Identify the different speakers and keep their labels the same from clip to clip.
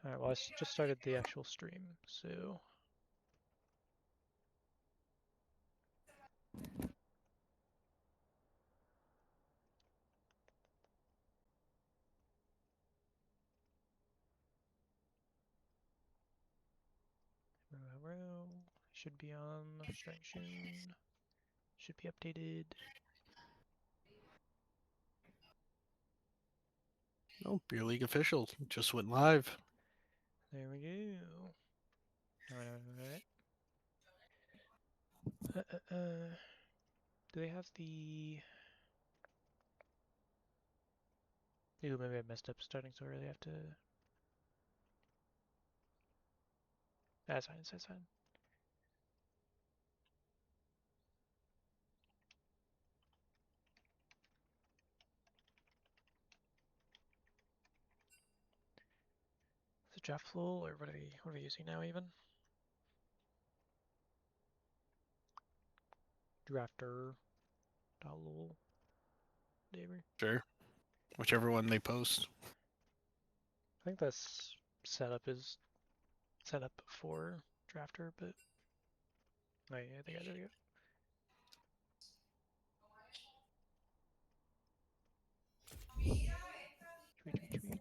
Speaker 1: Alright, well, just started the actual stream, so. Should be on, starting soon. Should be updated.
Speaker 2: Oh, Beer League official just went live.
Speaker 1: There we go. Alright. Do they have the... Ooh, maybe I messed up starting so early. I have to... That's fine, that's fine. Is it draft flow, or what are we using now even? Drafter. .lol. Daver.
Speaker 2: Sure. Whichever one they post.
Speaker 1: I think this setup is set up for drafter, but... Oh yeah, there we go. Tweet.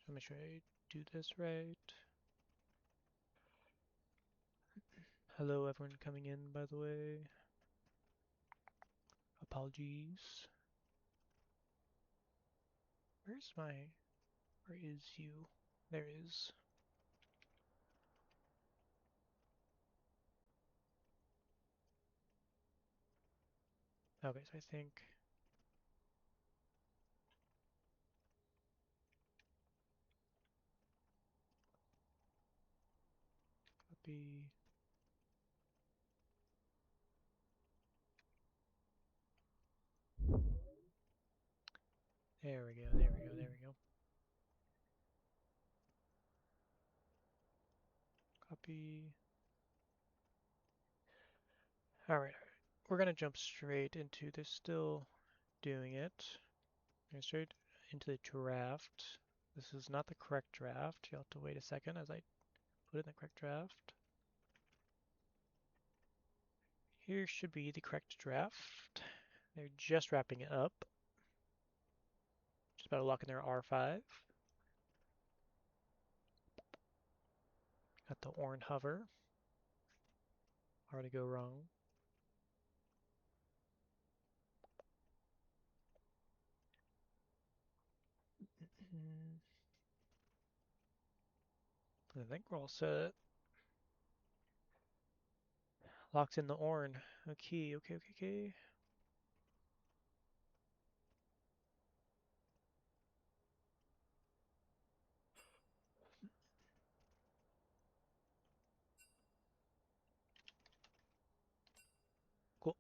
Speaker 1: So make sure I do this right. Hello, everyone coming in, by the way. Apologies. Where is you? There is. Okay, so I think... Copy. There we go. Copy. Alright. We're gonna jump straight into this, still doing it. Straight into the draft. This is not the correct draft. You'll have to wait a second as I put in the correct draft. Here should be the correct draft. They're just wrapping it up. Just about to lock in their R5. Got the Orn hover. Hard to go wrong. I think we're all set. Locked in the Orn. Okay. Cool.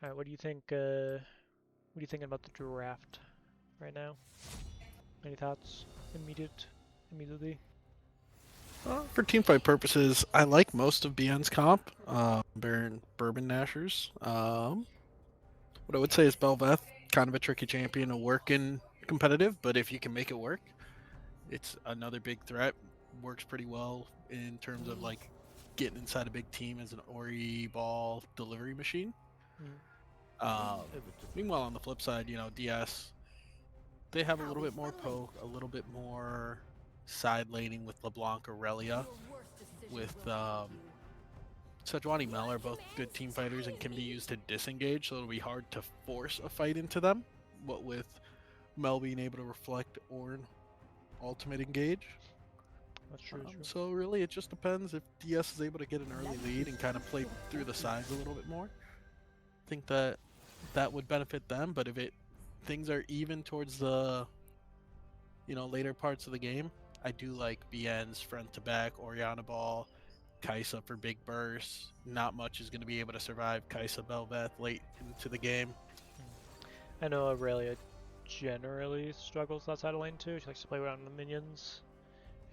Speaker 1: Alright, what do you think, what are you thinking about the draft right now? Any thoughts? Immediately?
Speaker 2: For teamfight purposes, I like most of BN's comp. Bourbon Nashers. What I would say is Belveth, kind of a tricky champion to work in competitive, but if you can make it work, it's another big threat. Works pretty well in terms of like getting inside a big team as an Ori ball delivery machine. Meanwhile, on the flip side, DS, they have a little bit more poke, a little bit more side laning with LeBlanc Aurelia, with Sejuani Mel are both good team fighters and can be used to disengage, so it'll be hard to force a fight into them. What with Mel being able to reflect Ornn ultimate engage.
Speaker 1: That's true.
Speaker 2: So really, it just depends if DS is able to get an early lead and kind of play through the sides a little bit more. I think that would benefit them, but if things are even towards the later parts of the game, I do like BN's front to back Oriana ball, Kaisa for big bursts. Not much is going to be able to survive Kaisa Belveth late into the game.
Speaker 1: I know Aurelia generally struggles outside of lane too. She likes to play around the minions,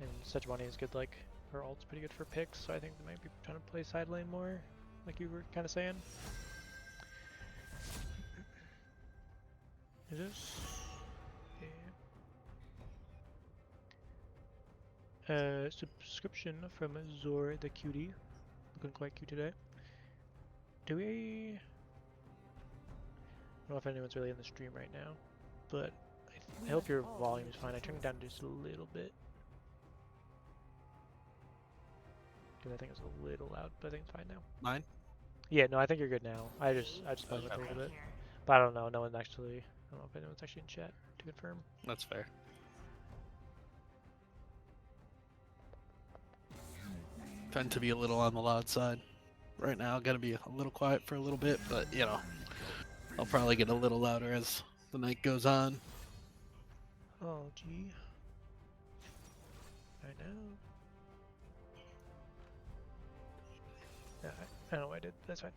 Speaker 1: and Sejuani is good. Like her ult's pretty good for picks, so I think they might be trying to play side lane more, like you were kind of saying. Is this? Yeah. Subscription from Zor the Cutie. Looking quite cute today. Do we? I don't know if anyone's really in the stream right now, but I hope your volume is fine. I turned it down just a little bit because I think it's a little loud, but I think it's fine now.
Speaker 2: Mine?
Speaker 1: Yeah, no, I think you're good now. I just buzzed
Speaker 2: Okay.
Speaker 1: up a little bit, but I don't know. No one's actually. I don't know if anyone's actually in chat to confirm.
Speaker 2: That's fair. Tend to be a little on the loud side. Right now, gotta be a little quiet for a little bit, but you know, I'll probably get a little louder as the night goes on.
Speaker 1: Oh, gee. I know. Yeah, I don't know what I did. That's fine.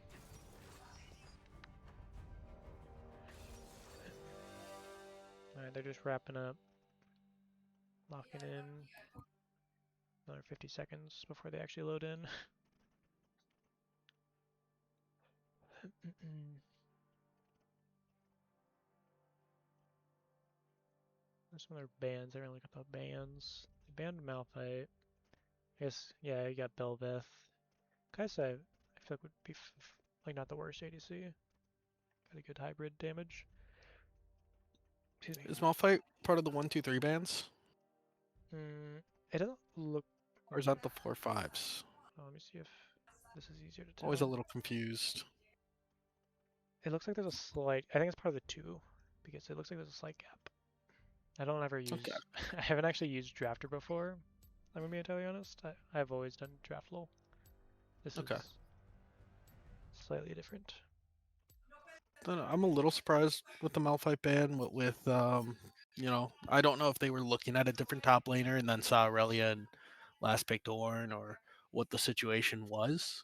Speaker 1: Alright, they're just wrapping up, locking in. Another 50 seconds before they actually load in. There's some other bands. I didn't look at the bands. They banned Malphite. I guess, yeah, you got Belveth. Kaisa, I feel like would be like not the worst ADC. Got a good hybrid damage. Excuse me.
Speaker 2: Is Malphite part of the 1, 2, 3 bands?
Speaker 1: It doesn't look.
Speaker 2: Or is that the 4, 5s?
Speaker 1: Oh, let me see if this is easier to
Speaker 2: Always a
Speaker 1: tell.
Speaker 2: little confused.
Speaker 1: It looks like there's a slight. I think it's part of the two because it looks like there's a slight gap. I don't ever
Speaker 2: Okay.
Speaker 1: use. I haven't actually used Drafter before. I'm gonna be entirely honest. I've always done Draftful. This
Speaker 2: Okay.
Speaker 1: is slightly different.
Speaker 2: I'm a little surprised with the Malphite ban. I don't know if they were looking at a different top laner and then saw Aurelia and last picked Ornn, or what the situation was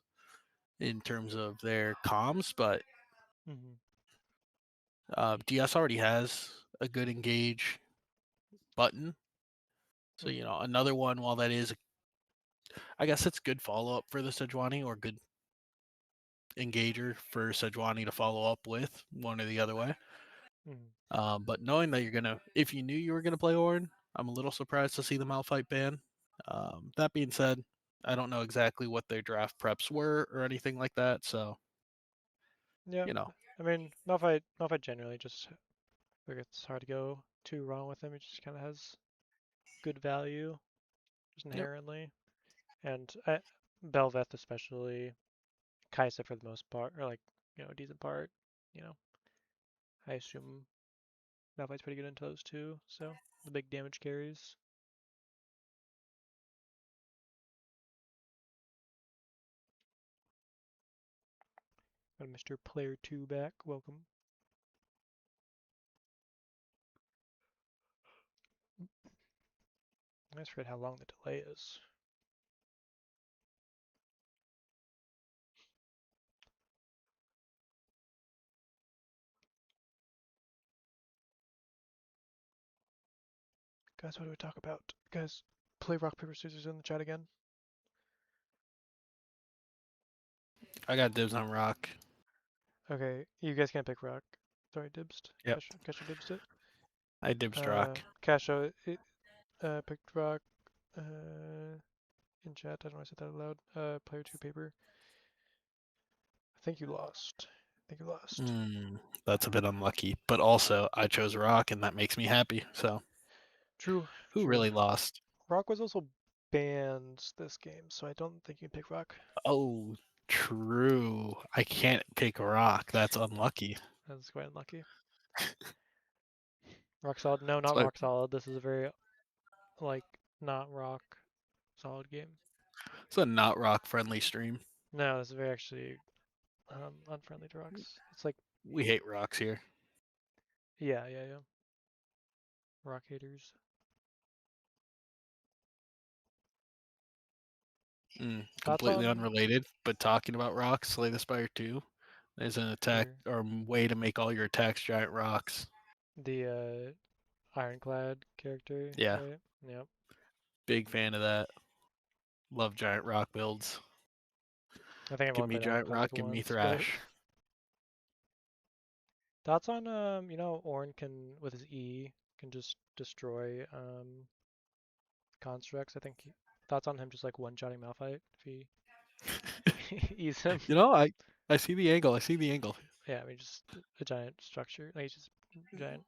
Speaker 2: in terms of their comms, but
Speaker 1: Hmm.
Speaker 2: DS already has a good engage button. So,
Speaker 1: Hmm.
Speaker 2: another one, while that is, I guess it's good follow up for the Sejuani, or good engager for Sejuani to follow up with, one or the other way.
Speaker 1: Hmm.
Speaker 2: But knowing that if you knew you were gonna play Ornn, I'm a little surprised to see the Malphite ban. That being said, I don't know exactly what their draft preps were or anything like that. So,
Speaker 1: Yeah,
Speaker 2: you know,
Speaker 1: I mean Malphite generally just like it's hard to go too wrong with him. It just kind of has good value just
Speaker 2: yep.
Speaker 1: inherently, and Belveth especially, Kaisa for the most part, or like a decent part. You know, I assume Malphite's pretty good into those too. So the big damage carries. Got Mr. Player 2 back. Welcome. I just forget how long the delay is. Guys, what do we talk about? Guys, play rock, paper, scissors in the chat again.
Speaker 2: I got dibs on Rock.
Speaker 1: Okay, you guys can't pick rock. Sorry, dibsed.
Speaker 2: Yep,
Speaker 1: Kesha dibsed it.
Speaker 2: I dibs Rock.
Speaker 1: Kasha picked rock. Uh, in chat, I don't know why I said that out loud. Player 2 paper. I think you lost. I think you lost.
Speaker 2: That's a bit unlucky, but also I chose Rock, and that makes me happy. So,
Speaker 1: True,
Speaker 2: who
Speaker 1: true.
Speaker 2: really lost?
Speaker 1: Rock was also banned this game, so I don't think you can pick rock.
Speaker 2: Oh, true. I can't pick Rock. That's unlucky.
Speaker 1: That's quite unlucky. Rock solid? No, not
Speaker 2: So
Speaker 1: rock solid. This is a very like not rock solid game.
Speaker 2: it's a not Rock friendly stream.
Speaker 1: No, this is very actually unfriendly to rocks. It's like
Speaker 2: We hate Rocks here.
Speaker 1: yeah. Rock haters. Thoughts
Speaker 2: Completely
Speaker 1: on
Speaker 2: unrelated, but talking about rocks, Slay the Spire 2. There's an attack
Speaker 1: sure
Speaker 2: or way to make all your attacks giant rocks.
Speaker 1: the Ironclad character,
Speaker 2: Yeah,
Speaker 1: right? Yep.
Speaker 2: big fan of that. Love giant rock builds.
Speaker 1: I think I've
Speaker 2: Give
Speaker 1: only
Speaker 2: me
Speaker 1: played
Speaker 2: giant
Speaker 1: Ironclad
Speaker 2: rock,
Speaker 1: like
Speaker 2: give me
Speaker 1: once, but
Speaker 2: thrash.
Speaker 1: thoughts on Ornn can with his E can just destroy constructs. Thoughts on him just like one-shotting Malphite if he eats him.
Speaker 2: I see the angle. I see the angle.
Speaker 1: Yeah, I mean just a giant structure. Like he's just a giant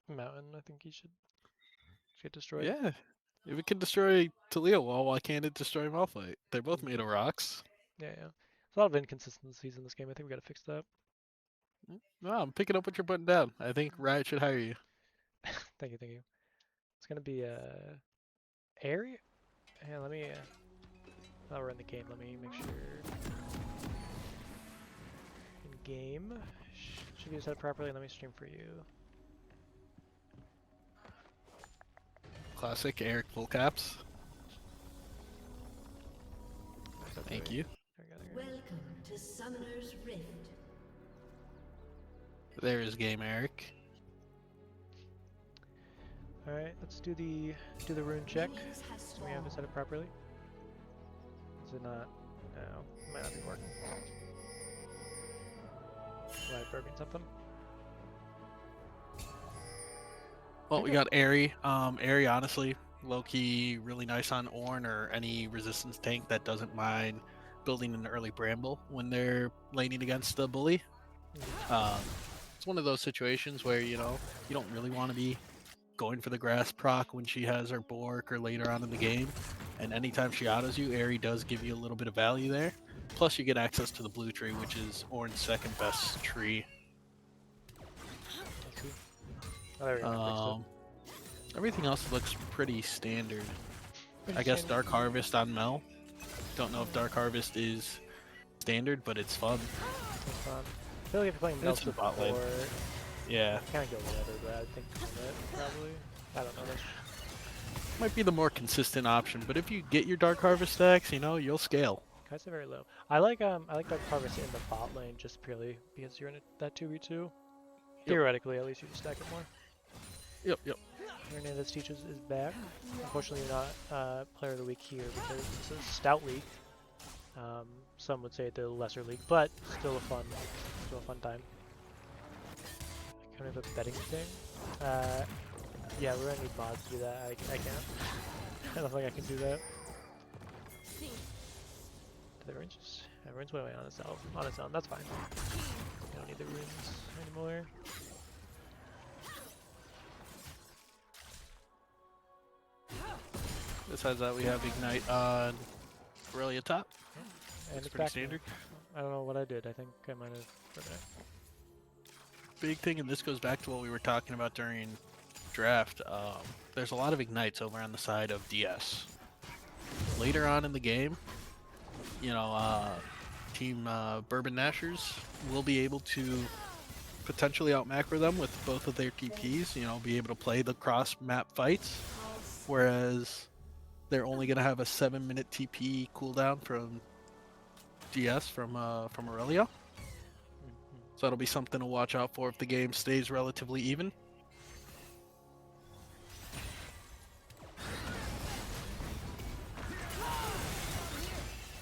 Speaker 1: mountain. I think he should get destroyed.
Speaker 2: Yeah, if it can destroy Talia wall, why can't it destroy Malphite? They're both
Speaker 1: Hmm.
Speaker 2: made of rocks.
Speaker 1: Yeah, yeah. There's a lot of inconsistencies in this game. I think we gotta fix that.
Speaker 2: No, I'm picking up what you're putting down. I think Riot should hire you.
Speaker 1: Thank you, thank you. It's gonna be area. Yeah, let me. While we're in the game, let me make sure in game should be set properly. Let me stream for you.
Speaker 2: Classic Eric full caps.
Speaker 1: What's that
Speaker 2: Thank
Speaker 1: doing?
Speaker 2: you.
Speaker 1: There we go. There we go.
Speaker 3: Welcome to Summoner's Rift.
Speaker 2: There is game, Eric.
Speaker 1: All right, let's do the rune check.
Speaker 3: Minions have
Speaker 1: Do we have it set
Speaker 3: spawned.
Speaker 1: up properly? Is it not? No, it might not be working. Am I burping something?
Speaker 2: Well, we got Airy. Airy, honestly, low key, really nice on Ornn or any resistance tank that doesn't mind building an early Bramble when they're laning against the bully. It's one of those situations where you don't really want to be going for the grass proc when she has her Bork or later on in the game. And anytime she autos you, Airy does give you a little bit of value there. Plus, you get access to the blue tree, which is Ornn's second best tree.
Speaker 1: Let's see. Oh, there we go. I fixed it.
Speaker 2: Everything else looks pretty standard.
Speaker 1: Pretty
Speaker 2: I guess
Speaker 1: standard.
Speaker 2: Dark Harvest on Mel. Don't know if Dark Harvest is standard, but it's fun.
Speaker 1: That's fun. I feel like if you're playing Mel
Speaker 2: It's in bot lane.
Speaker 1: support,
Speaker 2: Yeah,
Speaker 1: kind of go whatever, but I think it probably. I don't know. That's
Speaker 2: might be the more consistent option, but if you get your Dark Harvest stacks, you'll scale.
Speaker 1: kind of very low. I like Dark Harvest in the bot lane just purely because you're in that 2v2. Theoretically, at least you just stack it more.
Speaker 2: Yep.
Speaker 1: Hernandez teaches is back. Unfortunately, you're not player of the week here because it's a stout league. Some would say the lesser league, but still a fun time. Kind of a betting thing. Yeah, we're gonna need mods to do that. I can't. I don't think I can do that. The runes, runes went away on its own. That's fine. We don't need the runes anymore.
Speaker 2: Besides that, we have Ignite on Aurelia top.
Speaker 1: And
Speaker 2: Looks
Speaker 1: it's
Speaker 2: pretty
Speaker 1: back
Speaker 2: standard.
Speaker 1: now. I don't know what I did. I think I might have broken it.
Speaker 2: Big thing, and this goes back to what we were talking about during draft. There's a lot of Ignites over on the side of DS. Later on in the game, Team Bourbon Nashers will be able to potentially out macro them with both of their TPs, be able to play the cross map fights, whereas they're only going to have a 7-minute TP cooldown from DS from Aurelia. So that'll be something to watch out for if the game stays relatively even.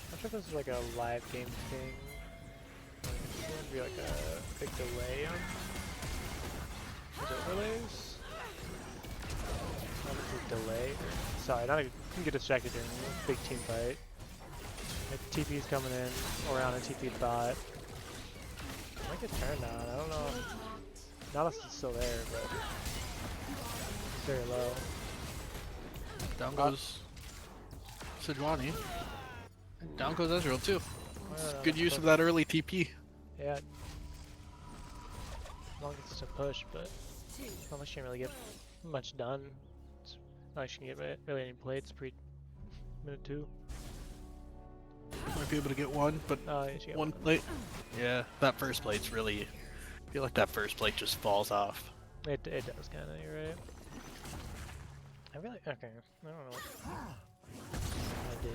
Speaker 1: I'm not sure if this is like a live game thing. There's going to be like a big delay on these overlays. Delay. Sorry, I can get distracted during a big team fight. Like TP's coming in, Oriana TP bot. I might get turned on. I don't know. Nautilus is still there, but it's very low.
Speaker 2: Down goes Sejuani. And down goes Ezreal too. Good use of that early TP.
Speaker 1: Yeah. As long as it's a push, but not much you can really get much done. It's not like you can get really any plates pre-minute 2.
Speaker 2: Might be able to get one, but
Speaker 1: Yeah,
Speaker 2: one plate. Yeah, that first plate's really. I feel like that first plate just falls off.
Speaker 1: It does kind of. You're right. Okay. I don't know what I did.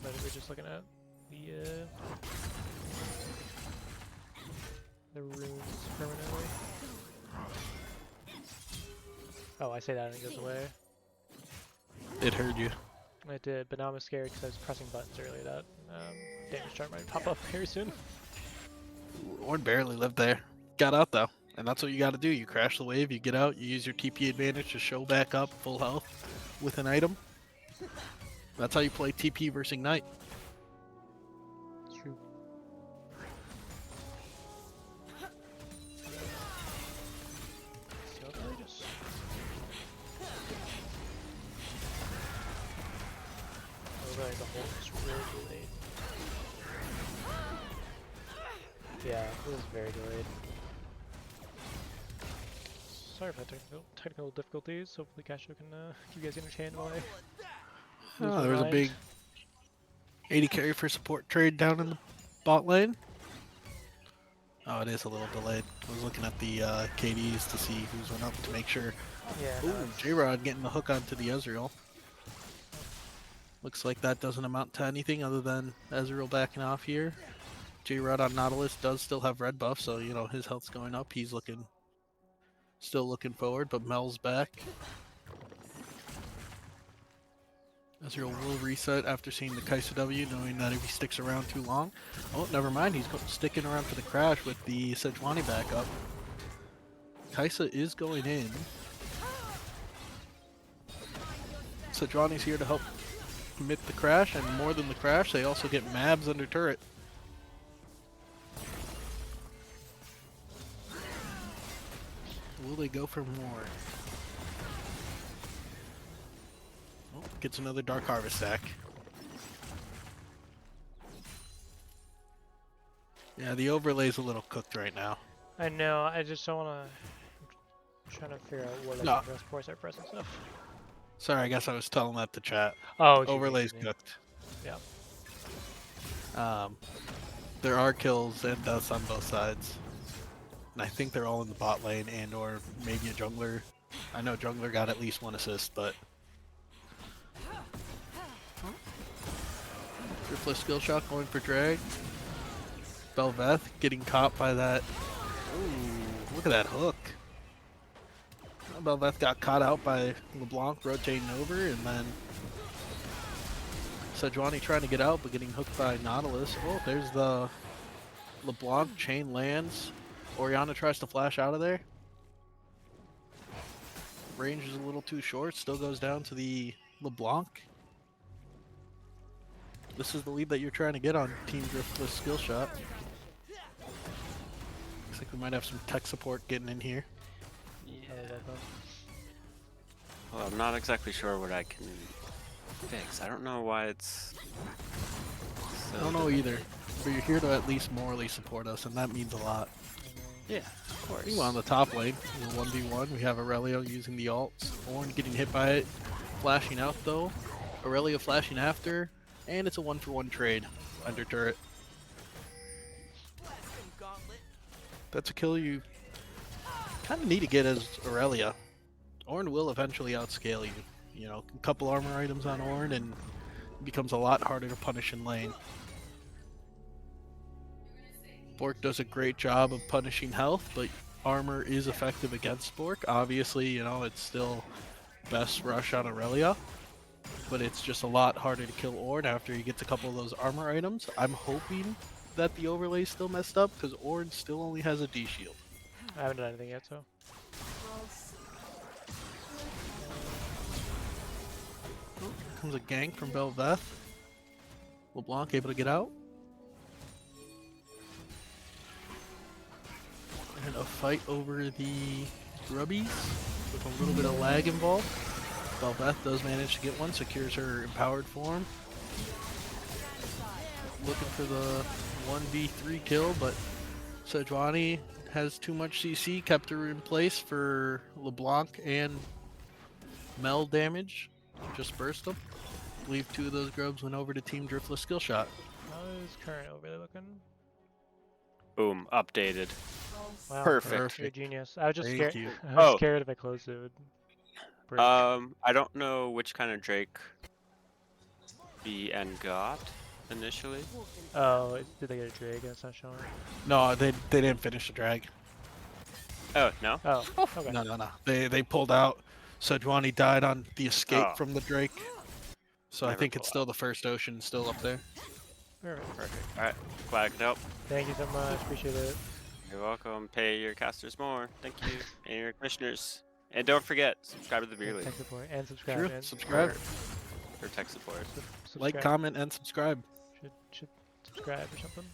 Speaker 1: But we're just looking at the runes permanently. Oh, I say that and it goes away.
Speaker 2: It heard you.
Speaker 1: It did, but now I'm scared because I was pressing buttons earlier that damage chart might pop up very soon.
Speaker 2: Orn barely lived there. Got out though, and that's what you got to do. You crash the wave, you get out, you use your TP advantage to show back up full health with an item. That's how you play TP versus Ignite.
Speaker 1: True. So probably just overlay the whole is really delayed. Yeah, it was very delayed. Sorry for technical difficulties. Hopefully Casho can keep you guys entertained while I lose
Speaker 2: Oh,
Speaker 1: my
Speaker 2: there was a
Speaker 1: mind.
Speaker 2: big 80 carry for support trade down in the bot lane. Oh, it is a little delayed. I was looking at the KDs to see who's went up to make sure.
Speaker 1: Yeah.
Speaker 2: Ooh, J-Rod getting the hook onto the Ezreal. Looks like that doesn't amount to anything other than Ezreal backing off here. J-Rod on Nautilus does still have red buff, so you know his health's going up. He's still looking forward, but Mel's back. Ezreal will reset after seeing the Kai'Sa W, knowing that if he sticks around too long. Oh, never mind, he's sticking around for the crash with the Sejuani back up. Kai'Sa is going in. Sejuani's here to help commit the crash, and more than the crash, they also get Mabs under turret. Will they go for more? Oh, gets another Dark Harvest stack. Yeah, the overlay's a little cooked right now.
Speaker 1: I know. I just don't want to. I'm trying to figure out what I
Speaker 2: No.
Speaker 1: can press before I start pressing stuff.
Speaker 2: Sorry, I guess I was telling that to chat.
Speaker 1: Oh, what you mean,
Speaker 2: Overlay's
Speaker 1: yeah.
Speaker 2: cooked.
Speaker 1: Yeah.
Speaker 2: There are kills and deaths on both sides. And I think they're all in the bot lane and or maybe a jungler. I know jungler got at least one assist, but... Driftless skill shot going for drag. Bel'Veth getting caught by that. Ooh, look at that hook. Bel'Veth got caught out by LeBlanc rotating over, and then Sejuani trying to get out but getting hooked by Nautilus. Oh, there's the LeBlanc chain lands. Orianna tries to flash out of there. Range is a little too short, still goes down to the LeBlanc. This is the lead that you're trying to get on Team Driftless skill shot. Looks like we might have some tech support getting in here.
Speaker 4: Well, I'm not exactly sure what I can fix. I don't know why it's so
Speaker 2: I don't know either, but you're here to at least morally support us, and that means a lot.
Speaker 4: Yeah, of course.
Speaker 2: Meanwhile, on the top lane, in the 1v1, we have Aurelio using the ults. Ornn getting hit by it, flashing out though. Aurelio flashing after, and it's a 1-for-1 trade under turret. That's a kill you kind of need to get as Aurelia. Ornn will eventually outscale you. You know, a couple armor items on Ornn and it becomes a lot harder to punish in lane. Bork does a great job of punishing health, but armor is effective against Bork. Obviously, you know, it's still best rush on Aurelia, but it's just a lot harder to kill Ornn after he gets a couple of those armor items. I'm hoping that the overlay's still messed up because Ornn still only has a D shield.
Speaker 1: I haven't done anything yet, so.
Speaker 2: Oh, here comes a gank from Bel'Veth. LeBlanc able to get out. And a fight over the grubbies with a little bit of lag involved. Bel'Veth does manage to get one, secures her empowered form. Looking for the 1v3 kill, but Sejuani has too much CC, kept her in place for LeBlanc and Mel damage. Just burst them. I believe 2 of those grubs went over to Team Driftless skill shot.
Speaker 1: How is current overlay looking?
Speaker 4: Boom, updated.
Speaker 1: Wow,
Speaker 4: Perfect.
Speaker 1: You're a genius. I was just
Speaker 2: Thank
Speaker 1: scared.
Speaker 2: you.
Speaker 1: I was
Speaker 4: Oh.
Speaker 1: scared if I closed it, it would break.
Speaker 4: I don't know which kind of Drake BN got. initially.
Speaker 1: Oh, did they get a drag and it's not showing?
Speaker 2: No, they didn't finish the drag.
Speaker 4: Oh, no?
Speaker 1: Oh, okay.
Speaker 2: No. They pulled out. Sejuani died on the escape
Speaker 4: Oh,
Speaker 2: from the Drake. So I
Speaker 4: never
Speaker 2: think
Speaker 4: pull
Speaker 2: it's still the first ocean still up there.
Speaker 1: Perfect.
Speaker 4: Perfect. Alright, glad I could help.
Speaker 1: Thank you so much. Appreciate it.
Speaker 4: You're welcome. Pay your casters more. Thank you. And your commissioners. And don't forget, subscribe to the beer
Speaker 1: And
Speaker 4: league.
Speaker 1: tech support and subscribe.
Speaker 2: True.
Speaker 1: And
Speaker 2: Subscribe.
Speaker 4: For tech support.
Speaker 2: Like,
Speaker 1: subscribe.
Speaker 2: comment, and subscribe.
Speaker 1: Should subscribe or something.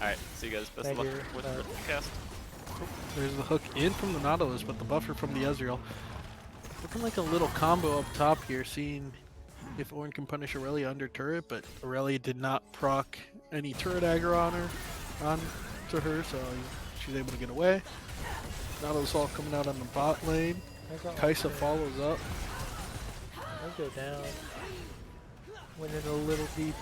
Speaker 4: Alright, see you guys. Best
Speaker 1: Thank
Speaker 4: of luck
Speaker 1: you.
Speaker 4: with
Speaker 1: Bye.
Speaker 4: the cast.
Speaker 2: There's the hook in from the Nautilus, but the buffer from the Ezreal. Looking like a little combo up top here, seeing if Ornn can punish Aurelia under turret, but Aurelia did not proc any turret aggro on to her, so she's able to get away. Nautilus all coming out on the bot lane. Kaisa follows up.
Speaker 1: Let's go down. Went in a little deep.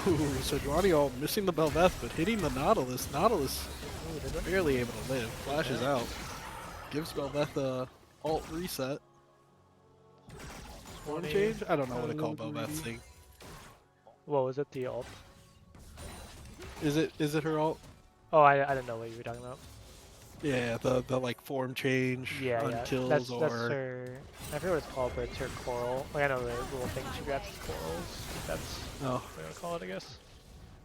Speaker 2: Ooh, Sejuani all missing the Bel'Veth, but hitting the Nautilus. Nautilus
Speaker 1: Ooh, did it?
Speaker 2: barely able to live. Flashes out. Gives Bel'Veth a alt reset. Form
Speaker 1: 20,
Speaker 2: change? I don't know
Speaker 1: got
Speaker 2: what
Speaker 1: a
Speaker 2: to call
Speaker 1: little
Speaker 2: Bel'Veth's
Speaker 1: greedy.
Speaker 2: thing.
Speaker 1: What was it? The alt?
Speaker 2: Is it her alt?
Speaker 1: Oh, I didn't know what you were talking about.
Speaker 2: Yeah, the like form change
Speaker 1: Yeah,
Speaker 2: on
Speaker 1: yeah.
Speaker 2: kills
Speaker 1: That's
Speaker 2: or
Speaker 1: her. I forget what it's called, but it's her coral. Like I know the little thing she grabs is corals. That's
Speaker 2: oh,
Speaker 1: what I'm gonna call it, I guess.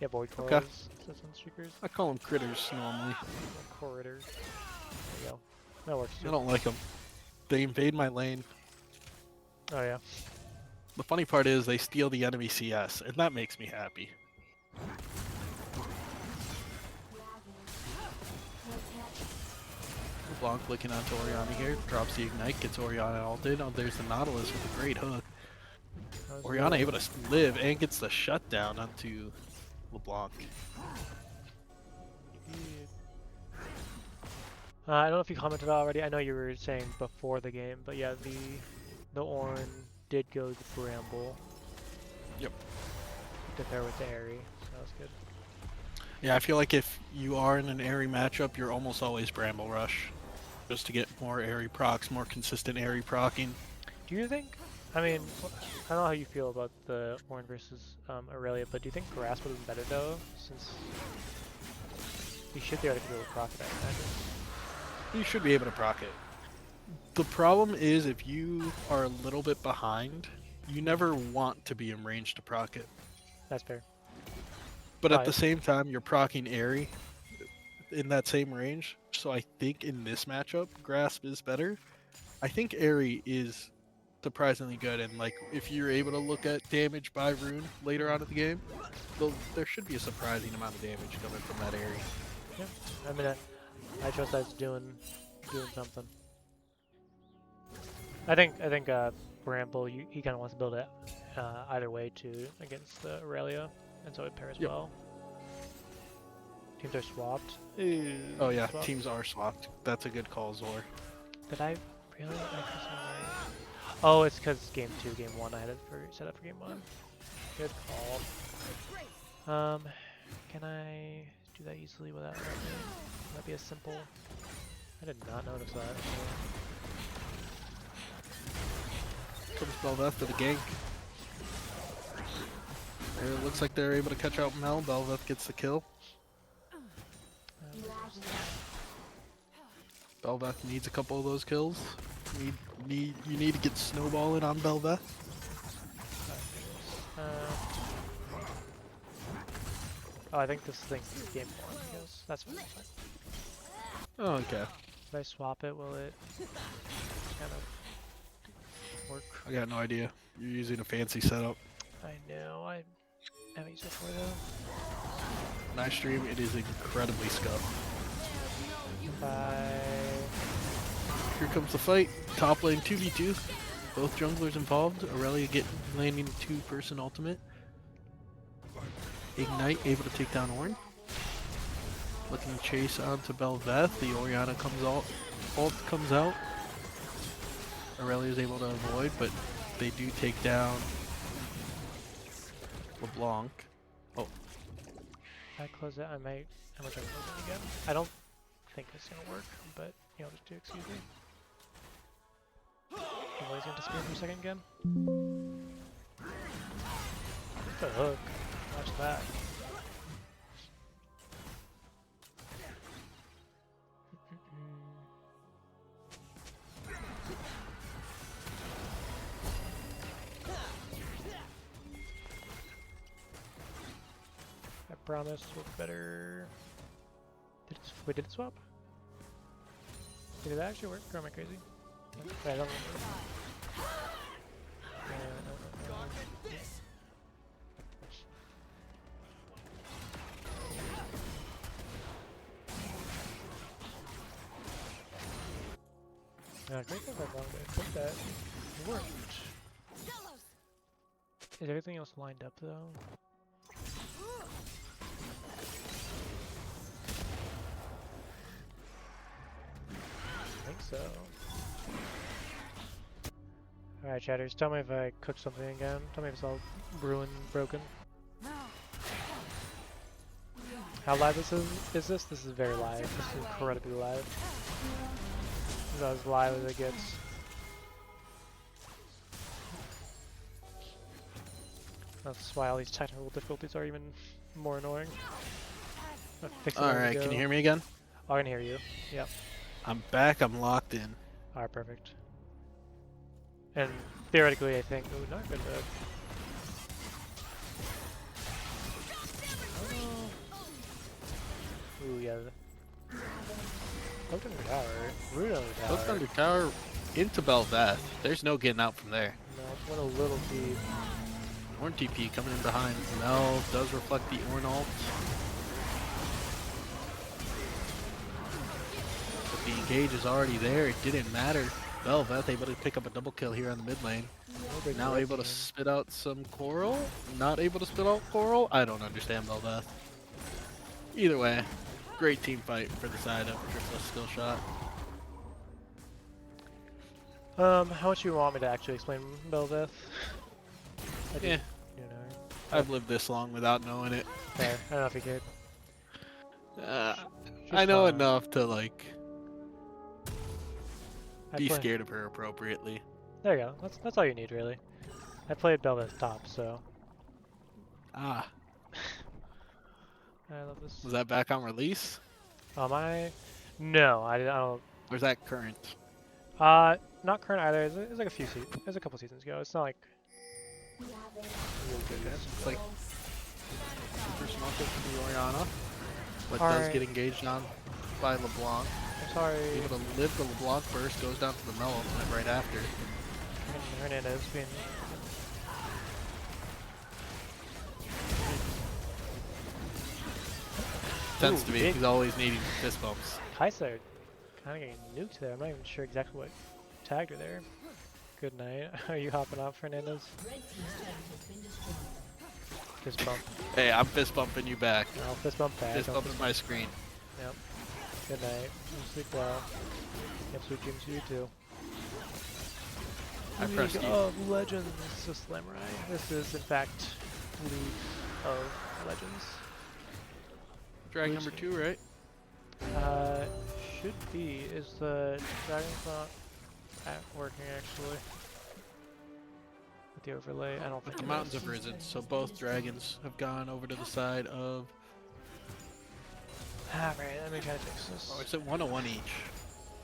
Speaker 1: Yeah, void
Speaker 2: Okay.
Speaker 1: corals. That's on streakers.
Speaker 2: I call them critters normally.
Speaker 1: Corridor. There you go. That works
Speaker 2: I
Speaker 1: too.
Speaker 2: don't like them. They invade my lane.
Speaker 1: Oh yeah.
Speaker 2: The funny part is they steal the enemy CS, and that makes me happy. Blanc looking onto Oriana here, drops the ignite, gets Oriana ulted. Oh, there's the Nautilus with a great hook.
Speaker 1: That was
Speaker 2: Oriana
Speaker 1: good.
Speaker 2: able to live and gets the shutdown onto LeBlanc.
Speaker 1: I don't know if you commented already. I know you were saying before the game, but yeah, the Ornn did go to Bramble.
Speaker 2: Yep.
Speaker 1: To pair with the Airy, so that was good.
Speaker 2: Yeah, I feel like if you are in an airy matchup, you're almost always Bramble Rush. Just to get more airy procs, more consistent airy procking.
Speaker 1: Do you think? I mean, I don't know how you feel about the Ornn versus Aurelia, but do you think Grasp would have been better though, since he should be able to proc that kind of.
Speaker 2: You should be able to proc it. The problem is if you are a little bit behind, you never want to be in range to proc it.
Speaker 1: That's fair.
Speaker 2: But at
Speaker 1: Right.
Speaker 2: the same time, you're procking airy in that same range. So I think in this matchup, Grasp is better. I think airy is surprisingly good, and like if you're able to look at damage by rune later on in the game, there should be a surprising amount of damage coming from that airy.
Speaker 1: Yeah. I mean, I trust that's doing something. I think Bramble, he kind of wants to build it either way too against the Aurelia, and so it pairs
Speaker 2: Yep.
Speaker 1: well. Teams are swapped.
Speaker 2: Oh yeah,
Speaker 1: Swapped.
Speaker 2: teams are swapped. That's a good call, Zor.
Speaker 1: Did I really? I press one right. Oh, it's because game 2, game 1. I had it set up for game 1. Good call. Can I do that easily without that? Would that be a simple? I did not notice that.
Speaker 2: Comes Bel'Veth for the gank. It looks like they're able to catch out Mel. Bel'Veth gets the kill. Bel'Veth needs a couple of those kills. You need to get snowballing on Bel'Veth.
Speaker 1: Oh, I think this thing's game 1 because that's fine.
Speaker 2: Oh, okay.
Speaker 1: If I swap it, will it kind of work?
Speaker 2: I got no idea. You're using a fancy setup.
Speaker 1: I know, I haven't used it before though.
Speaker 2: Nice stream. It is incredibly scuffed. Here comes the fight. Top lane 2v2. Both junglers involved. Aurelia landing 2-person ultimate. Ignite able to take down Ornn. Looking to chase onto Bel'Veth. The Oriana comes out. Ult comes out. Aurelia is able to avoid, but they do take down LeBlanc. Oh,
Speaker 1: If I close it, I'm gonna try to close it again. I don't think it's gonna work, but you'll just do excuse me. He's going to disappear for a second again. The hook. Watch that. I promise with better. Wait, did it swap? Did it actually work? Or am I crazy? I don't remember. Great thing about wrong, but I think that worked. Is everything else lined up though? I think so. Alright, chatters, tell me if I cook something again. Tell me if it's all broken. How live is this? This is very live. This is incredibly live. This is as live as it gets. That's why all these technical difficulties are even more annoying.
Speaker 2: Alright, can you hear me again?
Speaker 1: Oh, I can hear you. Yep.
Speaker 2: I'm back, I'm locked in.
Speaker 1: Alright, perfect. And theoretically, I think. Ooh, not good. Ooh, yeah. Hooked under tower. Root under tower.
Speaker 2: Hooked under tower into Belveth. There's no getting out from there.
Speaker 1: No, went a little deep.
Speaker 2: Orn TP coming in behind. Mel does reflect the Orn ult. But the engage is already there. It didn't matter. Belveth able to pick up a double kill here on the mid lane. Now able to spit out some coral. Not able to spit out coral. I don't understand Belveth. Either way, great team fight for the side of Driftless Skill Shot.
Speaker 1: How much you want me to actually explain Belveth?
Speaker 2: Yeah.
Speaker 1: You know.
Speaker 2: I've lived this long without knowing it.
Speaker 1: Fair. I don't know if you could.
Speaker 2: I know enough to like
Speaker 1: I
Speaker 2: be
Speaker 1: play-
Speaker 2: scared of her appropriately.
Speaker 1: There you go. That's all you need, really. I played Belveth top, so
Speaker 2: Ah,
Speaker 1: I love this.
Speaker 2: was that back on release?
Speaker 1: Am I? No, I don't.
Speaker 2: Or is that current?
Speaker 1: Not current either. It's like a few seasons. It's a couple seasons ago. It's not like.
Speaker 2: It's like super small kill from the Oriana, but
Speaker 1: All
Speaker 2: does
Speaker 1: right.
Speaker 2: get engaged on by LeBlanc.
Speaker 1: I'm sorry.
Speaker 2: Able to live the LeBlanc burst, goes down to the Mellow right after.
Speaker 1: Hernandez being.
Speaker 2: Tends
Speaker 1: Ooh,
Speaker 2: to be.
Speaker 1: big.
Speaker 2: He's always needing fist bumps.
Speaker 1: Kaisa kind of getting nuked there. I'm not even sure exactly what tagged her there. Good night. Are you hopping off, Fernandez? Fist bump.
Speaker 2: Hey, I'm fist bumping you back.
Speaker 1: I'll fist bump back.
Speaker 2: Fist
Speaker 1: Don't
Speaker 2: bump is my screen.
Speaker 1: Yep. Good night. You sleep well. Yep, sweet dreams to you too.
Speaker 2: I
Speaker 1: League
Speaker 2: pressed you.
Speaker 1: of Legends, Samurai. This is in fact League of Legends.
Speaker 2: Drag number 2, right?
Speaker 1: Should be. Is the dragon's not working actually? With the overlay, I don't think
Speaker 2: The
Speaker 1: it
Speaker 2: mountains
Speaker 1: is.
Speaker 2: have risen, so both dragons have gone over to the side of.
Speaker 1: Alright, let me try to fix this.
Speaker 2: Oh, it's at 101 each.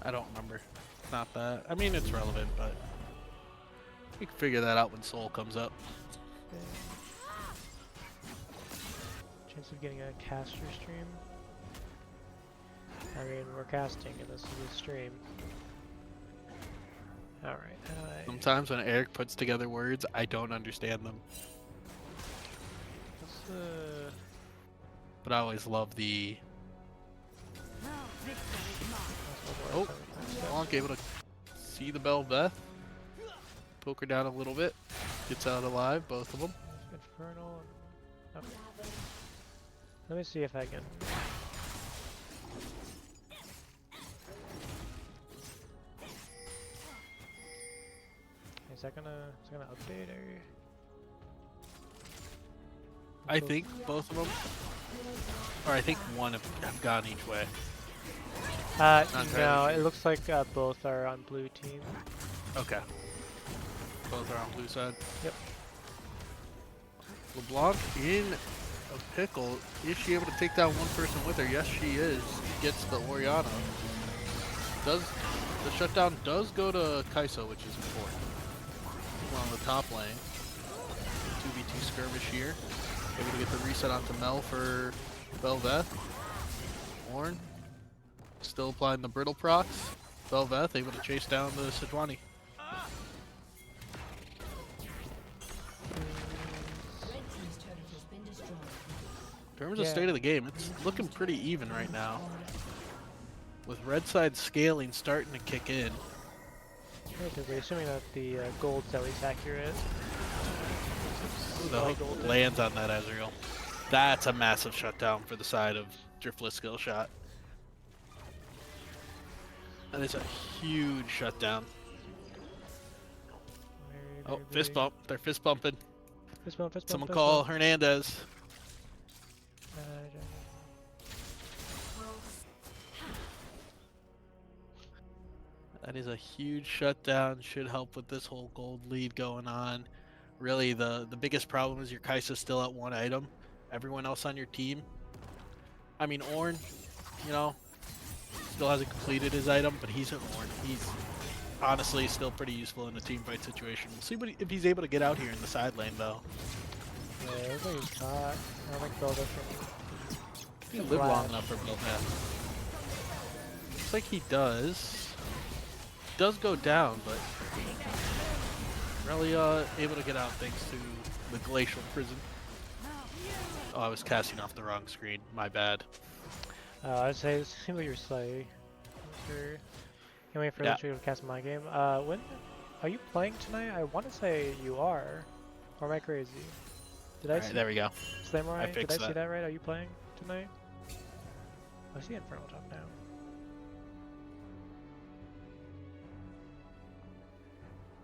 Speaker 2: I don't remember. It's not that. I mean, it's relevant, but we can figure that out when Soul comes up.
Speaker 1: Chance of getting a caster stream. I mean, we're casting and this is a stream. Alright, how do I...
Speaker 2: Sometimes when Eric puts together words, I don't understand them.
Speaker 1: What's the...
Speaker 2: But I always love the. Oh, Blanc able to see the Belveth. Poke her down a little bit. Gets out alive, both of them.
Speaker 1: Infernal... Okay. Let me see if I can... Is that gonna update or?
Speaker 2: I think both of them. Or I think one have gone each way.
Speaker 1: No,
Speaker 2: entirely
Speaker 1: it looks like both are on blue team.
Speaker 2: Okay. Both are on blue side.
Speaker 1: Yep.
Speaker 2: LeBlanc in a pickle. Is she able to take down one person with her? Yes, she is. Gets the Oriana. The shutdown does go to Kai'Sa, which is important. We're on the top lane. 2v2 skirmish here. Able to get the reset onto Mel for Bel'Veth. Ornn still applying the brittle procs. Bel'Veth able to chase down the Sejuani.
Speaker 3: Red team's turret has been destroyed.
Speaker 2: In terms of
Speaker 1: Yeah.
Speaker 2: state of the game, it's looking pretty even right now. With red side scaling starting to kick in.
Speaker 1: Relatively, assuming that the gold's at least accurate.
Speaker 2: Ooh, the
Speaker 1: Light
Speaker 2: hook
Speaker 1: gold.
Speaker 2: lands on that Ezreal. That's a massive shutdown for the side of Driftless skill shot. That is a huge shutdown.
Speaker 1: Very,
Speaker 2: Oh,
Speaker 1: very
Speaker 2: fist
Speaker 1: big.
Speaker 2: bump. They're fist bumping.
Speaker 1: Fist bump, fist bump,
Speaker 2: Someone
Speaker 1: fist
Speaker 2: call
Speaker 1: bump.
Speaker 2: Hernandez. That is a huge shutdown. Should help with this whole gold lead going on. Really, the biggest problem is your Kai'Sa's still at one item. Everyone else on your team. I mean, Ornn, you know, still hasn't completed his item, but he's an Ornn. He's honestly still pretty useful in a team fight situation. We'll see if he's able to get out here in the side lane, though.
Speaker 1: Yeah, it looks like he's caught. I don't think Belda can.
Speaker 2: He live long enough for Bel'Veth. Looks like he does. Does go down, but really able to get out thanks to the glacial prison. Oh, I was casting off the wrong screen. My bad.
Speaker 1: I'd say it seems like you're slightly. Sure. Can't wait for
Speaker 2: Yeah.
Speaker 1: the to cast my game. When are you playing tonight? I want to say you are. Or am I crazy? Did I
Speaker 2: Alright,
Speaker 1: see
Speaker 2: there we go.
Speaker 1: Samurai? Did I
Speaker 2: fixed
Speaker 1: see
Speaker 2: that.
Speaker 1: that right? Are you playing tonight? I see Infernal top now.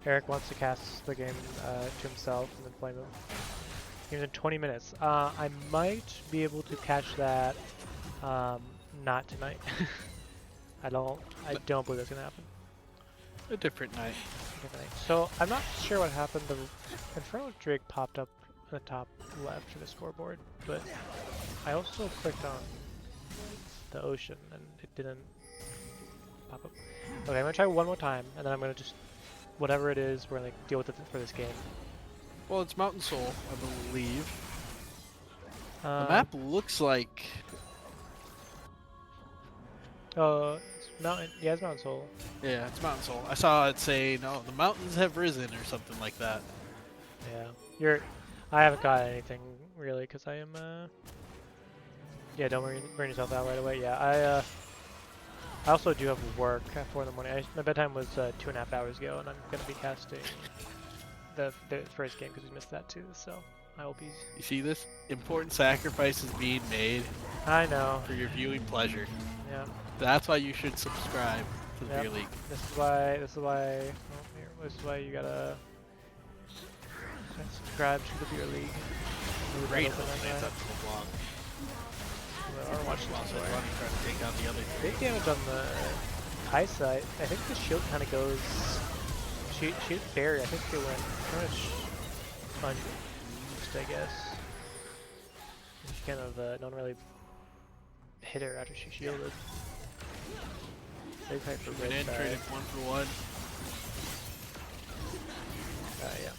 Speaker 1: Eric wants to cast the game to himself and then play them. Game's in 20 minutes. I might be able to catch that. Not tonight. I don't believe that's gonna happen.
Speaker 2: A different night.
Speaker 1: Different night. So I'm not sure what happened. The Infernal Drake popped up in the top left of the scoreboard, but I also clicked on the ocean and it didn't pop up. Okay, I'm gonna try one more time, and then I'm gonna just whatever it is, we're gonna deal with it for this game.
Speaker 2: Well, it's Mountain Soul, I believe. The
Speaker 1: Um,
Speaker 2: map looks like...
Speaker 1: It's Mountain. Yeah, it's Mountain Soul.
Speaker 2: Yeah, it's Mountain Soul. I saw it say, no, the mountains have risen or something like that.
Speaker 1: Yeah, I haven't got anything really because I am. Yeah, don't burn yourself out right away. Yeah, I also do have work at 4 in the morning. My bedtime was 2.5 hours ago, and I'm gonna be casting the first game because we missed that too. So I will be.
Speaker 2: You see this? Important sacrifices being made
Speaker 1: I know.
Speaker 2: for your viewing pleasure.
Speaker 1: Yeah.
Speaker 2: That's why you should subscribe to the
Speaker 1: Yep.
Speaker 2: Beer League.
Speaker 1: This is why. This is why you gotta subscribe to the Beer League.
Speaker 2: Great
Speaker 1: Open
Speaker 2: hook
Speaker 1: that
Speaker 2: lands
Speaker 1: guy.
Speaker 2: up to the block.
Speaker 1: Or watch this
Speaker 2: Also
Speaker 1: play.
Speaker 2: running, trying to take out the other.
Speaker 1: Big damage on the Kai'Sa. I think the shield kind of goes. She barrier. I think it went pretty much unused, I guess. She kind of no one really hit her after she shielded. Big fight for
Speaker 2: Went
Speaker 1: red
Speaker 2: in,
Speaker 1: side.
Speaker 2: traded 1 for 1.
Speaker 1: Yeah.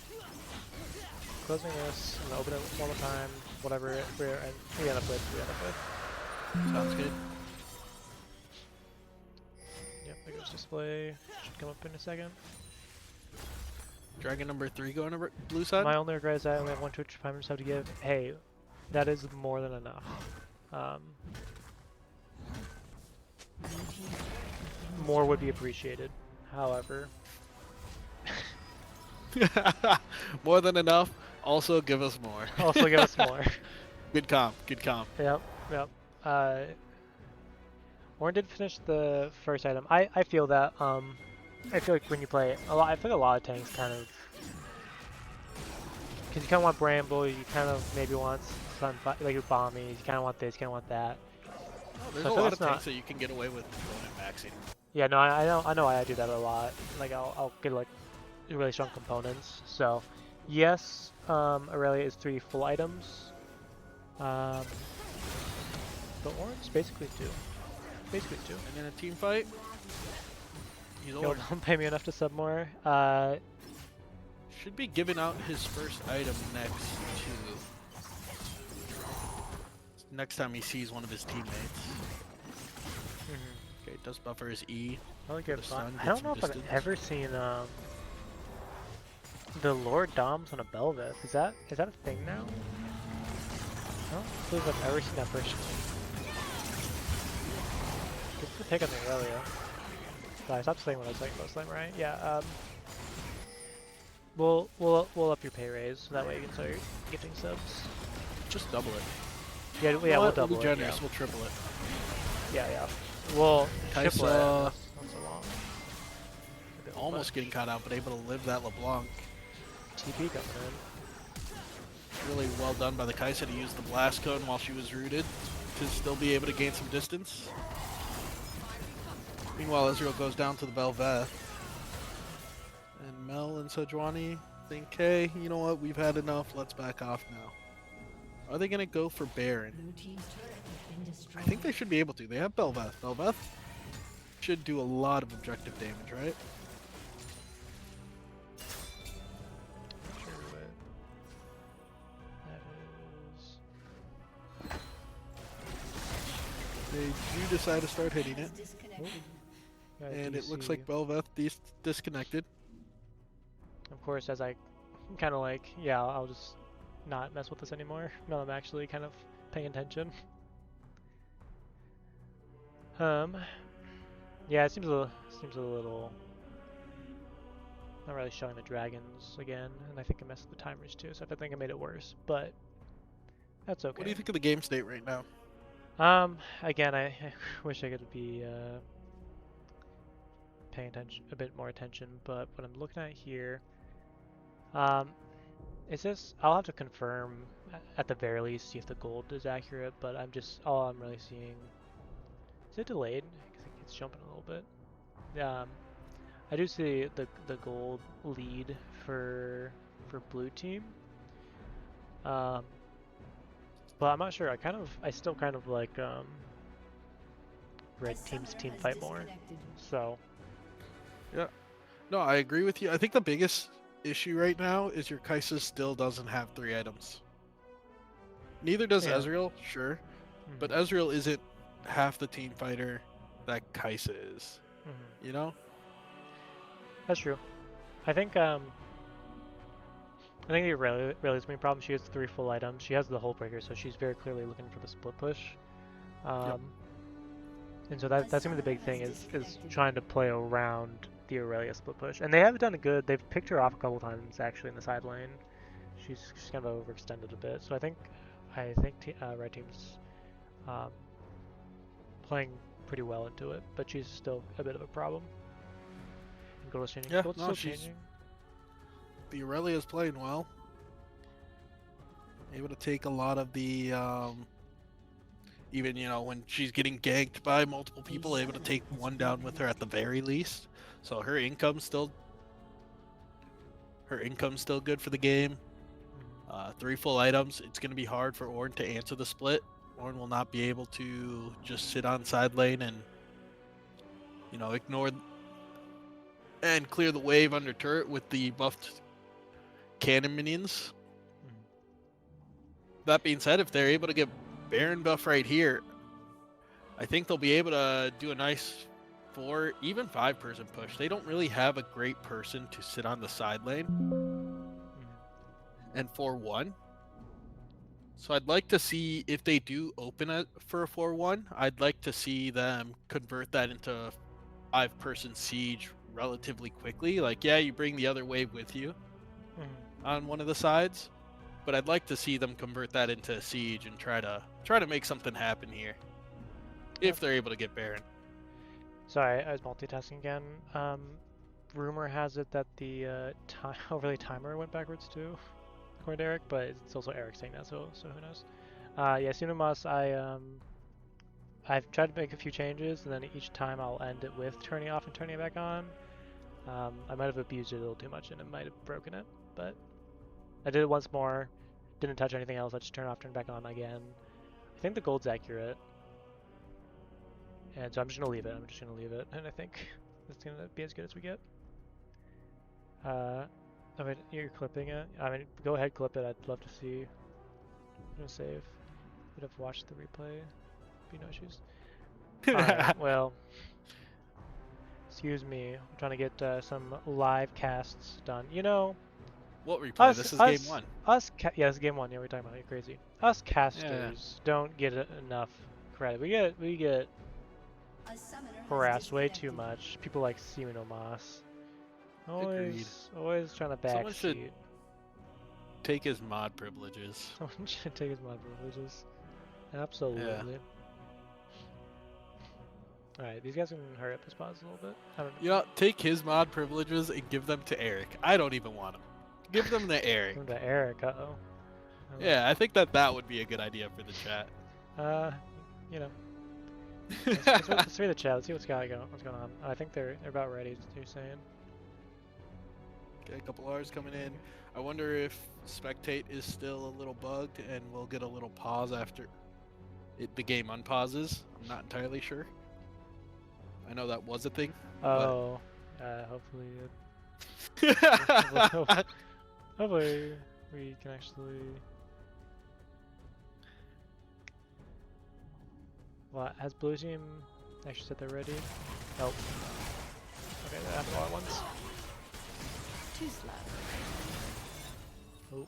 Speaker 1: Closing this. I'm gonna open it one more time. Whatever we end up with.
Speaker 2: Sounds good.
Speaker 1: Yep. There goes display. Should come up in a second.
Speaker 2: Dragon number 3 going over blue side.
Speaker 1: My only regret is I only have 1 Twitch Prime sub to give. Hey, that is more than enough. More would be appreciated. However,
Speaker 2: More than enough. Also, give us more.
Speaker 1: also give us more.
Speaker 2: Good comp. Good comp.
Speaker 1: Yep. Ornn did finish the first item. I feel that. I feel like when you play a lot, I feel like a lot of tanks kind of, because you kind of want Bramble, you kind of maybe want some like your Bombies, you kind of want this, you kind of want that.
Speaker 2: There's
Speaker 1: So I
Speaker 2: a
Speaker 1: feel
Speaker 2: lot
Speaker 1: it's
Speaker 2: of
Speaker 1: not-
Speaker 2: tanks that you can get away with going and maxing.
Speaker 1: Yeah, no, I know I do that a lot. Like I'll get like really strong components. So, yes, Aurelia is 3 full items, but Orange basically 2. Basically 2.
Speaker 2: And in a team fight, he's
Speaker 1: He'll
Speaker 2: Orange.
Speaker 1: don't pay me enough to sub more.
Speaker 2: Should be giving out his first item next time he sees one of his teammates. Okay, does buffer his E.
Speaker 1: Really
Speaker 2: for
Speaker 1: good
Speaker 2: the
Speaker 1: fun.
Speaker 2: stun,
Speaker 1: I
Speaker 2: get
Speaker 1: don't
Speaker 2: some
Speaker 1: know if I've
Speaker 2: distance.
Speaker 1: ever seen the Lord Doms on a Belveth. Is that a thing now? I don't believe I've ever seen that personally. Good for pick on the Aurelia. I stopped saying what I was saying most of the time, right? Yeah. We'll up your pay raise so that way you can start gifting subs.
Speaker 2: Just double it.
Speaker 1: Yeah,
Speaker 2: You know
Speaker 1: we'll
Speaker 2: what?
Speaker 1: double
Speaker 2: We'll be
Speaker 1: it.
Speaker 2: generous.
Speaker 1: Yeah.
Speaker 2: We'll triple it.
Speaker 1: Yeah. We'll triple it.
Speaker 2: Kaisa
Speaker 1: Not so long. A bit
Speaker 2: almost
Speaker 1: much.
Speaker 2: getting caught out, but able to live that LeBlanc.
Speaker 1: TP coming in.
Speaker 2: Really well done by the Kaisa to use the blast cone while she was rooted to still be able to gain some distance. Meanwhile, Israel goes down to the Belveth. And Mel and Sejuani think, hey, you know what? We've had enough. Let's back off now. Are they going to go for Baron?
Speaker 3: Blue team's turret has been destroyed.
Speaker 2: I think they should be able to. They have Belveth. Belveth should do a lot of objective damage, right?
Speaker 1: Not sure what that is.
Speaker 2: They do decide to start hitting it.
Speaker 3: Disconnected.
Speaker 1: Got a
Speaker 2: And it looks
Speaker 1: DC.
Speaker 2: like Belveth disconnected.
Speaker 1: Of course, as I kind of like, yeah, I'll just not mess with this anymore. No, I'm actually kind of paying attention. Yeah, it seems a little not really showing the dragons again, and I think I messed with the timers too, so I think I made it worse, but that's okay.
Speaker 2: What do you think of the game state right now?
Speaker 1: Again, I wish I could be paying attention, a bit more attention, but what I'm looking at here, it says I'll have to confirm at the very least see if the gold is accurate, but all I'm really seeing. Is it delayed? I think it's jumping a little bit. I do see the gold lead for blue team. But I'm not sure. I still kind of like red team's team fight more. So
Speaker 2: Yeah. No, I agree with you. I think the biggest issue right now is your Kaisa still doesn't have 3 items. Neither does
Speaker 1: Yeah.
Speaker 2: Ezreal, sure. But Ezreal isn't half the team fighter that Kaisa is. You know?
Speaker 1: That's true. I think the Aurelia's main problem. She has 3 full items. She has the hull breaker, so she's very clearly looking for the split push. And so that's gonna be the big thing is trying to play around the Aurelia split push. And they have done good. They've picked her off a couple times actually in the side lane. She's kind of overextended a bit. So I think red team's playing pretty well into it, but she's still a bit of a problem. And gold is changing.
Speaker 2: Yeah,
Speaker 1: Gold's
Speaker 2: no,
Speaker 1: still
Speaker 2: she's-
Speaker 1: changing.
Speaker 2: The Aurelia's playing well. Able to take a lot of the, even, when she's getting ganked by multiple people, able to take one down with her at the very least. So her income's still good for the game. 3 full items. It's going to be hard for Ornn to answer the split. Ornn will not be able to just sit on side lane and, ignore and clear the wave under turret with the buffed cannon minions. That being said, if they're able to get Baron buff right here, I think they'll be able to do a nice 4, even 5-person push. They don't really have a great person to sit on the side lane and 4-1. So I'd like to see if they do open it for a 4-1, I'd like to see them convert that into a 5-person siege relatively quickly. Like, yeah, you bring the other wave with you on one of the sides, but I'd like to see them convert that into a siege and try to make something happen here. If they're able to get Baron.
Speaker 1: Sorry, I was multitasking again. Rumor has it that the overlay timer went backwards too, according to Eric, but it's also Eric saying that, so who knows? Yeah, Cinemas, I've tried to make a few changes, and then each time I'll end it with turning it off and turning it back on. I might have abused it a little too much and it might have broken it, but I did it once more. Didn't touch anything else. I just turn off, turn back on again. I think the gold's accurate. And so I'm just going to leave it. I'm just going to leave it. And I think it's going to be as good as we get. I mean, you're clipping it. I mean, go ahead, clip it. I'd love to see. I'm going to save. Would have watched the replay. Be no issues. Alright, well. Excuse me. I'm trying to get some live casts done. You know,
Speaker 2: What replay?
Speaker 1: us,
Speaker 2: This is
Speaker 1: us,
Speaker 2: game one.
Speaker 1: yeah, this is game one. Yeah, we're talking about it. You're crazy. Us casters don't get enough credit. We get harassed way too much. People like Simon Omas.
Speaker 2: Agreed.
Speaker 1: Always trying to
Speaker 2: Someone should
Speaker 1: backseat.
Speaker 2: take his mod privileges.
Speaker 1: Someone should take his mod privileges. Absolutely. Alright, these guys can hurry up this pause a little bit. I don't know.
Speaker 2: You know, take his mod privileges and give them to Eric. I don't even want them. Give them to Eric.
Speaker 1: Come to Eric, uh-oh.
Speaker 2: Yeah, I think that would be a good idea for the chat.
Speaker 1: You know. Let's read the chat. Let's see what's going on. I think they're about ready. You're saying.
Speaker 2: Okay, a couple R's coming in. I wonder if spectate is still a little bugged and we'll get a little pause after the game unpauses. I'm not entirely sure. I know that was a thing.
Speaker 1: Oh, hopefully. Hopefully we can actually. Well, has blue team actually said they're ready? Nope. Okay, that happened all at once.
Speaker 3: Too slow.
Speaker 1: Oh,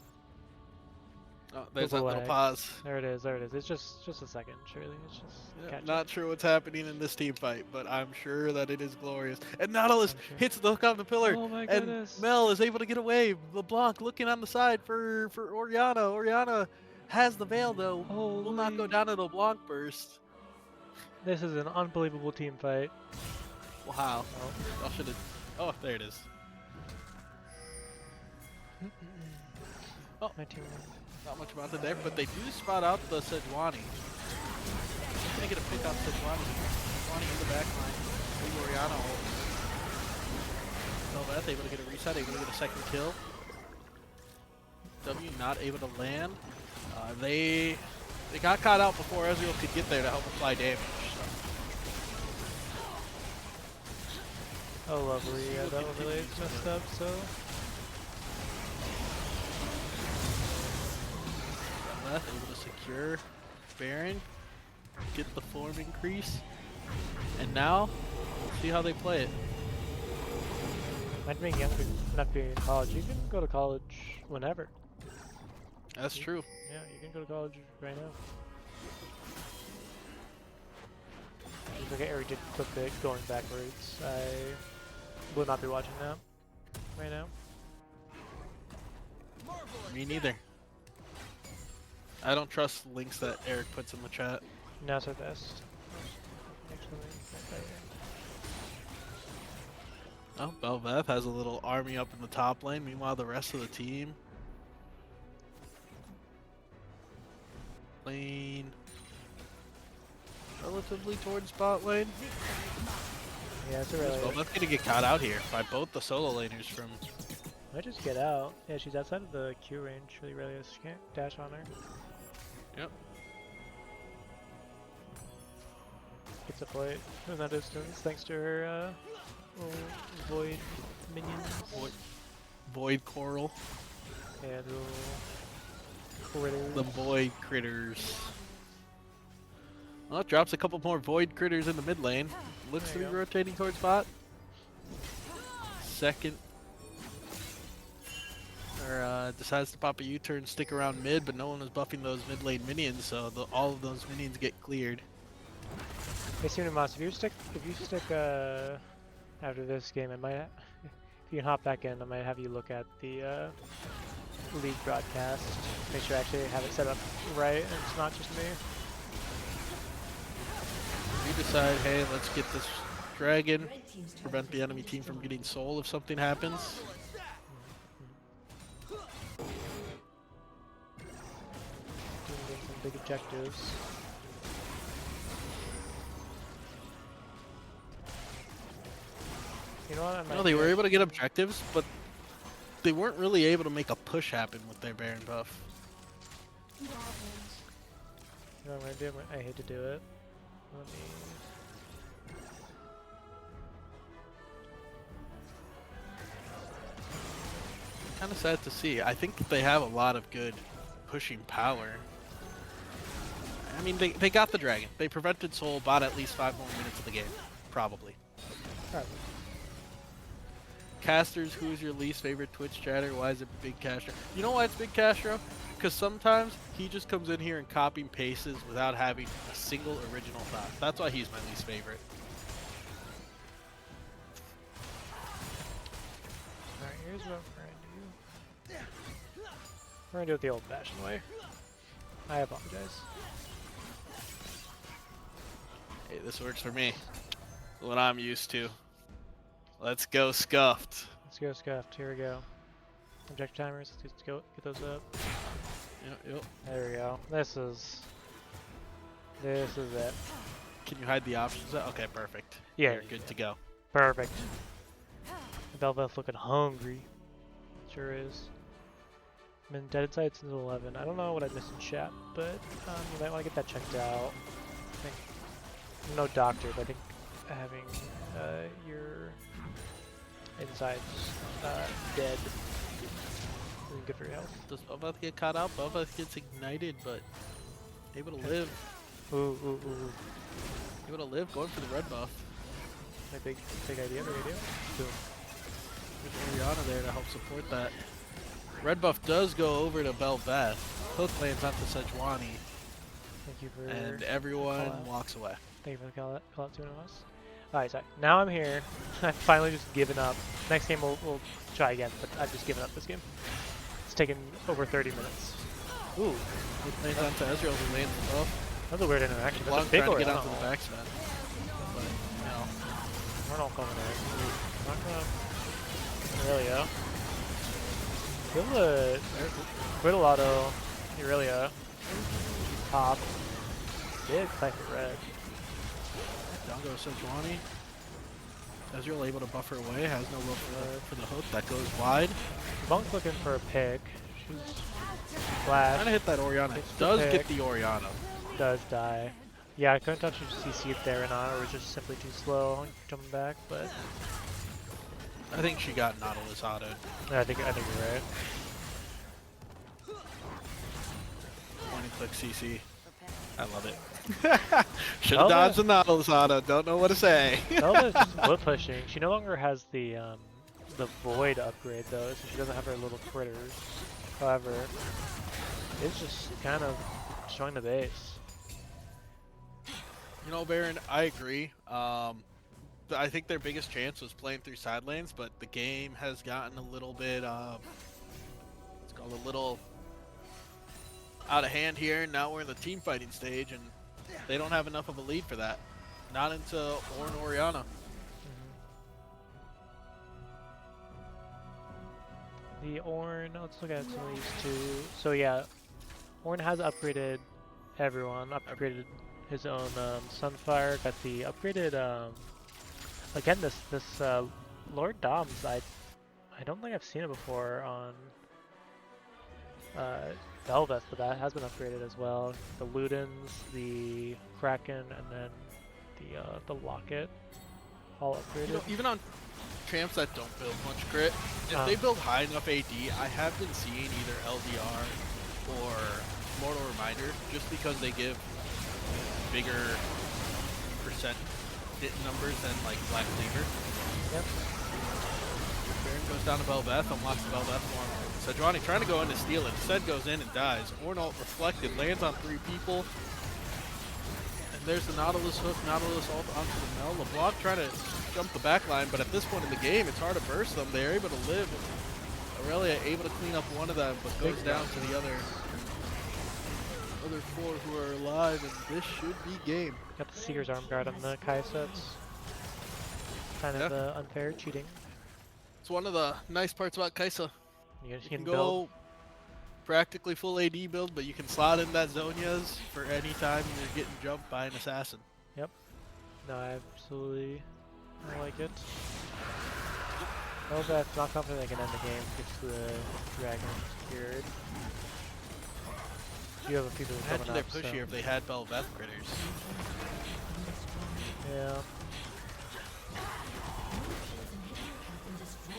Speaker 2: Oh, there's that little
Speaker 1: lag.
Speaker 2: pause.
Speaker 1: There it is. There it is. It's just a second, surely. It's just.
Speaker 2: Yeah,
Speaker 1: catching.
Speaker 2: not sure what's happening in this team fight, but I'm sure that it is glorious. And Nautilus
Speaker 1: I'm sure.
Speaker 2: hits the hook on the pillar,
Speaker 1: Oh my
Speaker 2: and
Speaker 1: goodness.
Speaker 2: Mel is able to get away. LeBlanc looking on the side for Oriana. Oriana has the veil though. Will not go
Speaker 1: Holy-
Speaker 2: down to the LeBlanc burst.
Speaker 1: This is an unbelievable team fight.
Speaker 2: Wow.
Speaker 1: Oh.
Speaker 2: I should have. Oh, there it is. Oh.
Speaker 1: My team.
Speaker 2: Not much about it there, but they do spot out the Sejuani. Gonna get a pick on Sejuani. Sejuani in the back line. Leave Oriana ult. Velvet able to get a reset, able to get a second kill. W not able to land. They got caught out before Ezreal could get there to help apply damage. So.
Speaker 1: Oh, lovely. Yeah, that one really is messed up, so.
Speaker 2: Left, able to secure Baron, get the form increase, and now see how they play it.
Speaker 1: Might being young, not being in college. You can go to college whenever.
Speaker 2: That's true.
Speaker 1: Yeah, you can go to college right now. Just look at Eric did clip it going backwards. I will not be watching that right now.
Speaker 2: Me neither. I don't trust links that Eric puts in the chat.
Speaker 1: No, it's our best. Actually,
Speaker 2: Oh, Belveth has a little army up in the top lane. Meanwhile, the rest of the team lane relatively towards bot lane.
Speaker 1: yeah, it's a really.
Speaker 2: Belveth's gonna get caught out here by both the solo laners from.
Speaker 1: Might just get out. Yeah, she's outside of the Q range. Really, really, she can't dash on her.
Speaker 2: Yep.
Speaker 1: Gets a plate in that distance thanks to her little void minions.
Speaker 2: Void Coral.
Speaker 1: Yeah, the little critters.
Speaker 2: The Void Critters. Well, it drops a couple more Void Critters in the mid lane. Looks to
Speaker 1: There
Speaker 2: be
Speaker 1: you go.
Speaker 2: rotating towards bot. Second. Or decides to pop a U-turn, stick around mid, but no one was buffing those mid lane minions, so all of those minions get cleared.
Speaker 1: Hey, Cinemas, if you stick after this game, I might. If you can hop back in, I might have you look at the league broadcast. Make sure I actually have it set up right, and it's not just me.
Speaker 2: We decide, hey, let's get this dragon, prevent the enemy team from getting soul if something happens.
Speaker 1: Doing some big objectives. You know what? I
Speaker 2: You know,
Speaker 1: might
Speaker 2: they
Speaker 1: do
Speaker 2: were
Speaker 1: it.
Speaker 2: able to get objectives, but they weren't really able to make a push happen with their Baron buff.
Speaker 1: You know what I'm gonna do? I hate to do it. Let me.
Speaker 2: Kind of sad to see. I think that they have a lot of good pushing power. I mean, they got the dragon. They prevented Soul about at least 5 more minutes of the game. Probably.
Speaker 1: Probably.
Speaker 2: Casters, who's your least favorite Twitch chatter? Why is it Big Castro? You know why it's Big Castro? Because sometimes he just comes in here and copy and pastes without having a single original thought. That's why he's my least favorite.
Speaker 1: Alright, here's what we're gonna do. We're gonna do it the old-fashioned way. I apologize.
Speaker 2: Hey, this works for me. What I'm used to. Let's go Scuffed.
Speaker 1: Let's go scuffed. Here we go. Objective timers. Let's go get those up.
Speaker 2: Yep.
Speaker 1: There we go. This is it.
Speaker 2: Can you hide the options? Okay, perfect.
Speaker 1: Yeah,
Speaker 2: You're good to go.
Speaker 1: Perfect. Belveth looking hungry. Sure is. Been dead inside since 11. I don't know what I missed in chat, but you might want to get that checked out. I think I'm no doctor, but I think having your insides dead isn't good for your health.
Speaker 2: Does Belveth get caught out? Belveth gets ignited, but able to live.
Speaker 1: Ooh.
Speaker 2: Able to live, going for the red buff.
Speaker 1: My big idea, big idea. Boom.
Speaker 2: There's Orianna there to help support that. Red buff does go over to Belveth. Hook lands onto Sejuani,
Speaker 1: Thank you for
Speaker 2: and everyone
Speaker 1: call out.
Speaker 2: walks away.
Speaker 1: Thank you for the call out to one of us. Alright, sorry. Now I'm here. I've finally just given up. Next game we'll try again, but I've just given up this game. It's taken over 30 minutes. Ooh,
Speaker 2: Hook lands onto Ezreal, who lands the buff.
Speaker 1: that's a weird interaction. That's
Speaker 2: Long
Speaker 1: a big
Speaker 2: trying to get
Speaker 1: Orianna.
Speaker 2: onto the backside. But, you know,
Speaker 1: We're not coming in. Not gonna. Aurelia. Kill the. Quidolato. Aurelia. Top. Big fight for red.
Speaker 2: down goes Sejuani. Ezreal able to buffer away, has no rope for the hook. That goes wide.
Speaker 1: Monk's looking for a pick. She's flash.
Speaker 2: Trying to hit that Orianna.
Speaker 1: Gets the
Speaker 2: Does
Speaker 1: pick.
Speaker 2: get the Orianna.
Speaker 1: Does die. Yeah, I couldn't touch if CC it there or not, or it was just simply too slow coming back, but
Speaker 2: I think she got Nautilus autoed.
Speaker 1: yeah, I think you're right.
Speaker 2: Point and click CC. I love it. Should have dodged the Nautilus auto. Don't know what to say.
Speaker 1: Zelda's just wood pushing. She no longer has the void upgrade though, so she doesn't have her little critters. However, it's just kind of showing the base.
Speaker 2: You know, Baron, I agree. I think their biggest chance was playing through side lanes, but the game has gotten a little bit, it's called a little out of hand here. Now we're in the team fighting stage, and they don't have enough of a lead for that. Not into Ornn Orianna.
Speaker 1: The Ornn, let's look at some of these two. So yeah, Ornn has upgraded everyone, upgraded his own Sunfire, got the upgraded, again this Lord Doms, I don't think I've seen it before on Belveth, but that has been upgraded as well. The Ludens, the Kraken, and then the Locket, all upgraded.
Speaker 2: You know, even on champs that don't build much crit, if they build high enough AD, I have been seeing either LDR or Mortal Reminder, just because they give bigger percent hit numbers than like Black Cleaver.
Speaker 1: Yep.
Speaker 2: Baron goes down to Belveth, unlocks Belveth more. Sejuani trying to go in to steal it. Instead goes in and dies. Ornn ult reflected, lands on 3 people. And there's the Nautilus hook, Nautilus ult onto the Mel. LeBlanc trying to jump the back line, but at this point in the game, it's hard to burst them. They're able to live. Aurelia able to clean up one of them, but goes down to the other 4 who are alive, and this should be game.
Speaker 1: Got the Seeker's Arm Guard on the Kai sets. Kind of unfair cheating.
Speaker 2: It's one of the nice parts about Kaisa.
Speaker 1: You
Speaker 2: You can
Speaker 1: build.
Speaker 2: go practically full AD build, but you can slot in that Zonia's for any time you're getting jumped by an assassin.
Speaker 1: No, I like it. Belveth's not confident they can end the game. Gets the dragon secured. You have a few people coming
Speaker 2: Imagine they're
Speaker 1: up, so
Speaker 2: pushier if they had Belveth critters.
Speaker 1: yeah.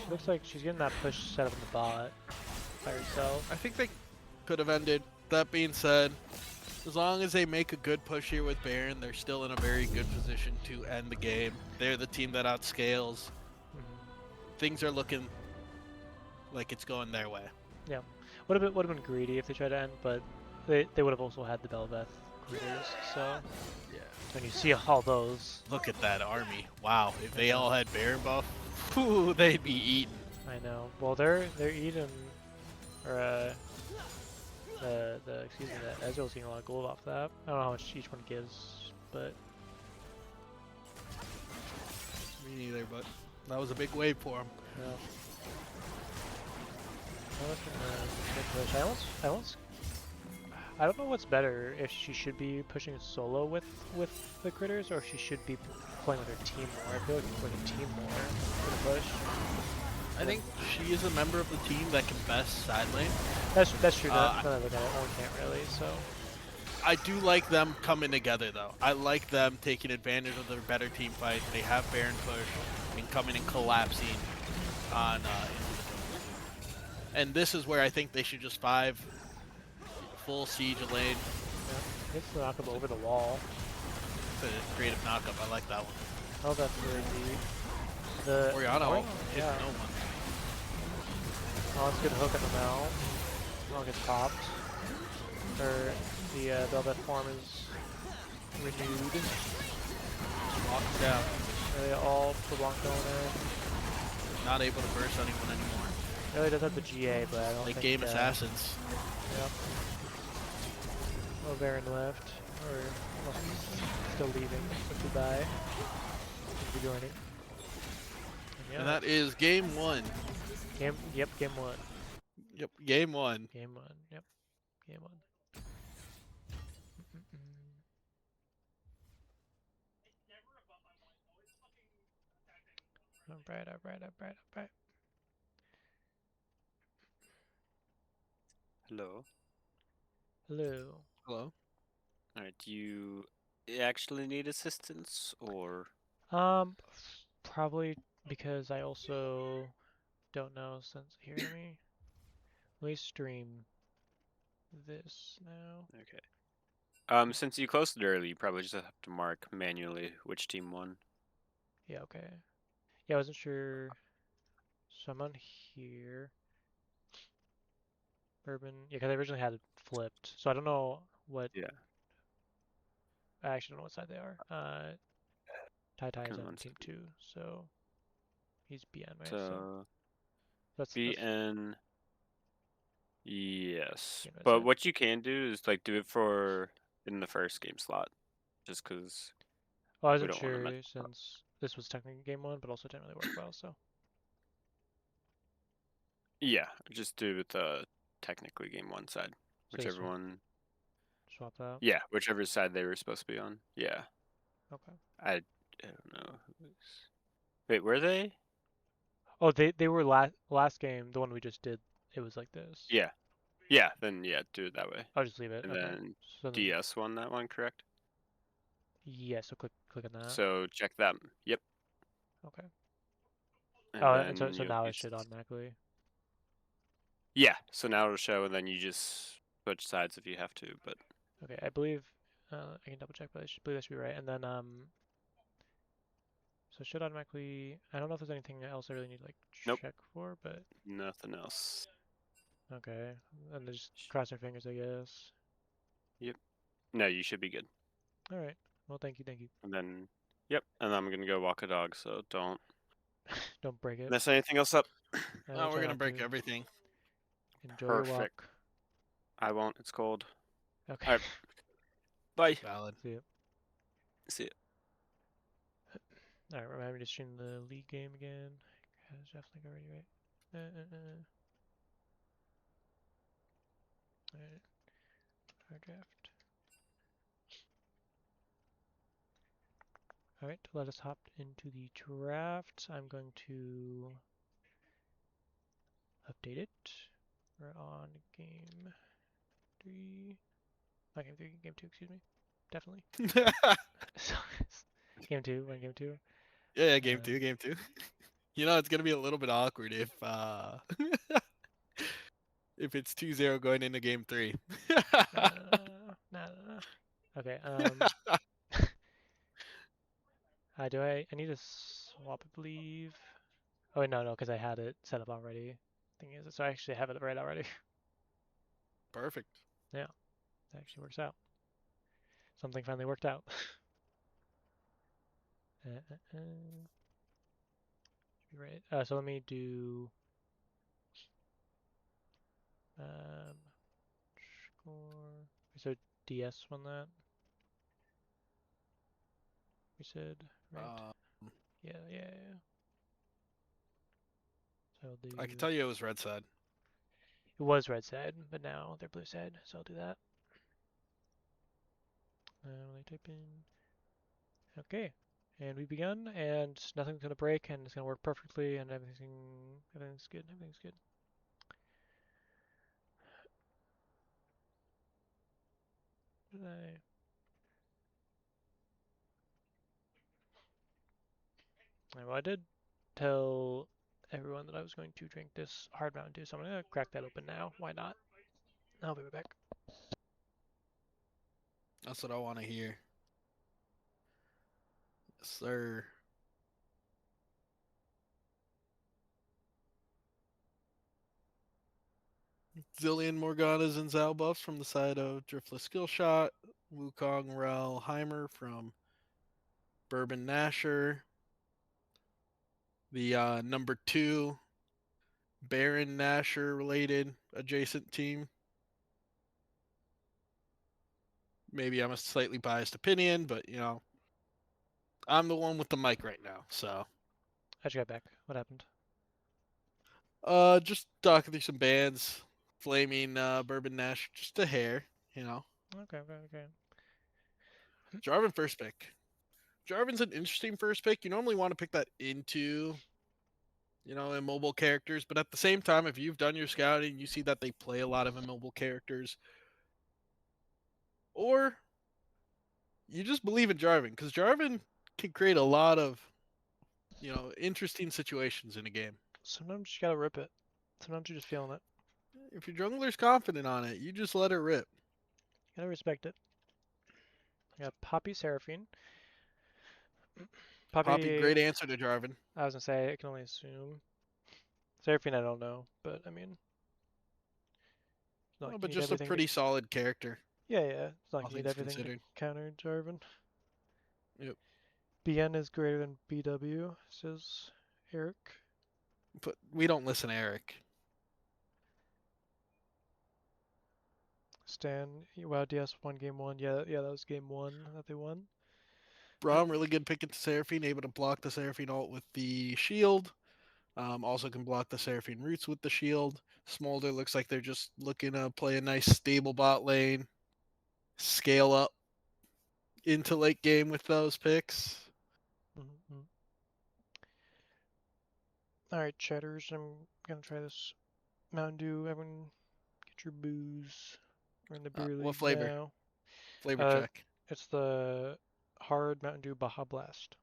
Speaker 1: Looks like she's getting that push set up in the bot by herself.
Speaker 2: I think they could have ended. That being said, as long as they make a good push here with Baron, they're still in a very good position to end the game. They're the team that outscales. Things are looking like it's going their way.
Speaker 1: Yeah, would have been greedy if they tried to end, but they would have also had the Belveth critters. So
Speaker 2: Yeah.
Speaker 1: when you see all those,
Speaker 2: Look at that army. Wow. If they all had Baron buff, whew, they'd be eaten.
Speaker 1: I know. Well, they're eating, or the excuse me, the Ezreal's getting a lot of gold off that. I don't know how much each one gives, but
Speaker 2: Me neither, but that was a big wave for them.
Speaker 1: yeah. Push. I almost I don't know what's better, if she should be pushing solo with the critters, or if she should be playing with her team more. I feel like with her team more for the push.
Speaker 2: I think she is a member of the team that can best side lane.
Speaker 1: That's true. Now that I look at it, one can't really. So
Speaker 2: I do like them coming together, though. I like them taking advantage of their better team fight. They have Baron push and coming and collapsing on into the jungle. And this is where I think they should just full siege a lane.
Speaker 1: yeah, gets the knockup over the wall.
Speaker 2: It's a creative knockup. I like that one.
Speaker 1: Oh, that's really deep. The
Speaker 2: Oriana hits
Speaker 1: yeah.
Speaker 2: no one.
Speaker 1: Oh, it's a good hook at the mount. Oh, it gets popped. The Belveth form is renewed.
Speaker 2: Walks down.
Speaker 1: Really all for Blanc going in.
Speaker 2: Not able to burst anyone anymore.
Speaker 1: Really does have the GA, but I don't
Speaker 2: Late
Speaker 1: think...
Speaker 2: game assassins.
Speaker 1: Yep. No Baron left. Or well, he's still leaving. So goodbye. He'll be joining. And, yeah,
Speaker 2: And that is game one.
Speaker 1: game one.
Speaker 2: Yep, game one.
Speaker 1: Game one. Yep. Game one. Alright, alright, alright, alright.
Speaker 4: Hello.
Speaker 1: Hello.
Speaker 2: Hello.
Speaker 4: Alright, do you actually need assistance, or?
Speaker 1: Probably because I also don't know since here let me stream this now.
Speaker 4: Okay. Since you closed it early, you probably just have to mark manually which team won.
Speaker 1: Yeah, okay. Yeah, I wasn't sure. So I'm on here. Urban. Yeah, because I originally had it flipped. So I don't know what.
Speaker 4: Yeah.
Speaker 1: I actually don't know what side they are. Tai Tai is
Speaker 4: Can
Speaker 1: on
Speaker 4: one
Speaker 1: team
Speaker 4: second.
Speaker 1: 2, so he's BN, right? So
Speaker 4: So
Speaker 1: that's
Speaker 4: BN. Yes,
Speaker 1: yeah, that's
Speaker 4: but
Speaker 1: it.
Speaker 4: what you can do is like do it for in the first game slot, just because
Speaker 1: Well, I
Speaker 4: we
Speaker 1: wasn't
Speaker 4: don't want to
Speaker 1: sure
Speaker 4: mess up.
Speaker 1: since this was technically game 1, but also didn't really work well, so.
Speaker 4: Yeah, just do it technically game one side,
Speaker 1: So just
Speaker 4: whichever one.
Speaker 1: swap that.
Speaker 4: Yeah, whichever side they were supposed to be on. Yeah,
Speaker 1: Okay.
Speaker 4: I don't know. Wait, were they?
Speaker 1: Oh, they were last game, the one we just did. It was like this.
Speaker 4: Yeah, yeah. Then yeah, do it that way,
Speaker 1: I'll just leave it.
Speaker 4: and
Speaker 1: Okay.
Speaker 4: then
Speaker 1: So then,
Speaker 4: DS won that one, correct?
Speaker 1: yeah. So click on that.
Speaker 4: So check that. Yep,
Speaker 1: Okay.
Speaker 4: and
Speaker 1: Oh, and
Speaker 4: then
Speaker 1: so
Speaker 4: you'll
Speaker 1: now it
Speaker 4: be.
Speaker 1: should automatically.
Speaker 4: Yeah, so now it'll show, and then you just switch sides if you have to. But
Speaker 1: Okay, I believe. I can double check, but believe that should be right. And then so it should automatically. I don't know if there's anything else I really need to like
Speaker 4: nope,
Speaker 1: check for, but
Speaker 4: nothing else.
Speaker 1: okay. And then just cross our fingers, I guess.
Speaker 4: Yep. No, you should be good.
Speaker 1: All right. Well, thank you, thank you.
Speaker 4: And then, yep. And I'm gonna go walk a dog, so don't
Speaker 1: Don't break it.
Speaker 4: mess anything else up.
Speaker 1: We'll
Speaker 2: We're
Speaker 1: try
Speaker 2: gonna
Speaker 1: not
Speaker 2: break
Speaker 1: to.
Speaker 2: everything.
Speaker 1: Enjoy your
Speaker 4: Perfect.
Speaker 1: walk.
Speaker 4: I won't. It's cold.
Speaker 1: Okay.
Speaker 4: All right. Bye.
Speaker 2: Valid.
Speaker 1: See ya.
Speaker 4: See ya.
Speaker 1: All right, remind me to stream the league game again. Has Jeff Link already, right? All right. Our draft. All right, let us hop into the draft. I'm going to update it. We're on game 3. Not game 3, game 2, excuse me. Definitely. So, game 2, we're in game 2.
Speaker 2: Yeah, game 2, game 2. You know, it's gonna be a little bit awkward if if it's 2-0 going into game 3.
Speaker 1: Nah. Okay, I need to swap, I believe. Oh, wait, no, because I had it set up already. Thing is, so I actually have it right already.
Speaker 2: Perfect.
Speaker 1: Yeah, that actually works out. Something finally worked out. Right. So let me do score. So DS won that. We said right. Yeah. So I'll do.
Speaker 2: I can tell you it was red side.
Speaker 1: It was red side, but now they're blue side. So I'll do that. Let me type in. Okay. And we begun, and nothing's gonna break, and it's gonna work perfectly, and everything's good. Everything's good. Did I? Well, I did tell everyone that I was going to drink this hard Mountain Dew, so I'm gonna crack that open now. Why not? I'll be right back.
Speaker 2: That's what I want to hear. Yes, sir. Zillion Morganas and Zal buffs from the side of Driftless Skillshot. Wukong Rel Heimer from Bourbon Nasher. The number 2 Baron Nasher related adjacent team. Maybe I'm a slightly biased opinion, but you know, I'm the one with the mic right now, so.
Speaker 1: I just got back. What happened?
Speaker 2: Just talking through some bands, flaming Bourbon Nash, just a hair, you know.
Speaker 1: Okay.
Speaker 2: Jarvan first pick. Jarvan's an interesting first pick. You normally want to pick that into, you know, immobile characters, but at the same time, if you've done your scouting, you see that they play a lot of immobile characters, or you just believe in Jarvan because Jarvan can create a lot of, you know, interesting situations in a game.
Speaker 1: Sometimes you gotta rip it. Sometimes you're just feeling it.
Speaker 2: If your jungler's confident on it, you just let it rip.
Speaker 1: You gotta respect it. I got Poppy Seraphine.
Speaker 2: Poppy,
Speaker 1: Poppy,
Speaker 2: great answer to Jarvan.
Speaker 1: I was gonna say, I can only assume. Seraphine, I don't know, but I mean, it's not
Speaker 2: Oh,
Speaker 1: like you
Speaker 2: but
Speaker 1: need
Speaker 2: just a
Speaker 1: everything to.
Speaker 2: pretty solid character,
Speaker 1: Yeah. It's not like
Speaker 2: all
Speaker 1: you need
Speaker 2: things
Speaker 1: everything to
Speaker 2: considered.
Speaker 1: counter Jarvan.
Speaker 2: Yep.
Speaker 1: BN is greater than BW, says Eric.
Speaker 2: But we don't listen to Eric.
Speaker 1: Stan, wow, DS won game 1. Yeah, that was game 1 that they won.
Speaker 2: Braum, really good pick into Seraphine, able to block the Seraphine ult with the shield. Also can block the Seraphine roots with the shield. Smolder looks like they're just looking to play a nice stable bot lane, scale up into late game with those picks.
Speaker 1: Mm-hmm. Alright, chatters, I'm gonna try this Mountain Dew. Everyone, get your booze. We're in the beer
Speaker 2: What
Speaker 1: league
Speaker 2: flavor?
Speaker 1: now.
Speaker 2: Flavor check.
Speaker 1: It's the hard Mountain Dew Baja Blast.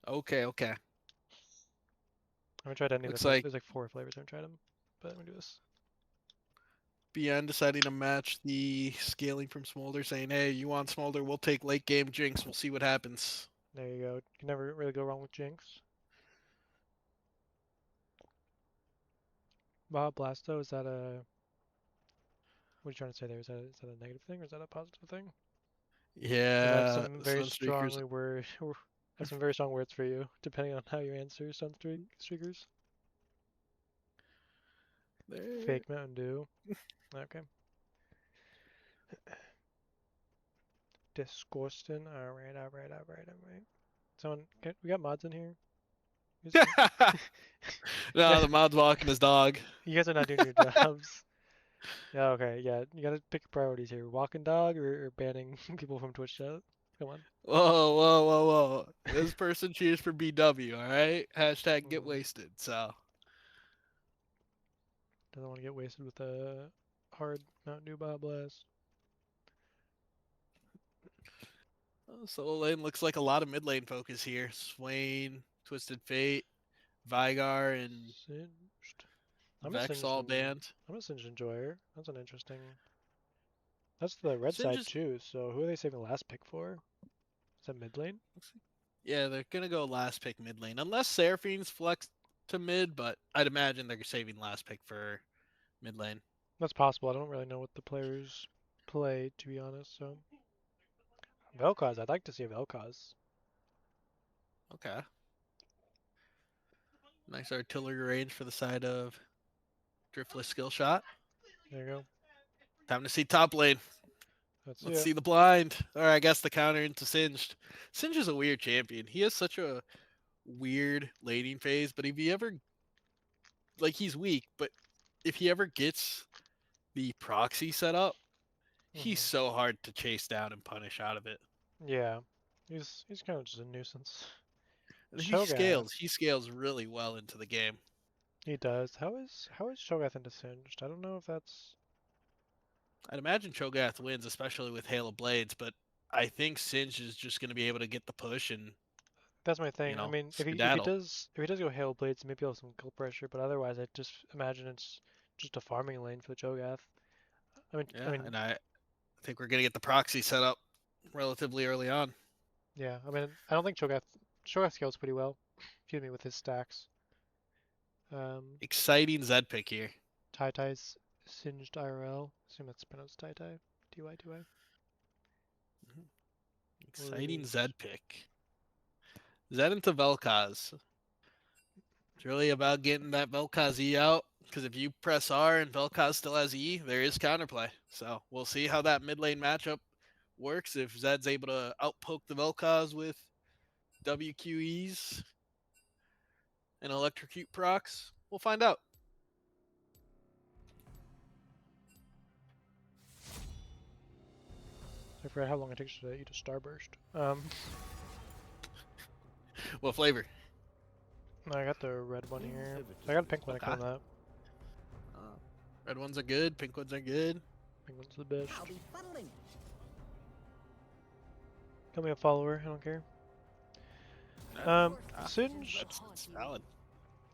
Speaker 2: Okay.
Speaker 1: I haven't tried any of the
Speaker 2: Looks
Speaker 1: flavors.
Speaker 2: like
Speaker 1: There's like 4 flavors. I haven't tried them, but I'm gonna do this.
Speaker 2: BN deciding to match the scaling from Smolder, saying, "Hey, you want Smolder? We'll take late game Jinx. We'll see what happens."
Speaker 1: There you go. You can never really go wrong with Jinx. Baja Blast, though, is that a. What are you trying to say there? Is that a negative thing or is that a positive thing? Because I have
Speaker 2: Yeah,
Speaker 1: some very
Speaker 2: Sunstreakers.
Speaker 1: strongly word. I have some very strong words for you, depending on how you answer Sunstreakers.
Speaker 2: There.
Speaker 1: Fake Mountain Dew. Okay. Disgusting. Alright. Someone, we got mods in here? You
Speaker 2: No,
Speaker 1: guys,
Speaker 2: the mod's walking his dog.
Speaker 1: you guys are not doing your jobs. Yeah, okay, yeah. You gotta pick your priorities here. Walking dog or banning people from Twitch chat? Come on.
Speaker 2: Whoa. This person cheers for BW, alright? Hashtag get
Speaker 1: Mm.
Speaker 2: wasted, so.
Speaker 1: Doesn't want to get wasted with a hard Mount Dew BLS.
Speaker 2: Solo lane looks like a lot of mid lane focus here. Swain, Twisted Fate, Vigar, and
Speaker 1: Singed.
Speaker 2: Vex all banned.
Speaker 1: I'm a Singed enjoyer. That's an interesting. That's the red
Speaker 2: Singe
Speaker 1: side
Speaker 2: is,
Speaker 1: too. So who are they saving last pick for? Is that mid lane?
Speaker 2: yeah, they're gonna go last pick mid lane unless Seraphine's flex to mid, but I'd imagine they're saving last pick for mid lane.
Speaker 1: That's possible. I don't really know what the players play, to be honest. So Vel'Koz, I'd like to see a Vel'Koz.
Speaker 2: Okay. Nice artillery range for the side of Driftless skill shot.
Speaker 1: There you go.
Speaker 2: Time to see top lane.
Speaker 1: Let's
Speaker 2: Let's
Speaker 1: see
Speaker 2: see
Speaker 1: it.
Speaker 2: the blind. Or I guess the counter into Singed. Singed is a weird champion. He has such a weird laning phase, but if he ever he's weak, but if he ever gets the proxy set up, he's so hard to chase down and punish out of it.
Speaker 1: Yeah, he's kind of just a nuisance.
Speaker 2: He
Speaker 1: Cho'Gath.
Speaker 2: scales really well into the game.
Speaker 1: He does. How is Cho'Gath into Singed? I don't know if that's.
Speaker 2: I'd imagine Cho'Gath wins, especially with Hail of Blades, but I think Singed is just going to be able to get the push and
Speaker 1: That's my thing. I mean,
Speaker 2: skedaddle.
Speaker 1: if he does go Hail Blades, maybe he'll have some kill pressure. But otherwise, I just imagine it's just a farming lane for Cho'Gath.
Speaker 2: Yeah, and I think we're going to get the proxy set up relatively early on.
Speaker 1: Yeah. I mean, I don't think Cho'Gath scales pretty well. Excuse me, with his stacks.
Speaker 2: Exciting Zed pick here.
Speaker 1: Tai's Singed IRL. Assume that's pronounced Tai. TY.
Speaker 2: Exciting Zed pick. Zed into Vel'Koz. It's really about getting that Vel'Koz E out, because if you press R and Vel'Koz still has E, there is counterplay. So we'll see how that mid lane matchup works. If Zed's able to outpoke the Vel'Koz with WQEs and electrocute procs, we'll find out.
Speaker 1: I forgot how long it takes to eat a Starburst.
Speaker 2: What flavor?
Speaker 1: I got the red one here. I got a pink one. I call that.
Speaker 2: Red ones are good. Pink ones are good.
Speaker 1: Pink one's the best. Call me a follower. I don't care. Singed.
Speaker 2: That's valid.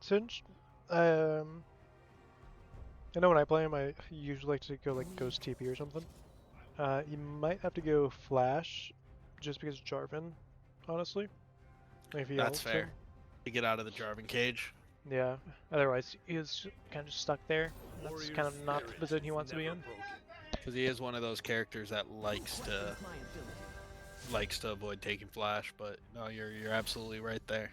Speaker 1: Singed. I know when I play him, I usually like to go like Ghost TP or something. You might have to go Flash, just because Jarvan, honestly. If he
Speaker 2: That's
Speaker 1: ults
Speaker 2: fair.
Speaker 1: him.
Speaker 2: To get out of the Jarvan cage.
Speaker 1: Yeah. Otherwise, he's kind of just stuck there. That's kind of not the position he wants to be in.
Speaker 2: Because he is one of those characters that likes to avoid taking flash. But no, you're absolutely right there.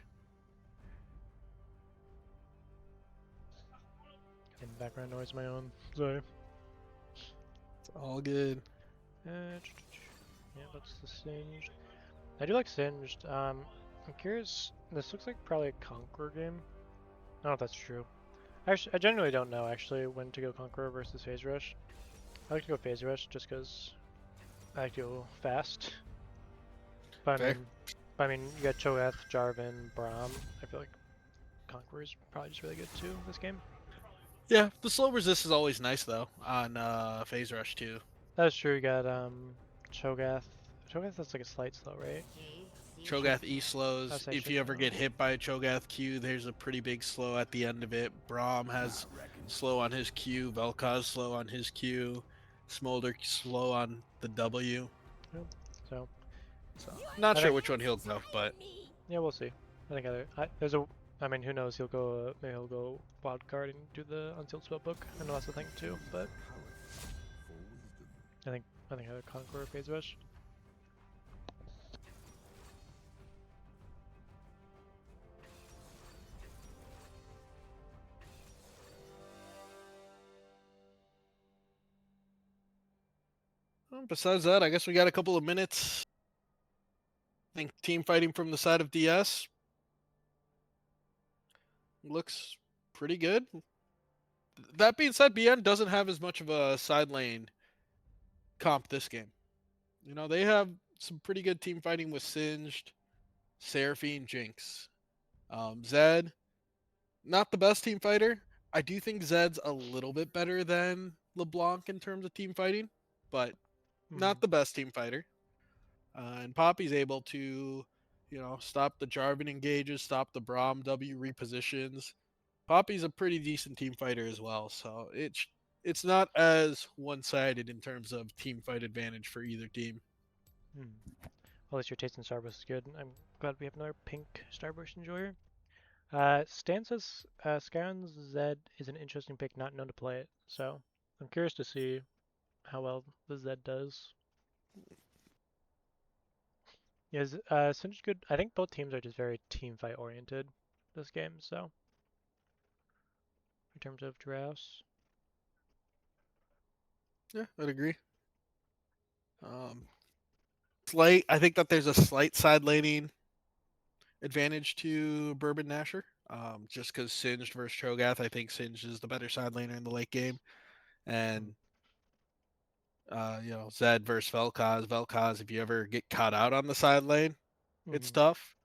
Speaker 1: And background noise my own. Sorry.
Speaker 2: It's all good.
Speaker 1: Yeah, that's the Singed. I do like Singed. I'm curious. This looks like probably a Conqueror game. I don't know if that's true. Actually, I genuinely don't know actually when to go Conqueror versus Phase Rush. I like to go Phase Rush just because I like to go fast. But I mean, you got Cho'Gath, Jarvan, Braum. I feel like Conqueror is probably just really good too this game.
Speaker 2: Yeah, the slow resist is always nice though on Phase Rush too.
Speaker 1: That's true. You got Cho'Gath. Cho'Gath that's like a slight slow, right?
Speaker 2: Cho'Gath E slows. If you ever get hit by a Cho'Gath Q, there's a pretty big slow at the end of it. Braum has slow on his Q. Vel'Koz slow on his Q. Smolder slow on the W.
Speaker 1: Yep. So
Speaker 2: not sure which one he'll go, but
Speaker 1: yeah, we'll see. I think there's a. I mean, who knows? He'll go. Maybe he'll go wild card and do the unsealed spellbook. I know that's the thing too, but I think either Conqueror or Phase Rush.
Speaker 2: besides that, I guess we got a couple of minutes. I think team fighting from the side of DS looks pretty good. That being said, BN doesn't have as much of a side lane comp this game. You know, they have some pretty good team fighting with Singed, Seraphine, Jinx. Zed, not the best team fighter, I do think Zed's a little bit better than LeBlanc in terms of team fighting, but
Speaker 1: Hmm.
Speaker 2: not the best team fighter. And Poppy's able to, stop the Jarvan engages, stop the Braum W repositions. Poppy's a pretty decent team fighter as well, so it's not as one-sided in terms of team fight advantage for either team.
Speaker 1: Hmm. Well, at least your taste in Starburst is good. I'm glad we have another pink Starburst enjoyer. Stan says Skyron's Zed is an interesting pick, not known to play it. So I'm curious to see how well the Zed does. Yeah, Singe good. I think both teams are just very team fight oriented this game. So in terms of drafts,
Speaker 2: Yeah, I'd agree. Um, I think that there's a slight side laning advantage to Bourbon Nasher. Just because Singed versus Cho'Gath, I think Singed is the better side laner in the late game,
Speaker 1: mm.
Speaker 2: and Zed versus Vel'Koz. Vel'Koz, if you ever get caught out on the side lane, it's
Speaker 1: Hmm.
Speaker 2: tough.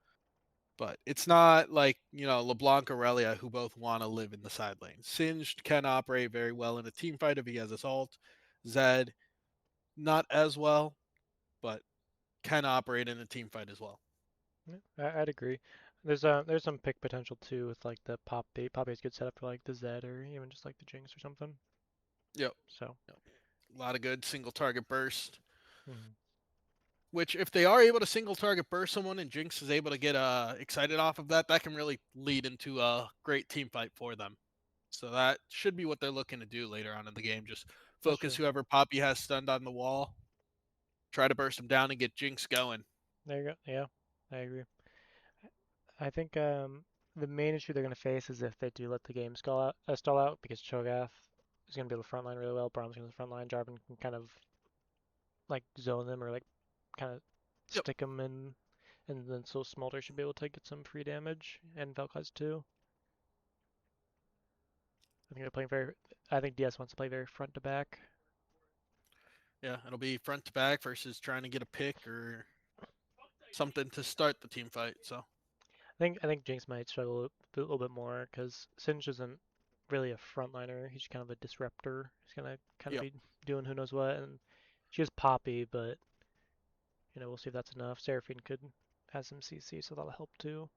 Speaker 2: But it's not like, LeBlanc or Aurelia who both want to live in the side lane. Singed can operate very well in a team fight if he has assault. Zed, not as well, but can operate in a team fight as well.
Speaker 1: Yeah, I'd agree. There's some pick potential too with like the pop bait. Pop bait's good setup for like the Zed or even just like the Jinx or something.
Speaker 2: Yep.
Speaker 1: So.
Speaker 2: Yep. A lot of good single target burst.
Speaker 1: Hmm.
Speaker 2: Which, if they are able to single target burst someone and Jinx is able to get excited off of that, that can really lead into a great team fight for them. So that should be what they're looking to do later on in the game. Just
Speaker 1: That's
Speaker 2: focus
Speaker 1: true.
Speaker 2: whoever Poppy has stunned on the wall, try to burst them down and get Jinx going.
Speaker 1: There you go. Yeah, I agree. I think the main issue they're going to face is if they do let the game stall out because Cho'Gath is going to be able to frontline really well. Braum's going to frontline. Jarvan can kind of like zone them or like kind of
Speaker 2: Yep.
Speaker 1: stick them in, and then so Smolder should be able to get some free damage and Vel'Koz too. I think they're playing very. I think DS wants to play very front to back.
Speaker 2: Yeah, it'll be front to back versus trying to get a pick or something to start the team fight. So
Speaker 1: I think Jinx might struggle a little bit more because Singe isn't really a frontliner. He's kind of a disruptor. He's gonna kind of
Speaker 2: yep.
Speaker 1: be doing who knows what, and she has Poppy, but we'll see if that's enough. Seraphine could have some CC, so that'll help too.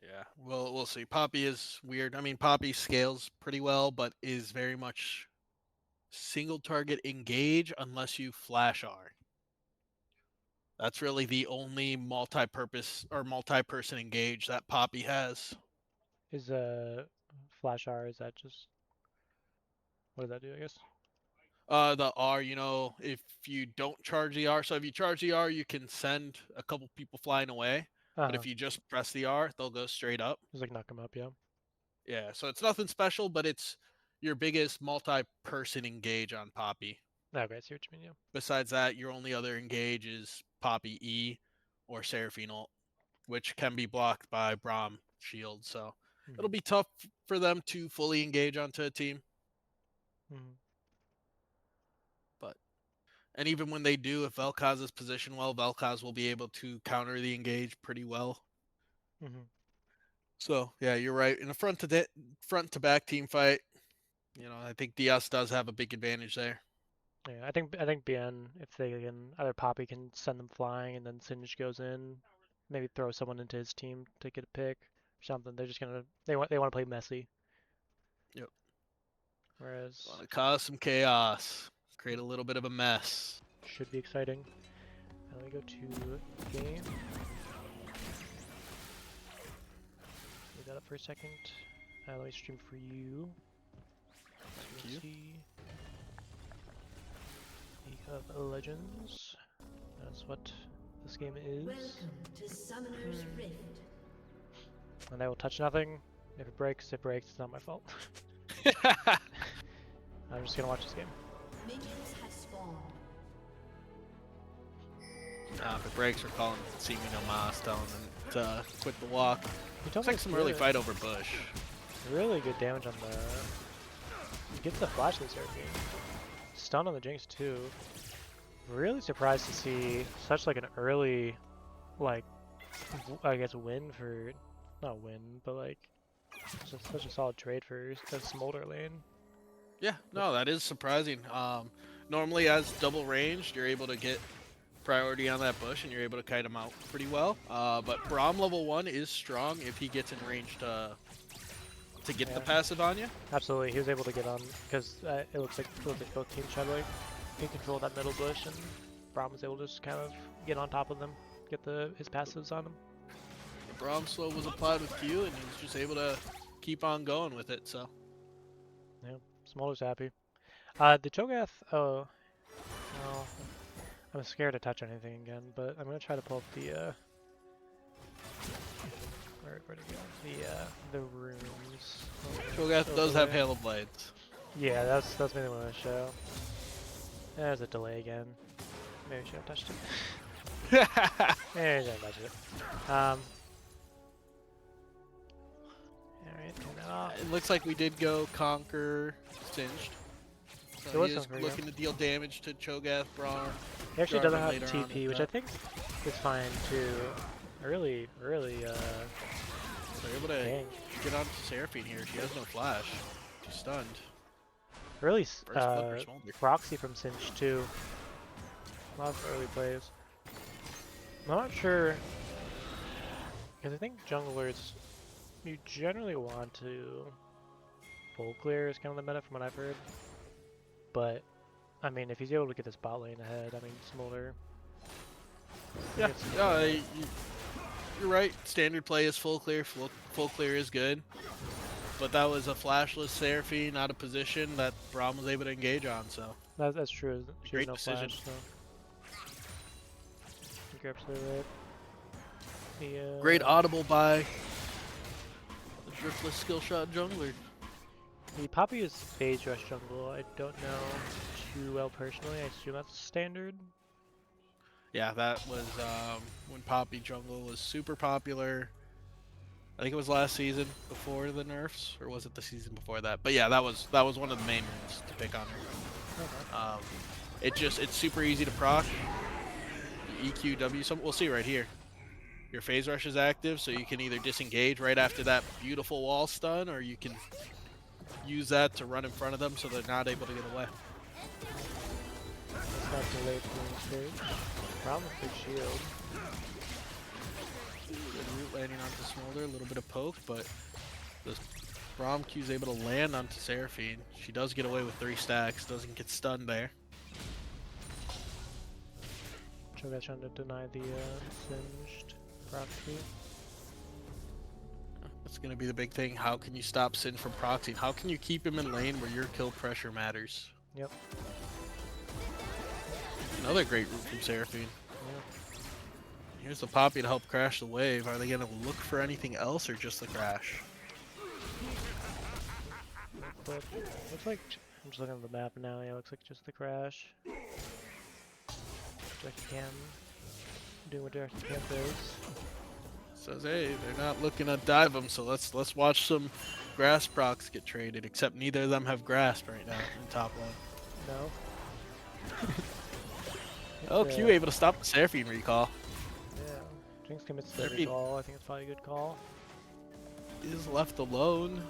Speaker 2: Yeah, we'll see. Poppy is weird. I mean, Poppy scales pretty well, but is very much single target engage unless you flash R. That's really the only multi-purpose or multi-person engage that Poppy has.
Speaker 1: Is Flash R? Is that just what does that do? I guess.
Speaker 2: The R, if you don't charge the R, so if you charge the R, you can send a couple people flying away. But
Speaker 1: Uh-huh.
Speaker 2: if you just press the R, they'll go straight up.
Speaker 1: Just like knock him up, yeah.
Speaker 2: Yeah, so it's nothing special, but it's your biggest multi-person engage on Poppy.
Speaker 1: Okay, I see what you mean.
Speaker 2: Besides that, your only other engage is Poppy E or Seraphine ult, which can be blocked by Braum shield. So
Speaker 1: Yeah.
Speaker 2: it'll be tough for them to fully engage onto a team.
Speaker 1: Mm-hmm.
Speaker 2: But and even when they do, if Vel'Koz is positioned well, Vel'Koz will be able to counter the engage pretty well.
Speaker 1: Mm-hmm.
Speaker 2: So yeah, you're right. In a front to back team fight, I think DS does have a big advantage there.
Speaker 1: Yeah, I think BN if they can either Poppy can send them flying and then Singe goes in, maybe throw someone into his team to get a pick or something. They're just gonna they want to play messy.
Speaker 2: Yep.
Speaker 1: Whereas
Speaker 2: Want to cause some chaos, create a little bit of a mess.
Speaker 1: should be exciting. Now we go to game. Leave that up for a second. Let me stream for you.
Speaker 2: Thank you.
Speaker 1: See League of Legends. That's what this game is.
Speaker 3: Welcome to Summoner's Rift.
Speaker 1: And I will touch nothing. If it breaks, it breaks. It's not my fault. I'm just gonna watch this game.
Speaker 3: Minions have spawned.
Speaker 2: If it breaks, we're calling See Me No Mas, telling them to quit the walk.
Speaker 1: He told
Speaker 2: Looks
Speaker 1: me
Speaker 2: like
Speaker 1: it's
Speaker 2: some early
Speaker 1: good.
Speaker 2: fight over Bush.
Speaker 1: Really good damage on the. He gets the flash this Seraphine. Stun on the Jinx too. Really surprised to see such like an early like, I guess win for, not win, but like, such a solid trade for a Smolder lane.
Speaker 2: Yeah, no, that is surprising. Normally as double ranged, you're able to get priority on that bush and you're able to kite him out pretty well. But Braum level 1 is strong if he gets in range to get the
Speaker 1: Yeah.
Speaker 2: passive on you.
Speaker 1: Absolutely, he was able to get on because it looks like both teams tried to like control that middle bush, and Braum was able to just kind of get on top of them, get his passives on him.
Speaker 2: The Braum slow was applied with Q and he was just able to keep on going with it, so.
Speaker 1: Yeah, Smolder's happy. The Cho'Gath, oh, well, I'm scared to touch anything again, but I'm gonna try to pull up the where'd it go? The rooms.
Speaker 2: Cho'Gath does have Hail of Blades.
Speaker 1: Yeah, that's mainly what I want to show. There's a delay again. Maybe I should have touched it. Maybe I should have touched it. Alright, turn that off.
Speaker 2: It looks like we did go Conquer Singed.
Speaker 1: It
Speaker 2: So
Speaker 1: was
Speaker 2: he is
Speaker 1: Conquer,
Speaker 2: looking to deal damage to Cho'Gath, Braum.
Speaker 1: He actually
Speaker 2: Jarvan
Speaker 1: doesn't have
Speaker 2: later on
Speaker 1: TP,
Speaker 2: with
Speaker 1: which
Speaker 2: that.
Speaker 1: I think is fine to really
Speaker 2: They're able to
Speaker 1: dang.
Speaker 2: get onto Seraphine here. She has no flash. She's stunned.
Speaker 1: Really
Speaker 2: Burst Flipper, Smolder.
Speaker 1: proxy from Cinch too. A lot of early plays. I'm not sure, because I think junglers, you generally want to full clear is kind of the meta from what I've heard. But, I mean, if he's able to get this bot lane ahead, I mean, Smolder.
Speaker 2: Yeah, you're right. Standard play is full clear. Full clear is good. But that was a flashless Seraphine out of position that Braum was able to engage on, so.
Speaker 1: That's true. She
Speaker 2: Great
Speaker 1: has no
Speaker 2: decision.
Speaker 1: flash, so. You're absolutely right. The,
Speaker 2: Great audible by the driftless skill shot jungler.
Speaker 1: The Poppy is phase rush jungle. I don't know too well personally. I assume that's standard.
Speaker 2: Yeah, that was when Poppy jungle was super popular. I think it was last season before the nerfs, or was it the season before that? But yeah, that was one of the main ones to pick on her.
Speaker 1: Okay.
Speaker 2: It's super easy to proc. EQW, we'll see right here. Your phase rush is active, so you can either disengage right after that beautiful wall stun, or you can use that to run in front of them so they're not able to get away.
Speaker 1: That's not too late for the stage. Problem with big shield.
Speaker 2: Good root landing onto Smolder, a little bit of poke, but the Braum Q is able to land onto Seraphine. She does get away with 3 stacks, doesn't get stunned there.
Speaker 1: Cho'Gath trying to deny the singed proxy.
Speaker 2: That's going to be the big thing. How can you stop Sin from proxying? How can you keep him in lane where your kill pressure matters?
Speaker 1: Yep.
Speaker 2: Another great root from Seraphine.
Speaker 1: Yep.
Speaker 2: Here's the Poppy to help crash the wave. Are they going to look for anything else or just the crash?
Speaker 1: But looks like I'm just looking at the map now. Yeah, looks like just the crash. Directed Cam doing what Directed Cam does.
Speaker 2: Says, hey, they're not looking to dive them, so let's watch some grass procs get traded. Except neither of them have grasp right now in top lane.
Speaker 1: No.
Speaker 2: Oh, Q able to stop the Seraphine recall.
Speaker 1: Yeah. Jinx commits to the
Speaker 2: Seraphine
Speaker 1: recall. I think it's probably a good call.
Speaker 2: is left alone.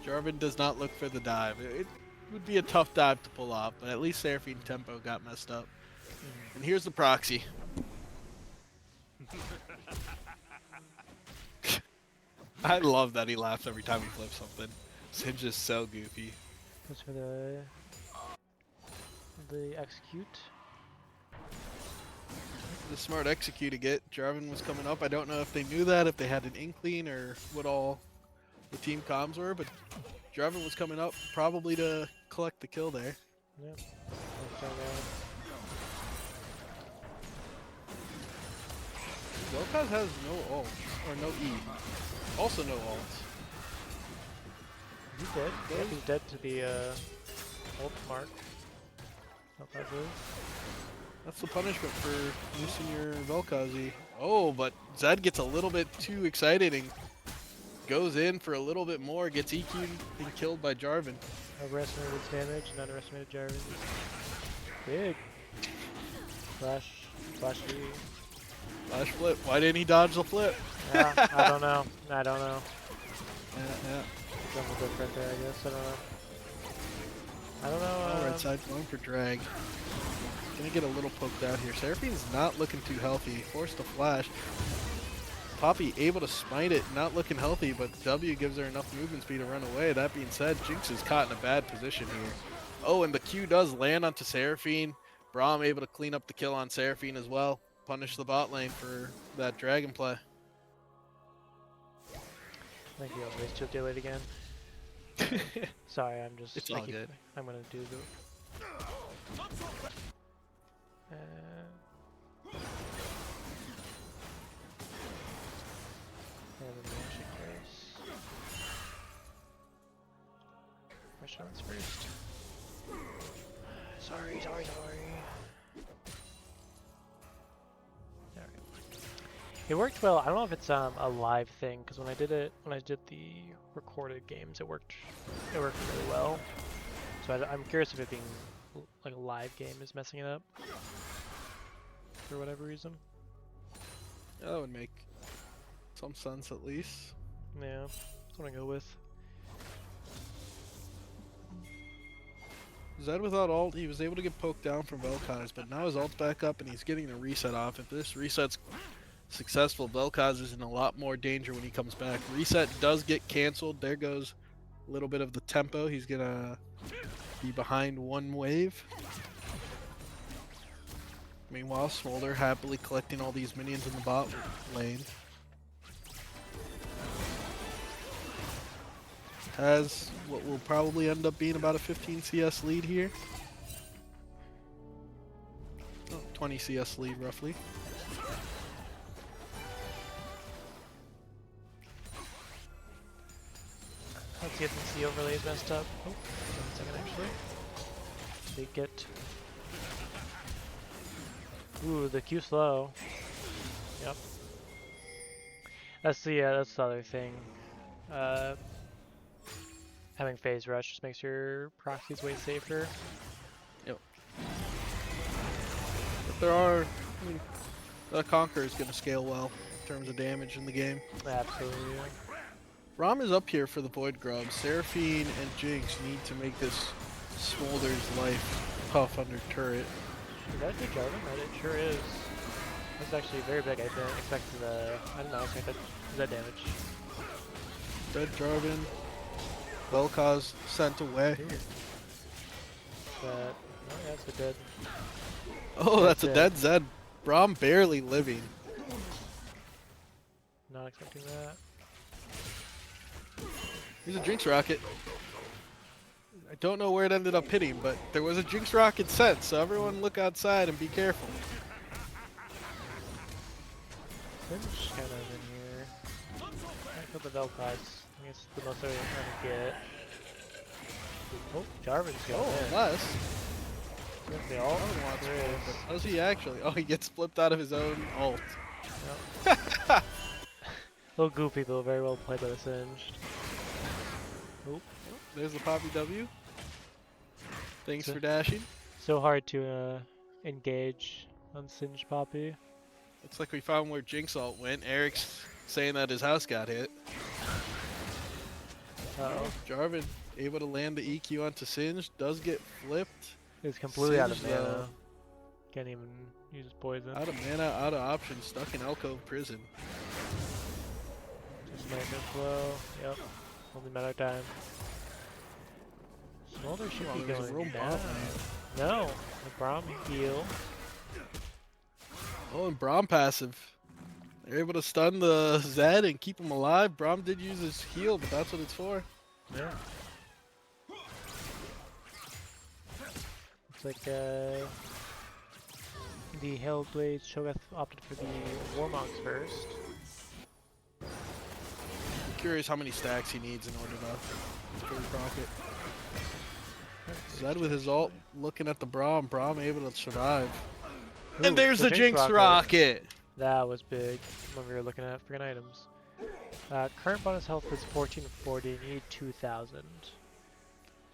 Speaker 2: Jarvan does not look for the dive. It would be a tough dive to pull off, but at least Seraphine tempo got messed up. And here's the proxy. I love that he laughs every time he flips something. It's just so goofy.
Speaker 1: Goes for the execute.
Speaker 2: The smart executing it. Jarvan was coming up. I don't know if they knew that, if they had an inkling, or what all the team comms were, but Jarvan was coming up probably to collect the kill there.
Speaker 1: Yep.
Speaker 2: Vel'Koz has no ult, or no E. Also no ult.
Speaker 1: He's dead. Yep, he's dead to the ult mark.
Speaker 2: That's the punishment for missing your Vel'Koz E. Oh, but Zed gets a little bit too excited and goes in for a little bit more, gets EQ'd and killed by Jarvan.
Speaker 1: Overestimated its damage and underestimated Jarvan. Big. Flash E.
Speaker 2: Flash flip. Why didn't he dodge the flip?
Speaker 1: Yeah, I don't know. I don't know.
Speaker 2: Yeah.
Speaker 1: Something different there, I guess. I don't know. I don't
Speaker 2: Oh,
Speaker 1: know.
Speaker 2: right side going for drag. Gonna get a little poked out here. Seraphine's not looking too healthy. Forced to flash. Poppy able to smite it, not looking healthy, but W gives her enough movement speed to run away. That being said, Jinx is caught in a bad position here. Oh, and the Q does land onto Seraphine. Braum able to clean up the kill on Seraphine as well. Punish the bot lane for that dragon play.
Speaker 1: I think he always took delayed again. Sorry, I'm just.
Speaker 2: It's all good.
Speaker 1: I'm gonna do the. And then magic curse. Questions first. Sorry. Alright. It worked well. I don't know if it's a live thing, because when I did the recorded games, it worked really well. So I'm curious if it being like a live game is messing it up for whatever reason.
Speaker 2: Yeah, that would make some sense at least.
Speaker 1: Yeah, that's what I go with.
Speaker 2: Zed without ult, he was able to get poked down from Vel'Koz, but now his ult's back up and he's getting the reset off. If this reset's successful, Vel'Koz is in a lot more danger when he comes back. Reset does get canceled. There goes a little bit of the tempo. He's gonna be behind one wave. Meanwhile, Smolder happily collecting all these minions in the bot lane. Has what will probably end up being about a 15 CS lead here. Oh, 20 CS lead roughly.
Speaker 1: Let's get the C overlays messed up. Oh, 1 second actually. They get. Ooh, the Q slow. Yep. That's the other thing. Having phase rush just makes your proxies way safer.
Speaker 2: Yep. But there are, I mean, the Conqueror is going to scale well in terms of damage in the game.
Speaker 1: Absolutely.
Speaker 2: Rom is up here for the Void Grub. Seraphine and Jinx need to make this Smolder's life tough under turret.
Speaker 1: Is that a good Jarvan? It sure is. That's actually very big. I didn't expect I did not expect that damage.
Speaker 2: Dead Jarvan. Vel'Koz sent away.
Speaker 1: But, oh yeah, it's a dead.
Speaker 2: Oh, that's a dead Zed. Braum barely living.
Speaker 1: Not expecting that.
Speaker 2: Here's a Jinx rocket. I don't know where it ended up hitting, but there was a Jinx rocket sent, so everyone look outside and be careful.
Speaker 1: Singe kind of in here. I put the Vel'Koz. I guess the most I'm gonna get. Oh, Jarvan's going in.
Speaker 2: Unless.
Speaker 1: They all
Speaker 2: Does he actually? Oh, he gets flipped out of his own ult.
Speaker 1: Yep. Little goofy, though. Very well played by the Singed. Oh.
Speaker 2: There's the Poppy W. Thanks for dashing.
Speaker 1: So hard to engage on Singed Poppy.
Speaker 2: Looks like we found where Jinx ult went. Eric's saying that his house got hit.
Speaker 1: Uh-oh.
Speaker 2: Jarvan able to land the EQ onto Singe. Does get flipped.
Speaker 1: He's completely out of
Speaker 2: Singe,
Speaker 1: mana. Can't even use poison.
Speaker 2: Out of mana, out of options. Stuck in Alcove prison.
Speaker 1: Just make it slow. Yep. Only matter of time. Smolder should be going down. No. The Braum heal.
Speaker 2: Oh, and Braum passive. They're able to stun the Zed and keep him alive. Braum did use his heal, but that's what it's for.
Speaker 1: Yeah. Looks like the Hellblade Shogath opted for the Warmogs first.
Speaker 2: I'm curious how many stacks he needs in order to rocket. Zed with his ult looking at the Braum. Braum able to survive.
Speaker 1: Ooh,
Speaker 2: And there's the Jinx rocket.
Speaker 1: That was big when we were looking at freaking items. Current bonus health is 1440, you need 2000.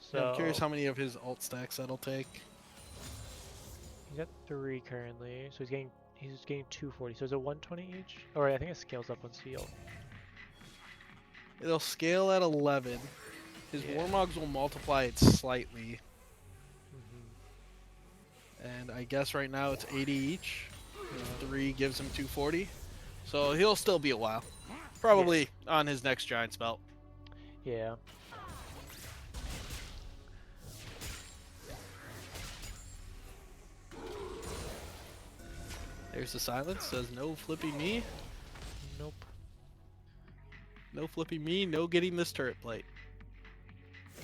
Speaker 1: So
Speaker 2: Yeah, I'm curious how many of his ult stacks that'll take.
Speaker 1: he's at 3 currently, so he's getting 240. So is it 120 each? Or I think it scales up once heal.
Speaker 2: It'll scale at 11. His
Speaker 1: Yeah.
Speaker 2: Warmogs will multiply it slightly.
Speaker 1: Mm-hmm.
Speaker 2: And I guess right now it's 80 each. 3 gives him 240. So he'll still be a while. Probably on his next Giant's belt.
Speaker 1: Yeah.
Speaker 2: There's the silence. Says no flipping me.
Speaker 1: Nope.
Speaker 2: No flipping me. No getting this turret plate.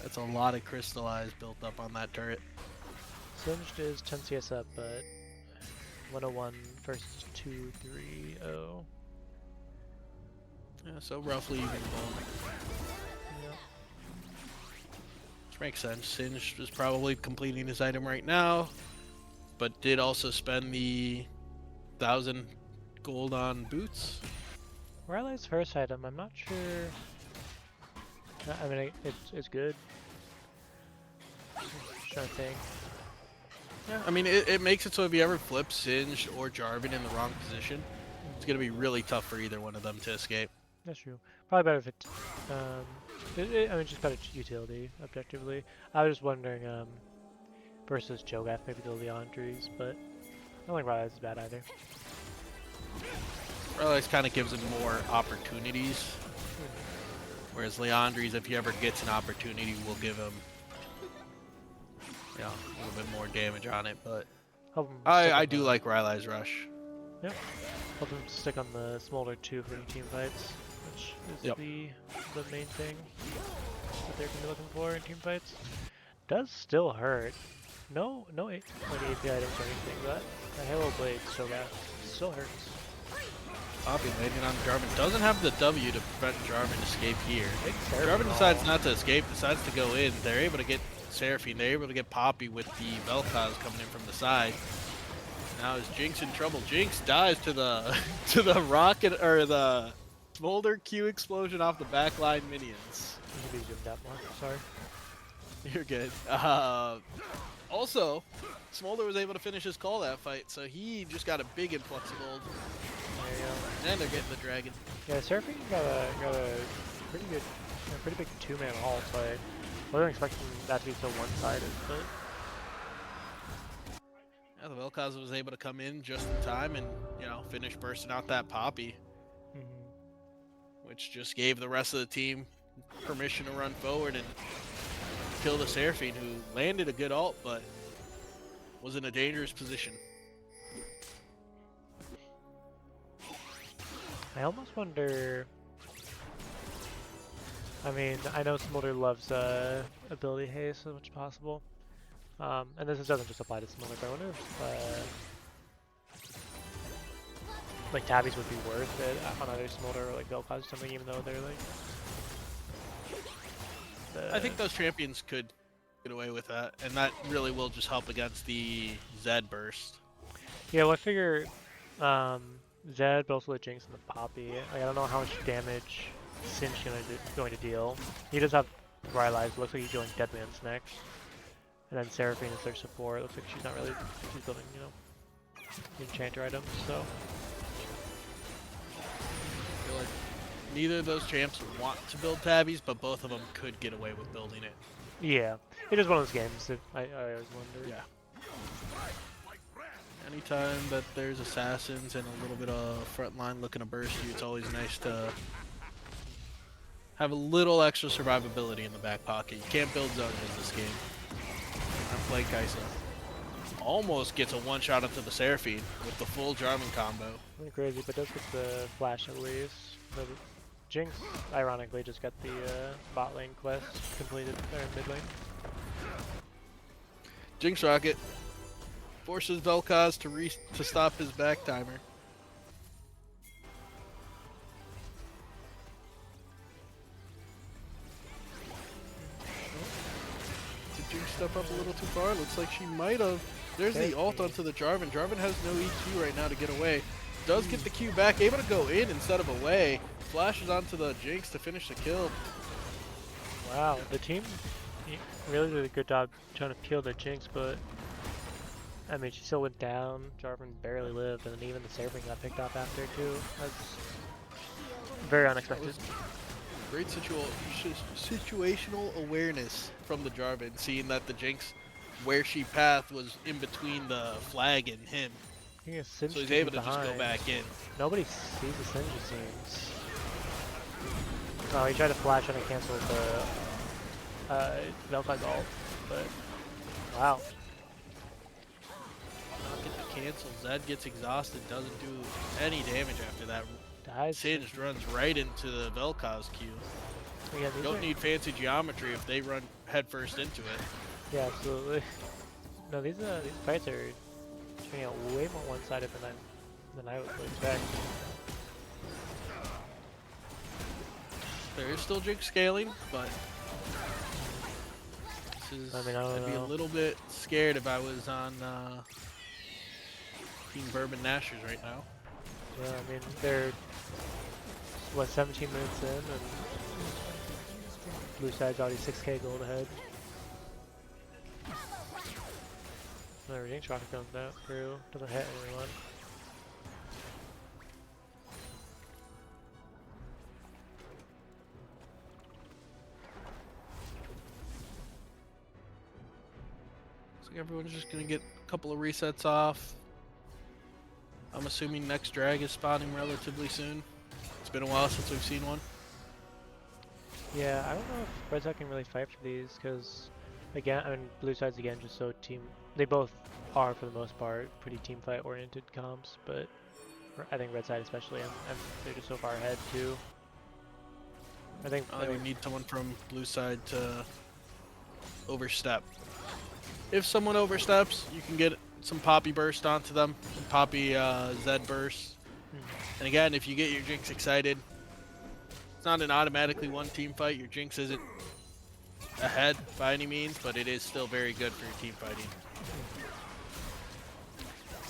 Speaker 2: That's a lot of crystallized built up on that turret.
Speaker 1: Singed is 10 CS up, but 101 versus 230.
Speaker 2: Yeah, so roughly even both.
Speaker 1: Yep.
Speaker 2: Which makes sense. Singed is probably completing his item right now, but did also spend the 1,000 gold on boots.
Speaker 1: Riley's first item, I'm not sure. I mean, it's good. Just trying to think.
Speaker 2: Yeah, I mean, it makes it so if you ever flip Singed or Jarvan in the wrong position, it's going to be really tough for either one of them to escape.
Speaker 1: That's true. Probably better if it, I mean, just better utility, objectively. I was just wondering, versus Cho'Gath, maybe the Leandries, but I don't think Riley's is bad either.
Speaker 2: Relics kind of gives him more opportunities, whereas Leandries, if he ever gets an opportunity, will give him, you know, a little bit more damage on it. But
Speaker 1: Help him
Speaker 2: I
Speaker 1: stick
Speaker 2: do
Speaker 1: on
Speaker 2: like Riley's rush.
Speaker 1: Yep. Help him stick on the Smolder too for team fights, which is
Speaker 2: Yep.
Speaker 1: the main thing that they're gonna be looking for in team fights. Does still hurt. No like AP items or anything, but the Halo Blade still hurts.
Speaker 2: Poppy landing on Jarvan doesn't have the W to prevent Jarvan escape here.
Speaker 1: Seraphine
Speaker 2: Jarvan decides not to escape, decides to go in. They're able to get Seraphine. They're able to get Poppy with the Vel'Koz coming in from the side. Now is Jinx in trouble? Jinx dies to the to the rocket or the Smolder Q explosion off the backline minions.
Speaker 1: You can be zoomed out more. Sorry.
Speaker 2: You're good. Also, Smolder was able to finish his call that fight, so he just got a big influx of gold.
Speaker 1: There you go.
Speaker 2: And they're getting the dragon.
Speaker 1: Yeah, Seraphine got a pretty big two-man haul, so I wasn't expecting that to be so one-sided, but
Speaker 2: Yeah, the Vel'Koz was able to come in just in time and, you know, finish bursting out that Poppy, which just gave the rest of the team permission to run forward and kill the Seraphine, who landed a good ult, but was in a dangerous position.
Speaker 1: I almost wonder. I mean, I know Smolder loves ability haste as much as possible, and this doesn't just apply to Smolder, but I wonder if like tabbies would be worth it on either Smolder or like Vel'Koz or something, even though they're like.
Speaker 2: I think those champions could get away with that, and that really will just help against the Zed burst.
Speaker 1: Yeah, well, I figure Zed, but also the Jinx and the Poppy. Like, I don't know how much damage Sinch going to deal. He does have Rylai's. Looks like he's going Deadman's next. And then Seraphine is their support. Looks like she's not really. She's building, you know, enchanter items. So.
Speaker 2: I feel like neither of those champs want to build tabbies, but both of them could get away with building it.
Speaker 1: Yeah, it is one of those games that I always wonder.
Speaker 2: Yeah. Anytime that there's assassins and a little bit of front line looking to burst you, it's always nice to have a little extra survivability in the back pocket. You can't build zones in this game. I'm playing Kai'Sa. Almost gets a one-shot into the Seraphine with the full Jarvan combo.
Speaker 1: Really crazy, but does get the flash at least. The Jinx, ironically, just got the bot lane quest completed, or mid lane.
Speaker 2: Jinx Rocket forces Vel'Koz to stop his back timer. Did Jinx step up a little too far? Looks like she might have. There's the ult onto the Jarvan. Jarvan has no EQ right now to get away. Does get the Q back, able to go in instead of away. Flashes onto the Jinx to finish the kill.
Speaker 1: Wow, the team really did a good job trying to kill the Jinx, but I mean, she still went down. Jarvan barely lived, and then even the Seraphine got picked off after too. That's very
Speaker 2: That
Speaker 1: unexpected.
Speaker 2: was great situational awareness from the Jarvan, seeing that the Jinx, where she path was in between the flag and him.
Speaker 1: I think
Speaker 2: So
Speaker 1: Singe
Speaker 2: he's
Speaker 1: could be
Speaker 2: able to just go
Speaker 1: behind.
Speaker 2: back in.
Speaker 1: Nobody sees the Singe, it seems. Oh, he tried to flash and I canceled the Velkai ult, but wow.
Speaker 2: Not get the cancel. Zed gets exhausted, doesn't do any damage after that.
Speaker 1: Dies.
Speaker 2: Singed runs right into the Vel'Koz Q.
Speaker 1: Yeah, these
Speaker 2: Don't
Speaker 1: are,
Speaker 2: need fancy geometry if they run headfirst into it.
Speaker 1: yeah, absolutely. No, these fights are turning out way more one-sided than I would expect.
Speaker 2: There is still Jinx scaling, but this is,
Speaker 1: I mean, I don't
Speaker 2: I'd be a
Speaker 1: know.
Speaker 2: little bit scared if I was on Team Bourbon Nashers right now.
Speaker 1: Yeah, I mean, they're what 17 minutes in, and blue side's already 6k gold ahead. Another Jinx rocket comes out through, doesn't hit anyone.
Speaker 2: Looks like everyone's just gonna get a couple of resets off. I'm assuming next drag is spawning relatively soon. It's been a while since we've seen one.
Speaker 1: Yeah, I don't know if Red Sox can really fight for these, because again, I mean, blue side's again just so team. They both are for the most part pretty team fight oriented comps, but I think red side especially, and they're just so far ahead too. I think
Speaker 2: We need someone from blue side to overstep. If someone oversteps, you can get some Poppy burst onto them, Poppy Zed burst. And again, if you get your Jinx excited, it's not an automatically one team fight. Your Jinx isn't ahead by any means, but it is still very good for your team fighting.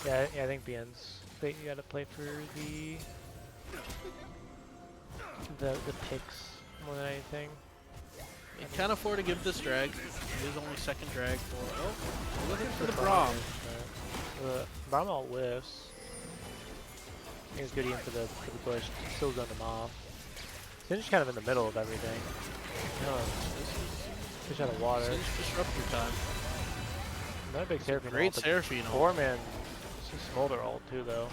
Speaker 1: yeah, I think BN's. You gotta play for the picks more than anything.
Speaker 2: You can't afford to give this drag. It is only second drag for. Oh, we're looking for the Braum.
Speaker 1: The Braum all whiffs. I think it's good even for the push. Still gun them off. They're just kind of in the middle of everything.
Speaker 2: No,
Speaker 1: Fish out of water.
Speaker 2: this is disruptor time.
Speaker 1: Another big Seraphine
Speaker 2: Great
Speaker 1: ult.
Speaker 2: Seraphine ult.
Speaker 1: 4-man Smolder ult too though.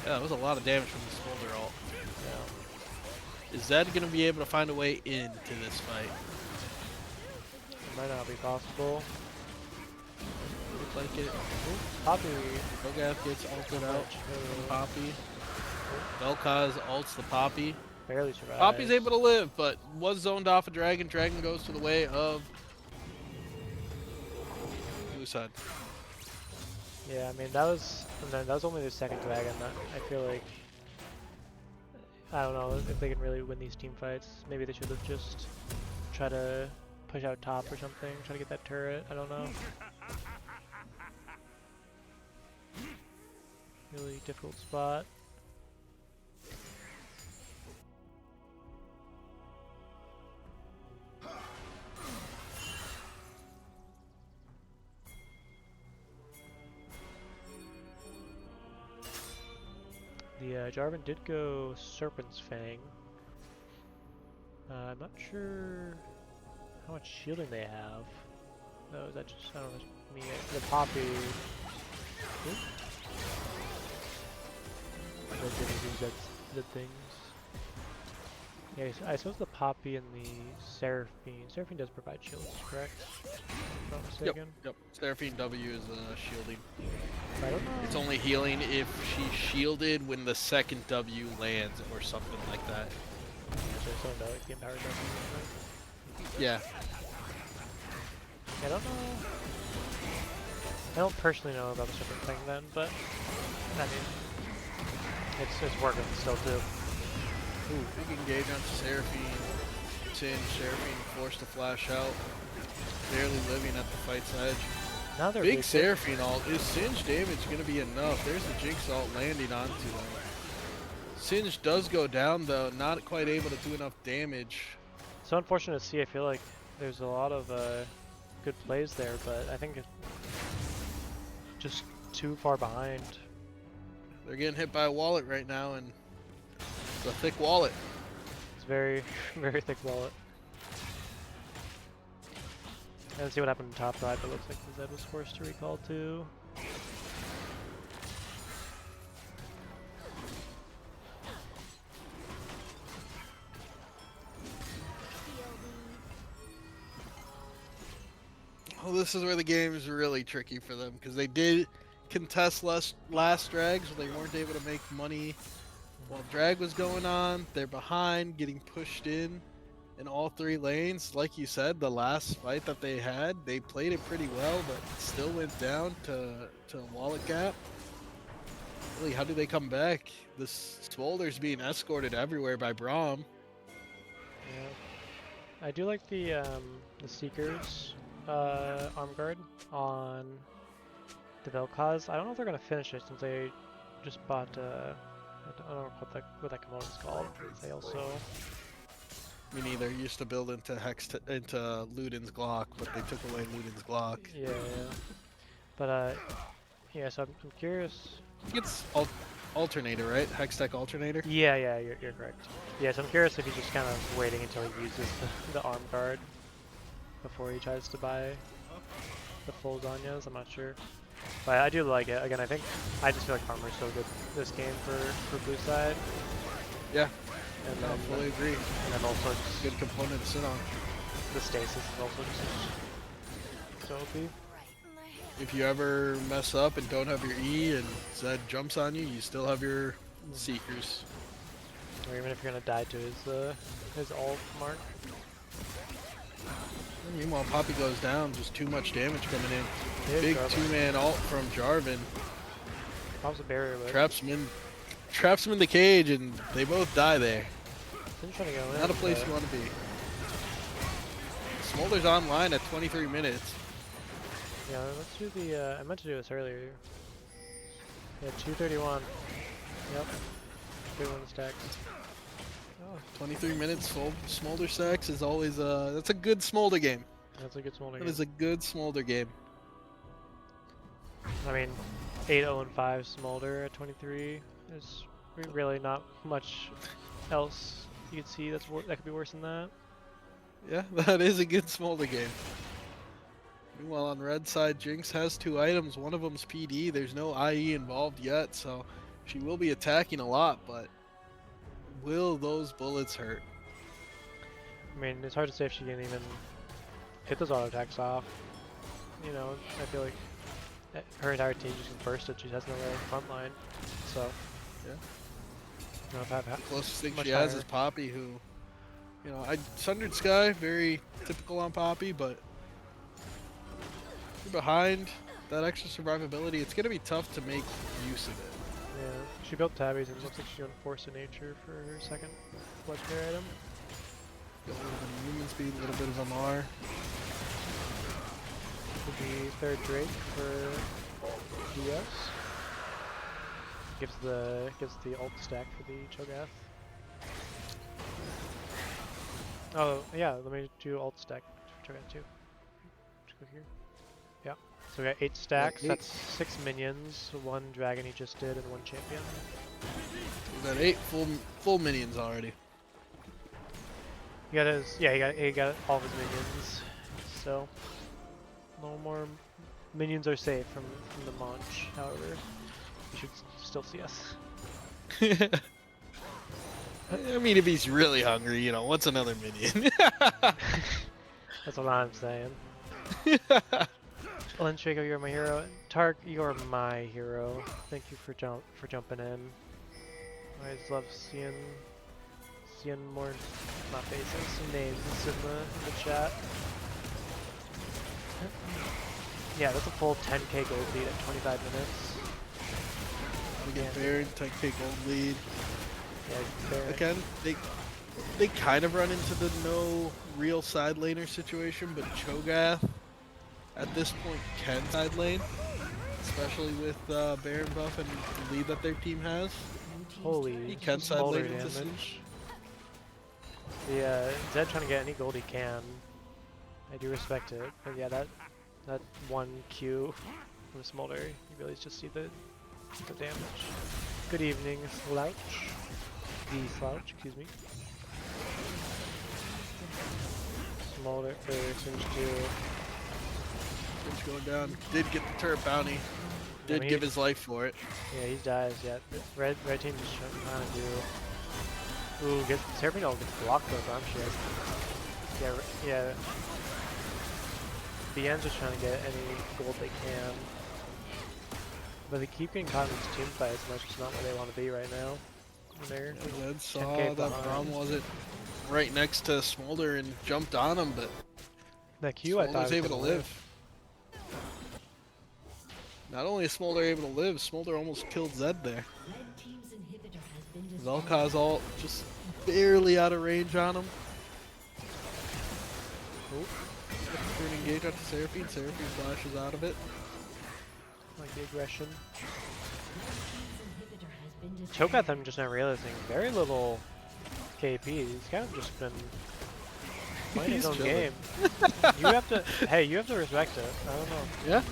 Speaker 2: Yeah, that was a lot of damage from the Smolder ult.
Speaker 1: Yeah.
Speaker 2: Is Zed going to be able to find a way into this fight?
Speaker 1: It might not be possible.
Speaker 2: Looks like it.
Speaker 1: Poppy.
Speaker 2: Rogath gets ulted out from
Speaker 1: Much,
Speaker 2: Poppy. Vel'Koz ults the Poppy.
Speaker 1: barely survives.
Speaker 2: Poppy's able to live, but was zoned off a Dragon. Dragon goes to the way of blue side.
Speaker 1: Yeah, I mean that was only the second dragon. I feel like I don't know if they can really win these team fights. Maybe they should have just tried to push out top or something, try to get that turret. I don't know. Really difficult spot. The Jarvan did go Serpent's Fang. I'm not sure how much shielding they have. No, is that just, I don't know, me, the Poppy. Oop. That didn't use the things. Yeah, I suppose the Poppy and the Seraphine. Seraphine does provide shields, correct? If I'm not mistaken.
Speaker 2: Yep. Seraphine W is shielding.
Speaker 1: I don't know.
Speaker 2: It's only healing if she's shielded when the second W lands or something like that.
Speaker 1: So something about like the empowered weapon.
Speaker 2: Yeah.
Speaker 1: I don't know. I don't personally know about the Serpent thing then, but I mean, it's working still too.
Speaker 2: Ooh, big engage onto Seraphine. Singe, Seraphine forced to flash out. Barely living at the fight's edge.
Speaker 1: Another
Speaker 2: Big Seraphine ult. Is Singe damage going to be enough? There's the Jinx ult landing onto them. Singe does go down though, not quite able to do enough damage.
Speaker 1: So unfortunate to see. I feel like there's a lot of good plays there, but I think just too far behind.
Speaker 2: They're getting hit by a wallet right now, and it's a thick wallet.
Speaker 1: It's very, very thick wallet. I didn't see what happened in top side, but it looks like the Zed was forced to recall too.
Speaker 2: Well, this is where the game is really tricky for them because they did contest last drags, but they weren't able to make money while drag was going on. They're behind, getting pushed in all 3 lanes. Like you said, the last fight that they had, they played it pretty well, but still went down to a wallet gap. Really, how do they come back? This Smolder's being escorted everywhere by Braum.
Speaker 1: Yeah. I do like the Seekers arm guard on the Vel'Koz. I don't know if they're gonna finish it since they just bought I don't know what that component is called. They also
Speaker 2: Me neither. Used to build into into Luden's Glock, but they took away Luden's Glock.
Speaker 1: yeah. But yeah. So I'm curious.
Speaker 2: It's alternator, right? Hextech alternator.
Speaker 1: Yeah, you're correct. Yeah, so I'm curious if he's just kind of waiting until he uses the arm guard before he tries to buy the full Zanyas. I'm not sure. But I do like it. Again, I just feel like armor's so good this game for blue side.
Speaker 2: Yeah,
Speaker 1: And
Speaker 2: I
Speaker 1: then
Speaker 2: fully agree.
Speaker 1: and then also just
Speaker 2: Good component to sit on.
Speaker 1: the stasis is also just so OP.
Speaker 2: If you ever mess up and don't have your E and Zed jumps on you, you still have your Seekers.
Speaker 1: Or even if you're gonna die to his ult mark.
Speaker 2: Meanwhile, Poppy goes down, just too much damage coming in.
Speaker 1: Yeah,
Speaker 2: Big
Speaker 1: Jarvan.
Speaker 2: 2-man ult from Jarvan.
Speaker 1: Pops a barrier, but
Speaker 2: Traps him in the cage, and they both die there.
Speaker 1: didn't try to go in.
Speaker 2: Not a place
Speaker 1: but
Speaker 2: you want to be. Smolder's online at 23 minutes.
Speaker 1: yeah, let's do the. I meant to do this earlier. Yeah, 231. Yep. 231 stacks. Oh,
Speaker 2: 23 minutes, Smolder stacks is always that's a good Smolder game.
Speaker 1: that's a good smolder
Speaker 2: That
Speaker 1: game.
Speaker 2: is a good Smolder game.
Speaker 1: I mean, 8-0-5 smolder at 23. There's really not much else you could see that could be worse than that.
Speaker 2: Yeah, that is a good Smolder game. Meanwhile, on red side, Jinx has 2 items. One of them's PD. There's no IE involved yet, so she will be attacking a lot, but will those bullets hurt?
Speaker 1: I mean, it's hard to say if she can even hit those auto attacks off. You know, I feel like her entire team just gets bursted. She has no way front line. So,
Speaker 2: Yeah.
Speaker 1: I don't know if
Speaker 2: The closest thing
Speaker 1: much
Speaker 2: she has
Speaker 1: higher.
Speaker 2: is Poppy, who, Sundered Sky, very typical on Poppy, but you're behind that extra survivability. It's going to be tough to make use of it.
Speaker 1: Yeah, she built tabbies and it looks like she's going Force of Nature for her second legendary item.
Speaker 2: A little bit of movement speed, a little bit of MR.
Speaker 1: Could be third Drake for DS. Gives the ult stack for the Cho'Gath. Oh yeah, let me do ult stack for Cho'Gath too. Just go here. Yeah. So we got 8 stacks.
Speaker 2: 8.
Speaker 1: That's 6 minions, 1 dragon he just did, and 1 champion.
Speaker 2: He's at 8 full minions already.
Speaker 1: He got he got all of his minions. So no more minions are safe from the launch. However, you should still see us.
Speaker 2: I mean, if he's really hungry, what's another minion?
Speaker 1: That's what I'm saying. Lenshako, you're my hero. Tark, you're my hero. Thank you for jumping in. I always love seeing more, not faces, names in the chat. Yeah, that's a full 10k gold lead at 25 minutes.
Speaker 2: We get Baron, 10k gold lead.
Speaker 1: Yeah, fair.
Speaker 2: Again, they kind of run into the no real side laner situation, but Cho'Gath at this point can side lane, especially with Baron buff and the lead that their team has.
Speaker 1: Holy
Speaker 2: He can side
Speaker 1: smolder
Speaker 2: lane into
Speaker 1: damage. Yeah, Zed trying to get any gold he can. I do respect it, but yeah, that 1 Q from Smolder. You really just see the damage. Good evening, Slouch. The Slouch, excuse me. Smolder for Singe 2.
Speaker 2: Singe going down. Did get the turret bounty. Did
Speaker 1: mean,
Speaker 2: give his life for it.
Speaker 1: Yeah, he dies yet. Red team just trying to do. Ooh, Seraphine ult gets blocked though, bomb shit. Yeah. BN's just trying to get any gold they can. But they keep getting caught in these team fights, and that's just not where they want to be right now. They're
Speaker 2: Zed saw
Speaker 1: 10K
Speaker 2: that
Speaker 1: behind.
Speaker 2: Braum wasn't right next to Smolder and jumped on him, but
Speaker 1: that Q I thought
Speaker 2: Smolder's
Speaker 1: was
Speaker 2: able to
Speaker 1: gonna
Speaker 2: live. Not only is Smolder able to live, Smolder almost killed Zed there.
Speaker 3: Red team's inhibitor has been destroyed.
Speaker 2: Vel'Koz ult just barely out of range on him. Oh, turn engage onto Seraphine. Seraphine flashes out of it.
Speaker 1: Like the aggression.
Speaker 3: Red team's inhibitor has been destroyed.
Speaker 1: Choke at them, just not realizing very little KP. He's kind of just been playing his
Speaker 2: He's
Speaker 1: own
Speaker 2: chilling.
Speaker 1: game. You have to, hey, you have to respect it. I don't know.
Speaker 2: Yeah.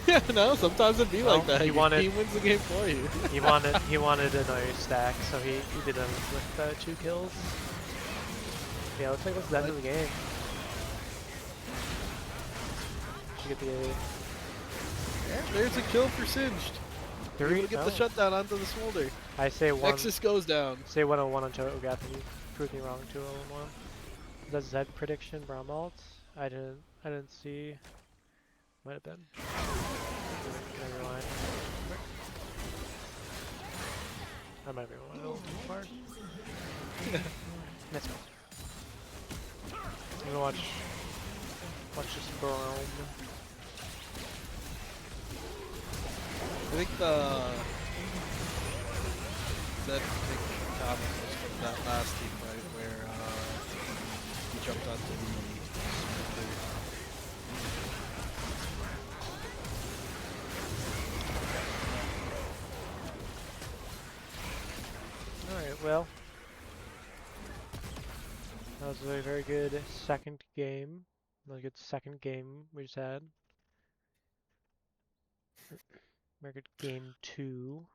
Speaker 2: Yeah, no, sometimes it'd be
Speaker 1: Well,
Speaker 2: like that.
Speaker 1: he
Speaker 2: Your
Speaker 1: wanted-
Speaker 2: team wins the game for you.
Speaker 1: He wanted a nice stack, so he did them with 2 kills. Yeah, looks like this is the end of the game. Should get the
Speaker 2: Yeah, there's a kill for Singed. Able
Speaker 1: 3.
Speaker 2: to get
Speaker 1: Oh.
Speaker 2: the shutdown onto the Smolder.
Speaker 1: I say 1.
Speaker 2: Nexus goes down.
Speaker 1: Say 101 on Cho'Gath, and you proved me wrong. 201. That's Zed prediction. Braum ult. I didn't see. Might have been. Never mind. I might be one a little too far. Let's go. I'm gonna watch this Braum.
Speaker 2: I think the Zed pick comment was from that last team fight where he jumped onto the Smolder.
Speaker 1: Alright, well. That was a very good second game. Really good second game we just had. Very good game 2.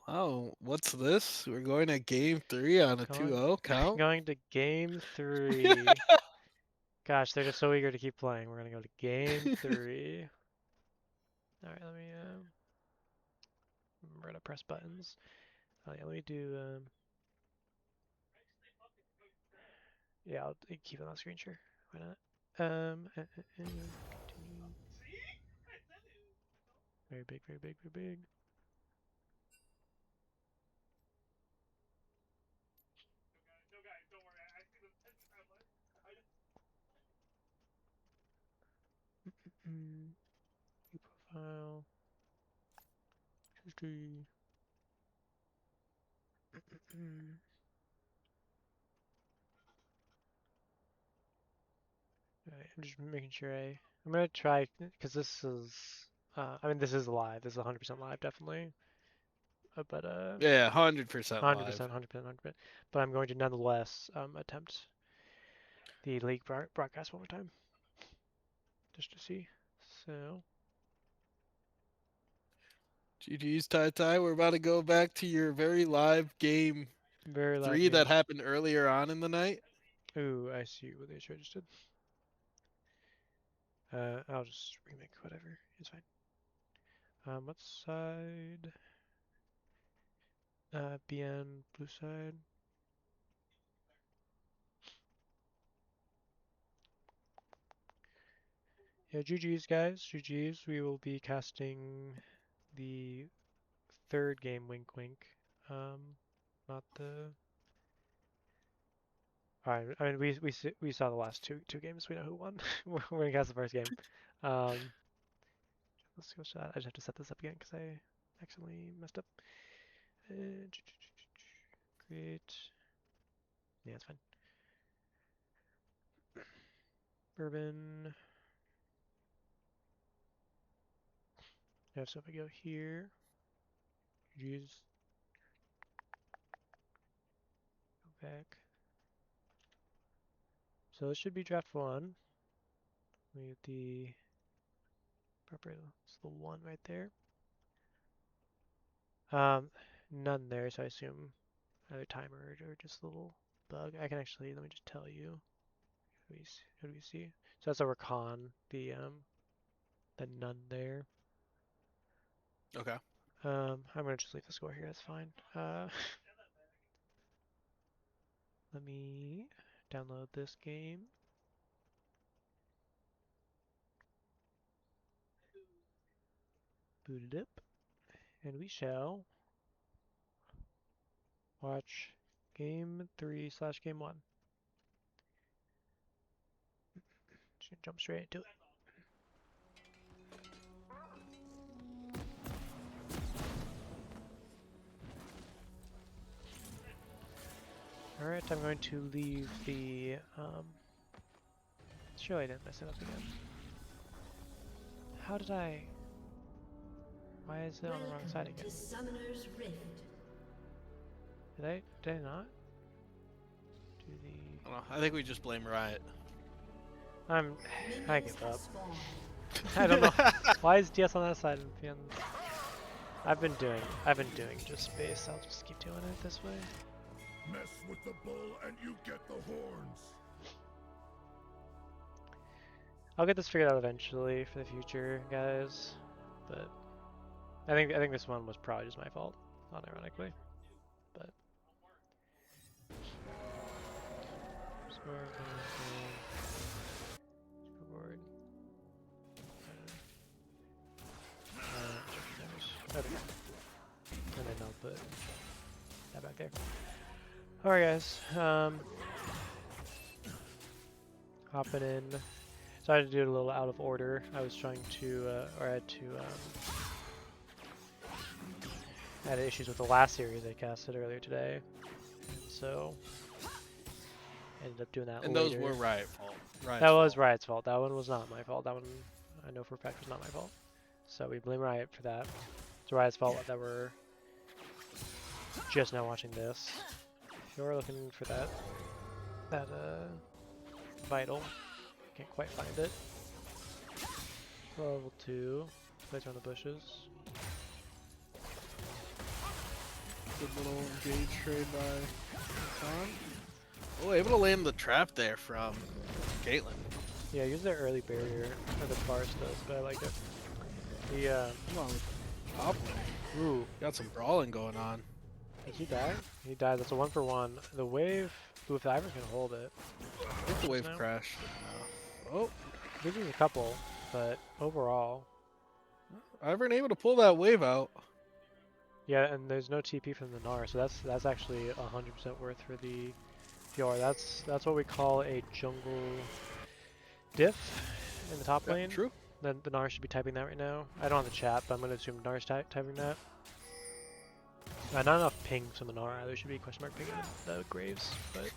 Speaker 2: Wow, what's this? We're going to game 3 on a
Speaker 1: Going-
Speaker 2: 2-0 count?
Speaker 1: Going to game 3. Gosh, they're just so eager to keep playing. We're gonna go to game 3. Alright, let me remember to press buttons. Oh yeah, let me do yeah, I'll keep it on screen, sure. Why not? Continue. Very big, very big, very big. View profile. History. Alright, I'm just making sure I'm gonna try, because this is, I mean, this is live. This is 100% live, definitely. But,
Speaker 2: Yeah, 100%
Speaker 1: 100%,
Speaker 2: live.
Speaker 1: 100%, 100%. But I'm going to nonetheless attempt the league broadcast one more time, just to see. So,
Speaker 2: GG's Tai. We're about to go back to your very live game
Speaker 1: very live
Speaker 2: 3 that
Speaker 1: game.
Speaker 2: happened earlier on in the night.
Speaker 1: Ooh, I see what they just did. I'll just remake whatever. It's fine. What side? BN blue side. Yeah, GG's guys, GG's. We will be casting the third game, wink wink. Not the. Alright, I mean we saw the last two games. We know who won. We're gonna cast the first game. Let's go to that. I just have to set this up again because I accidentally messed up. Create. Yeah, it's fine. Bourbon. Yeah, so if I go here, GG's. Go back. So this should be draft 1. We get the Incorporate it's the one right there. None there, so I assume either timer or just a little bug. I can actually let me just tell you. What do we see? So that's our con, the none there.
Speaker 2: Okay.
Speaker 1: I'm gonna just leave the score here. That's fine. Let me download this game. Boot it up, and we shall watch game 3/game 1. Just gonna jump straight into it. Alright, I'm going to leave the, surely I didn't mess it up again. How did I... Why is it on the wrong side
Speaker 3: Welcome
Speaker 1: again?
Speaker 3: to Summoner's Rift.
Speaker 1: Did I not? Do the...
Speaker 2: I don't know. I think we just blame Riot.
Speaker 1: I
Speaker 3: Minions
Speaker 1: give
Speaker 3: have
Speaker 1: up.
Speaker 3: spawned.
Speaker 1: I don't know. Why is DS on that side and PN... I've been doing just space. I'll just keep doing it this way.
Speaker 5: Mess with the bull and you get the horns.
Speaker 1: I'll get this figured out eventually for the future, guys. But I think this one was probably just my fault, unironically. But scoreboard. Okay. And then I'll put that back there. Alright guys, hopping in. So I had to do it a little out of order. I was trying to, or I had issues with the last series I casted earlier today. And so, ended up doing that
Speaker 2: And
Speaker 1: later.
Speaker 2: those were Riot fault.
Speaker 1: That was Riot's fault. That one was not my fault. That one, I know for a fact was not my fault. So we blame Riot for that. It's Riot's fault that we're just now watching this. If you're looking for that vital, can't quite find it. Level 2, place around the bushes.
Speaker 2: Good little engage trade by Khan. Oh, able to land the trap there from Caitlyn.
Speaker 1: Yeah, use their early barrier, or the Bars does, but I like it. The,
Speaker 2: Come on, top lane.
Speaker 1: ooh,
Speaker 2: Got some brawling going on.
Speaker 1: did he die? He died, that's a 1-for-1. The wave, ooh, if the Ivern can hold it.
Speaker 2: I think the wave
Speaker 1: now.
Speaker 2: crashed. Oh,
Speaker 1: Maybe a couple, but overall.
Speaker 2: Ivern able to pull that wave out.
Speaker 1: Yeah, and there's no TP from the Gnar, so that's actually 100% worth for the PR. That's what we call a jungle diff in the top lane.
Speaker 2: True.
Speaker 1: Then the Gnar should be typing that right now. I don't have the chat, but I'm going to assume Gnar's typing that. Not enough ping from the Gnar. There should be question mark pinging the Graves, but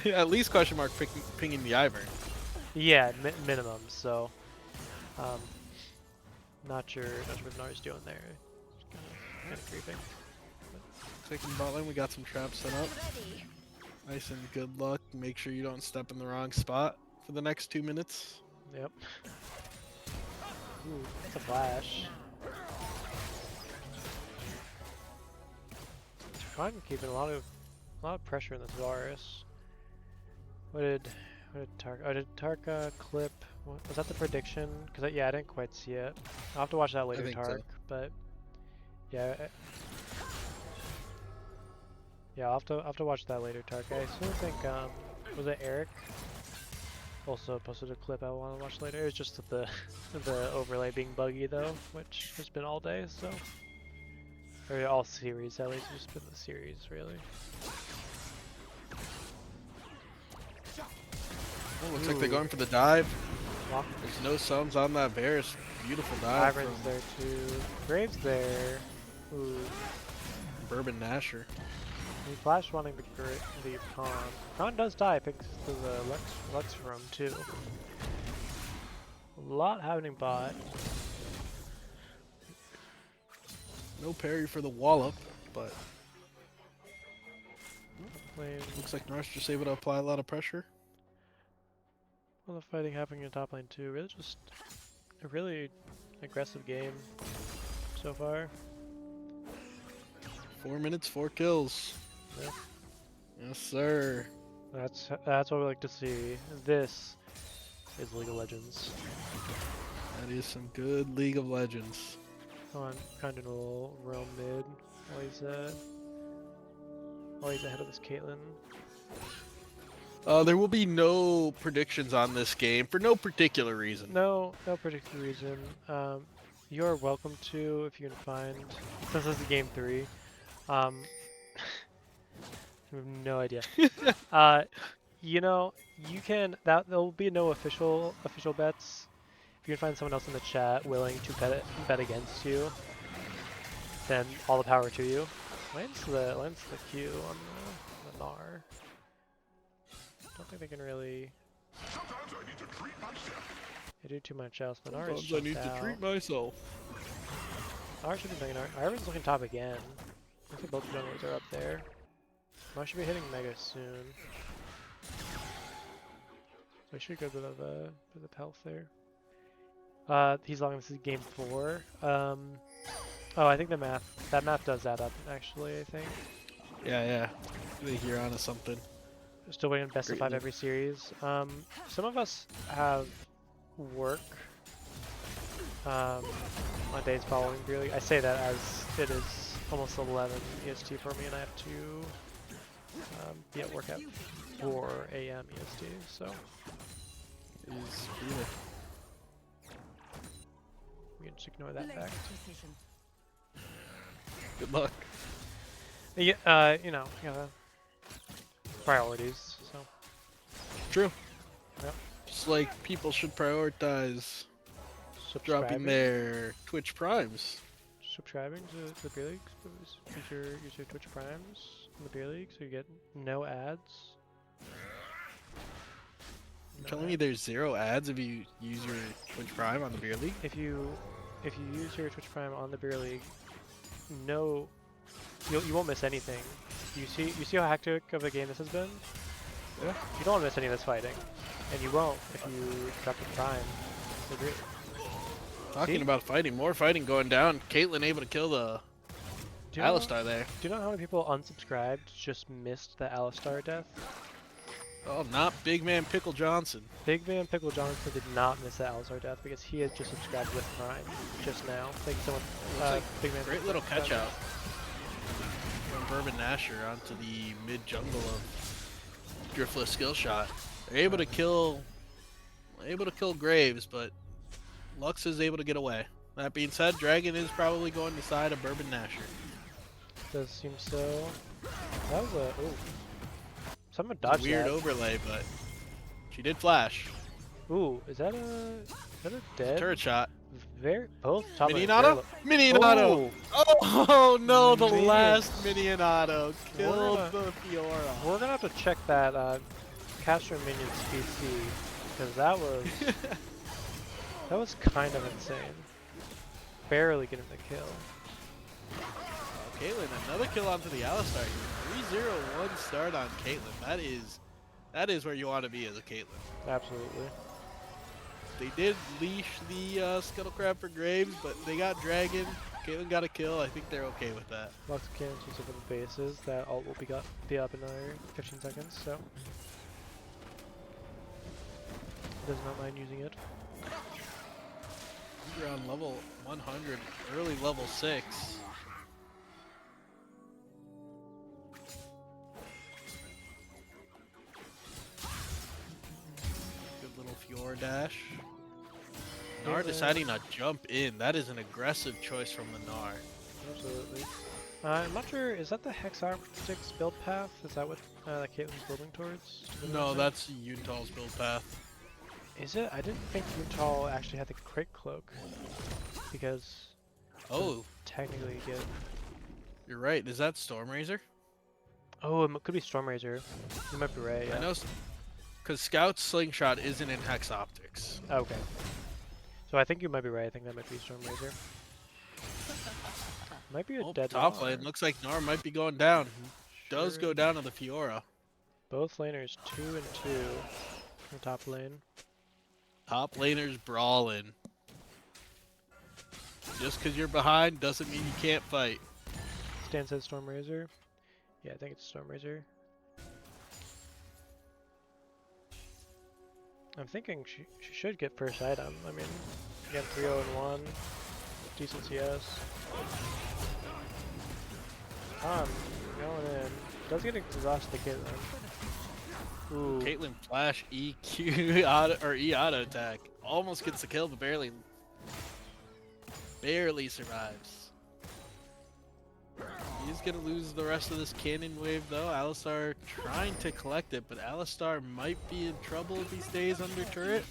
Speaker 2: At least question mark pinging the Ivern.
Speaker 1: yeah, minimum. So, not sure what Gnar's doing there. Kind of creeping.
Speaker 2: Taking bot lane, we got some traps set up. Nice and good luck. Make sure you don't step in the wrong spot for the next 2 minutes.
Speaker 1: Yep. Ooh, that's a flash. I'm keeping a lot of pressure in this Varus. What did Tark? Oh, did Tark clip? Was that the prediction? Because yeah, I didn't quite see it. I'll have to watch that later,
Speaker 2: think
Speaker 1: Tark.
Speaker 2: so.
Speaker 1: But yeah, yeah, I'll have to watch that later, Tark. I still think was it Eric? Also posted a clip I want to watch later. It was just the overlay being buggy though, which has been all day. So. Or all series, at least it's just been the series, really.
Speaker 2: Oh, looks like they're going for the dive.
Speaker 1: Lock.
Speaker 2: There's no sums on that Varus. Beautiful dive
Speaker 1: Ivern's
Speaker 2: from
Speaker 1: there too. Graves there. Ooh.
Speaker 2: Bourbon Nasher.
Speaker 1: He flash wanting the Khan. Khan does die, picks to the Lux from too. A lot happening bot.
Speaker 2: No parry for the wallop, but
Speaker 1: Lane.
Speaker 2: looks like Nar's just able to apply a lot of pressure.
Speaker 1: Well, the fighting happening in top lane too. Really just a really aggressive game so far.
Speaker 2: 4 minutes, 4 kills.
Speaker 1: Yeah.
Speaker 2: Yes, sir.
Speaker 1: That's what we like to see. This is League of Legends.
Speaker 2: That is some good League of Legends.
Speaker 1: Come on, kind of a little roam mid while he's ahead of this Caitlyn.
Speaker 2: There will be no predictions on this game for no particular reason.
Speaker 1: No particular reason. You're welcome to if you can find. Since this is game 3, I have no idea. You know, you can. There'll be no official bets. If you can find someone else in the chat willing to bet against you, then all the power to you. Lands the Q on the Gnar. Don't think they can really. They do too much else. The Gnar is
Speaker 2: Sometimes I need to treat myself.
Speaker 1: Gnar should be playing Gnar. Iron's looking top again. I think both junglers are up there. Gnar should be hitting Mega soon. So I should get a bit of health there. He's logging this is game 4. Oh, I think that math does add up actually, I think.
Speaker 2: Yeah. I think you're onto something.
Speaker 1: Still waiting on best of 5 every series. Some of us have work on days following Beer League. I say that as it is almost 11 EST for me and I have to be at work at 4 AM EST, so
Speaker 2: Is either.
Speaker 1: we can just ignore that fact.
Speaker 2: Good luck.
Speaker 1: Yeah, you know, priorities, so.
Speaker 2: True.
Speaker 1: Yep.
Speaker 2: Just like people should prioritize dropping
Speaker 1: Subscribing.
Speaker 2: their Twitch Primes.
Speaker 1: Subscribing to the Beer League. Use your Twitch Primes in the Beer League so you get no ads.
Speaker 2: You're telling me there's 0 ads if you use your Twitch Prime on the Beer League?
Speaker 1: If you use your Twitch Prime on the Beer League, no, you won't miss anything. You see how hectic of a game this has been?
Speaker 2: Yeah.
Speaker 1: You don't want to miss any of this fighting, and you won't if you drop the Prime. So great.
Speaker 2: Talking
Speaker 1: See?
Speaker 2: about fighting, more fighting going down. Caitlyn able to kill the
Speaker 1: Do you know-
Speaker 2: Alistar there.
Speaker 1: Do you know how many people unsubscribed just missed the Alistar death?
Speaker 2: Oh, not Big Man Pickle Johnson.
Speaker 1: Big Man Pickle Johnson did not miss the Alistar death because he had just subscribed with Prime just now. Thank you so much,
Speaker 2: like
Speaker 1: Big Man.
Speaker 2: Great little catch out from Bourbon Nasher onto the mid jungle of Driftless skill shot. They're able to kill Graves, but Lux is able to get away. That being said, Dragon is probably going to side of Bourbon Nasher.
Speaker 1: Does seem so. That was a someone
Speaker 2: It's a
Speaker 1: dodged
Speaker 2: weird
Speaker 1: that.
Speaker 2: overlay, but she did flash.
Speaker 1: Ooh, is that a dead?
Speaker 2: Turret shot.
Speaker 1: Both top
Speaker 2: Minion
Speaker 1: lane,
Speaker 2: auto? Minion auto! Oh no, the
Speaker 1: Miss.
Speaker 2: last Minion auto killed
Speaker 1: We're
Speaker 2: the Fiora.
Speaker 1: We're gonna have to check that Castro Minions PC because that was kind of insane. Barely getting the kill.
Speaker 2: Caitlyn, another kill onto the Alistar here. 3-0-1 start on Caitlyn. That is where you want to be as a Caitlyn.
Speaker 1: Absolutely.
Speaker 2: They did leash the Scuttle Crab for Graves, but they got Dragon. Caitlyn got a kill. I think they're okay with that.
Speaker 1: Lux cancels over the bases. That ult will be up in another 15 seconds, so does not mind using it.
Speaker 2: We're on level 100, early level 6. Good little Fiora dash. Gnar deciding to jump in. That is an aggressive choice from the Gnar.
Speaker 1: Absolutely. I'm not sure, is that the Hex Optics build path? Is that what that Caitlyn's building towards?
Speaker 2: No, that's Yuntal's build path.
Speaker 1: Is it? I didn't think Yuntal actually had the crit cloak. Because
Speaker 2: Oh,
Speaker 1: technically you get...
Speaker 2: you're right. Is that Stormrazor?
Speaker 1: Oh, it could be Stormrazor. You might be right, yeah.
Speaker 2: I know, because Scout's Slingshot isn't in Hex Optics.
Speaker 1: Okay. So I think you might be right. I think that might be Stormrazor. Might be a dead
Speaker 2: top
Speaker 1: Gnar.
Speaker 2: lane. Looks like Gnar might be going down. Does
Speaker 1: Sure.
Speaker 2: go down to the Fiora.
Speaker 1: Both laners 2 and 2 in the top lane.
Speaker 2: Top laners brawling. Just because you're behind doesn't mean you can't fight.
Speaker 1: Stan says Storm Razor. Yeah, I think it's Storm Razor. I'm thinking she should get first item. I mean, again, 3-0 and 1. Decent CS. Going in. Does get exhausted, Caitlyn. Ooh.
Speaker 2: Caitlyn flash EQ auto, or E auto attack. Almost gets the kill, but barely survives. He's gonna lose the rest of this cannon wave though. Alistar trying to collect it, but Alistar might be in trouble if he stays under turret.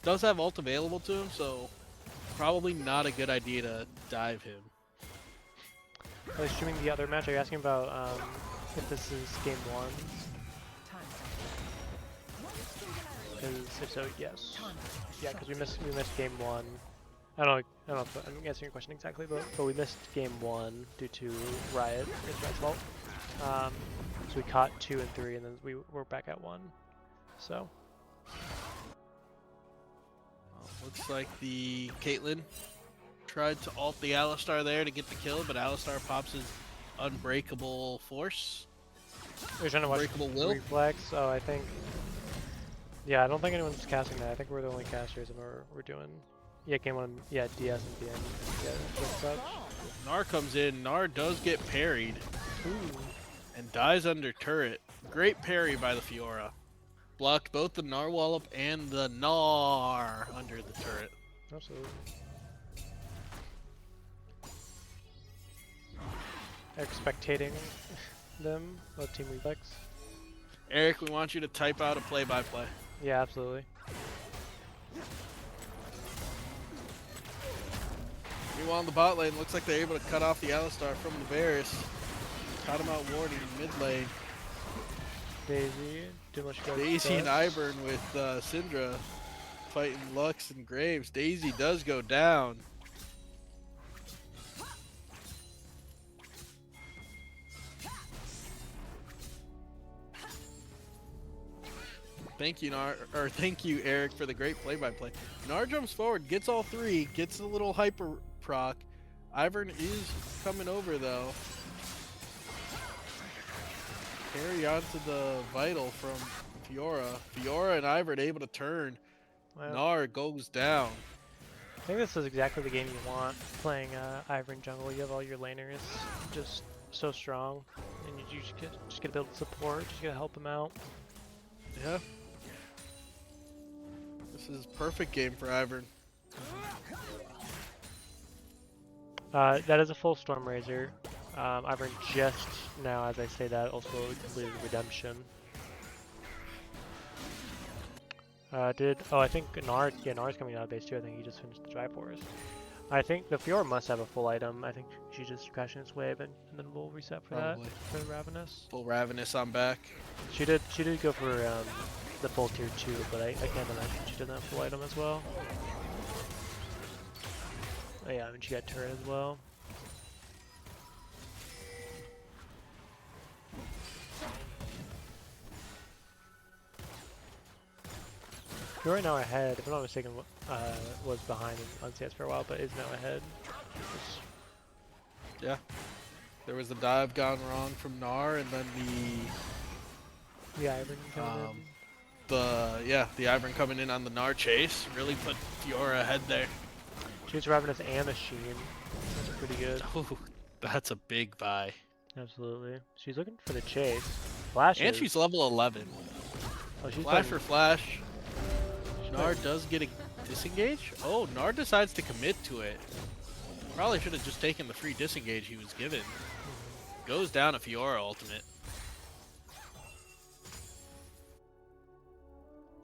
Speaker 2: Does have ult available to him, so probably not a good idea to dive him.
Speaker 1: I was streaming the other match. Are you asking about if this is game 1? Because if so, yes. Yeah, because we missed game 1. I don't know if I'm answering your question exactly, but we missed game 1 due to Riot. It's Riot's fault. So we caught 2 and 3, and then we're back at 1. So.
Speaker 2: Well, looks like the Caitlyn tried to ult the Alistar there to get the kill, but Alistar pops his unbreakable force.
Speaker 1: We're trying to watch
Speaker 2: Unbreakable will.
Speaker 1: Reflex. Oh, I think. Yeah, I don't think anyone's casting that. I think we're the only casters, and we're doing. Yeah, game 1. Yeah, DS and BN. Yeah, just such.
Speaker 2: Gnar comes in. Gnar does get parried.
Speaker 1: Ooh.
Speaker 2: And dies under turret. Great parry by the Fiora. Blocked both the Gnar wallop and the Gnar under the turret.
Speaker 1: Absolutely. Expectating them of Team Reflex.
Speaker 2: Eric, we want you to type out a play-by-play.
Speaker 1: Yeah, absolutely.
Speaker 2: Meanwhile, on the bot lane, looks like they're able to cut off the Alistar from the Varus. Caught him out warding in mid lane.
Speaker 1: Daisy, too much good
Speaker 2: Daisy and
Speaker 1: stuff.
Speaker 2: Ivern with Syndra fighting Lux and Graves. Daisy does go down. Thank you, thank you, Eric, for the great play-by-play. Gnar jumps forward, gets all 3, gets a little hyper proc. Ivern is coming over though. Carry on to the vital from Fiora. Fiora and Ivern able to turn.
Speaker 1: Wow.
Speaker 2: Gnar goes down.
Speaker 1: I think this is exactly the game you want. Playing Ivern jungle, you have all your laners just so strong, and you just get to build support, just gotta help them out.
Speaker 2: Yeah. This is a perfect game for Ivern.
Speaker 1: That is a full Storm Razor. Ivern just now, as I say that, also completed Redemption. I think Gnar's coming out of base too. I think he just finished the Dry Forest. I think the Fiora must have a full item. I think she's just crashing its wave, and then we'll reset for
Speaker 2: Probably.
Speaker 1: that, for Ravenous.
Speaker 2: Full Ravenous on back.
Speaker 1: She did go for the full tier 2, but I can't imagine she didn't have full item as well. Oh yeah, I mean she got turret as well. You're right now ahead, if I'm not mistaken, was behind on CS for a while, but is now ahead.
Speaker 2: Yeah. There was a dive gone wrong from Gnar, and then
Speaker 1: The Ivern coming in.
Speaker 2: the Ivern coming in on the Gnar chase really put Fiora ahead there.
Speaker 1: She's Ravenous and a Sheen. That's pretty good.
Speaker 2: Oh, that's a big buy.
Speaker 1: Absolutely. She's looking for the chase. Flashes.
Speaker 2: And she's level 11.
Speaker 1: Oh, she's
Speaker 2: Flash
Speaker 1: playing-
Speaker 2: for flash.
Speaker 1: she's
Speaker 2: Gnar
Speaker 1: playing-
Speaker 2: does get a disengage. Oh, Gnar decides to commit to it. Probably should have just taken the free disengage he was given. Goes down a Fiora ultimate.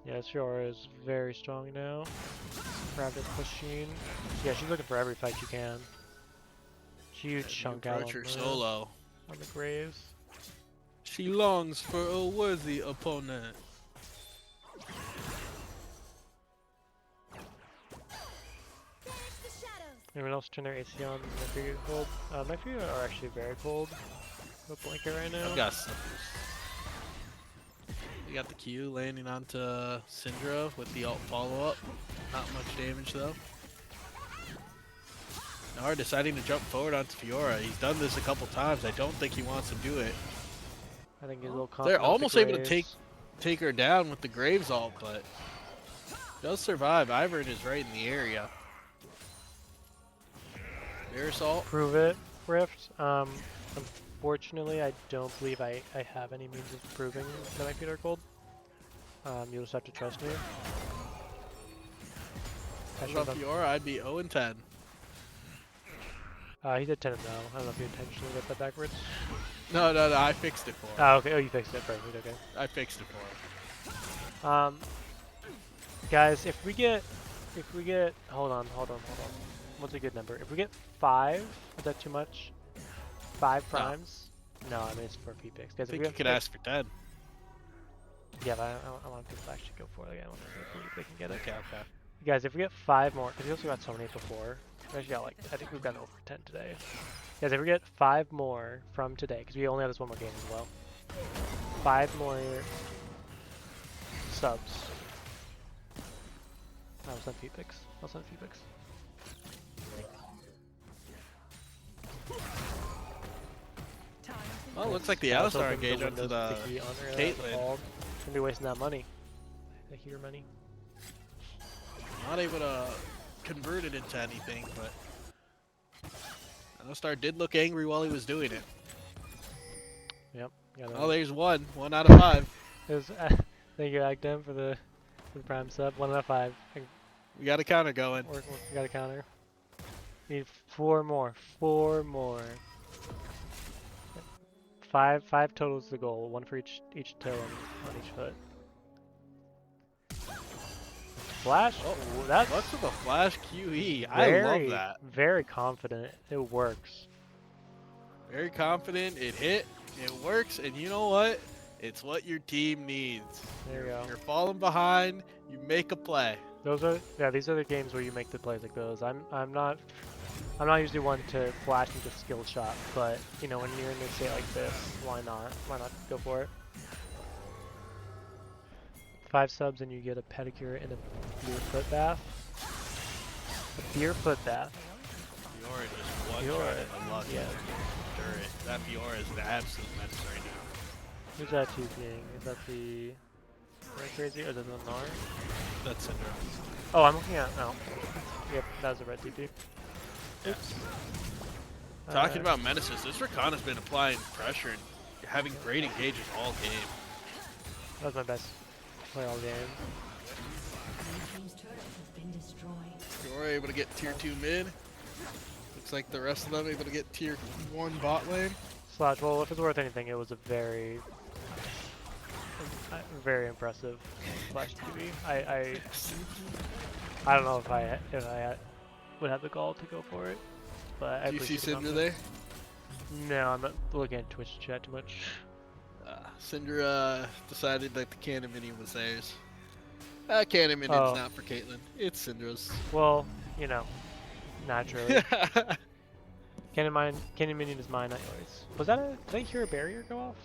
Speaker 1: Yeah, Fiora is very strong now. Ravenous plus Sheen. Yeah, she's looking for every fight she can. Huge chunk out
Speaker 2: Approach her
Speaker 1: on
Speaker 2: solo.
Speaker 1: the Graves.
Speaker 2: She longs for a worthy opponent.
Speaker 1: Anyone else turn their AC on? My feet cold. My feet are actually very cold. No blanket right now.
Speaker 2: I've got slippers. We got the Q landing onto Syndra with the ult follow-up. Not much damage though. Are deciding to jump forward onto Fiora. He's done this a couple times. I don't think he wants to do it.
Speaker 1: I think he's a little
Speaker 2: They're
Speaker 1: confident.
Speaker 2: almost
Speaker 1: with the
Speaker 2: able to take her down with the Graves ult, but does survive. Ivern is right in the area. Air assault.
Speaker 1: Prove it, Rift. Unfortunately, I don't believe I have any means of proving that my feet are cold. You'll just have to trust me.
Speaker 2: What about Fiora? I'd be 0 and 10.
Speaker 1: He did 10 and 0. I don't know if you intentionally got that backwards.
Speaker 2: No, I fixed it for him.
Speaker 1: Oh, okay. Oh, you fixed it. Perfect. Okay.
Speaker 2: I fixed it for him.
Speaker 1: Guys, if we get, hold on. What's a good number? If we get 5, is that too much? 5 primes? No, I mean it's for P-picks. Guys,
Speaker 2: I think
Speaker 1: if we
Speaker 2: you could ask for 10.
Speaker 1: Yeah, but I want people to actually go for it. I want to see if they can get it.
Speaker 2: Okay.
Speaker 1: Guys, if we get 5 more, because we also got so many before. We actually got I think we've got over 10 today. Guys, if we get 5 more from today, because we only have this one more game as well. 5 more subs. I'll send P-picks.
Speaker 2: Well, it looks like the Alistar engaged onto the Caitlyn.
Speaker 1: Gonna be wasting that money. The heater money.
Speaker 2: Not able to convert it into anything, but Alistar did look angry while he was doing it.
Speaker 1: Yep.
Speaker 2: Oh, there's one. 1 out of 5.
Speaker 1: It was, thank you, Agdem, for the prime sub. 1 out of 5.
Speaker 2: We got a counter going.
Speaker 1: We got a counter. Need 4 more. 4 more. 5 total is the goal. 1 for each toe on each foot. Flash?
Speaker 2: Oh,
Speaker 1: that's
Speaker 2: what's with the flash QE? I love that.
Speaker 1: Very confident. It works.
Speaker 2: Very confident. It hit. It works. And you know what? It's what your team needs.
Speaker 1: There you go.
Speaker 2: You're falling behind. You make a play.
Speaker 1: These are the games where you make the plays like those. I'm not usually one to flash into skill shot, but you know when you're in a state like this, why not? Why not go for it? 5 subs and you get a pedicure and a beer foot bath. A beer foot bath.
Speaker 2: Fiora just one try to luck it. That Fiora is an absolute menace right now.
Speaker 1: Who's that TPing? Is that the Red Crazy or is that the Gnar?
Speaker 2: That's Syndra.
Speaker 1: Oh, I'm looking at Yep, that was a red TP.
Speaker 2: Oops. Talking about menaces, this Rakan has been applying pressure and having great engages all game.
Speaker 1: That was my best play all game.
Speaker 3: Blue team's turret has been destroyed.
Speaker 2: Fiora able to get tier 2 mid. Looks like the rest of them able to get tier 1 bot lane.
Speaker 1: Slash, well, if it's worth anything, it was a very impressive Flash TV. I don't know if I would have the gall to go for it, but I
Speaker 2: Do you see
Speaker 1: appreciate
Speaker 2: Syndra there?
Speaker 1: No, I'm not looking at Twitch chat too much.
Speaker 2: Syndra decided that the cannon minion was theirs. Cannon minion's not for Caitlyn. It's Syndra's.
Speaker 1: Well, you know, naturally. Cannon minion is mine, not yours. Was that did I hear a barrier go off?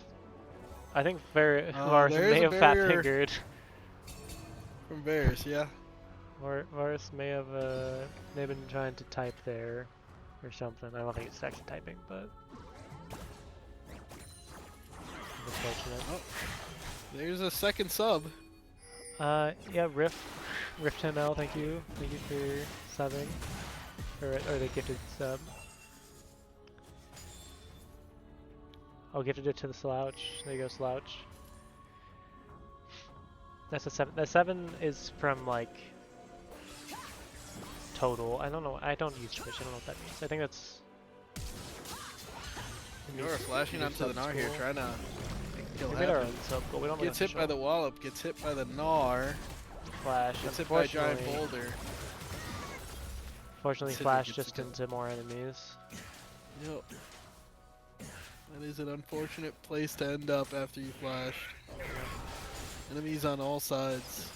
Speaker 1: I think Varus may have fat fingered.
Speaker 2: From Varus, yeah.
Speaker 1: Varus may have been trying to type there or something. I don't think it's actually typing, but unfortunate.
Speaker 2: Oh, there's a second sub.
Speaker 1: Yeah, Rift ML, thank you for subbing, or the gifted sub. Oh, gifted it to the Slouch. There you go, Slouch. That's a 7. That 7 is from like total. I don't know. I don't use Twitch. I don't know what that means. I think that's.
Speaker 2: You're flashing onto the Gnar here, trying to kill
Speaker 1: we made our
Speaker 2: him.
Speaker 1: own sub goal. We don't
Speaker 2: Gets hit by the wallop. Gets hit by the Gnar.
Speaker 1: Flash.
Speaker 2: Gets hit by a giant boulder.
Speaker 1: Fortunately, Flash just into more enemies.
Speaker 2: Yep. That is an unfortunate place to end up after you flash. Enemies on all sides.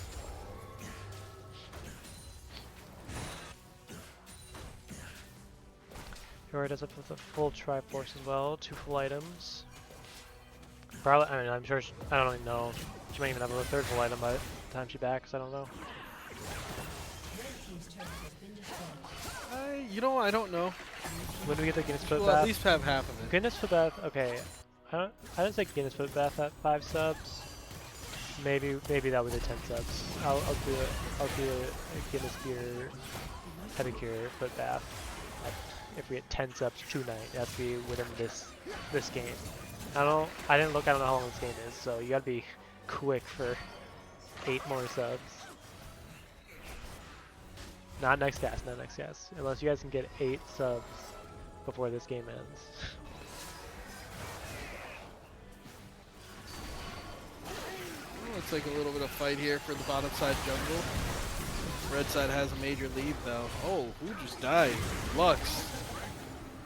Speaker 1: Fiora does it with a full Triforce as well, 2 full items. Probably, I mean, I'm sure, I don't even know. She might even have a 3rd full item by the time she backs, I don't know.
Speaker 3: team's turret has been destroyed.
Speaker 2: You know, I don't know.
Speaker 1: When do we get the Guinness foot
Speaker 2: We'll at
Speaker 1: bath?
Speaker 2: least have half of it.
Speaker 1: Guinness foot bath. Okay, I didn't say Guinness foot bath at 5 subs. Maybe that was a 10 subs. I'll do it. I'll do a Guinness gear pedicure foot bath. If we get 10 subs tonight, that's be within this game. I didn't look. I don't know how long this game is, so you gotta be quick for 8 more subs. Not next cast. Not next cast. Unless you guys can get 8 subs before this game ends.
Speaker 2: Looks like a little bit of fight here for the bottom side jungle. Red side has a major lead though. Oh, who just died? Lux.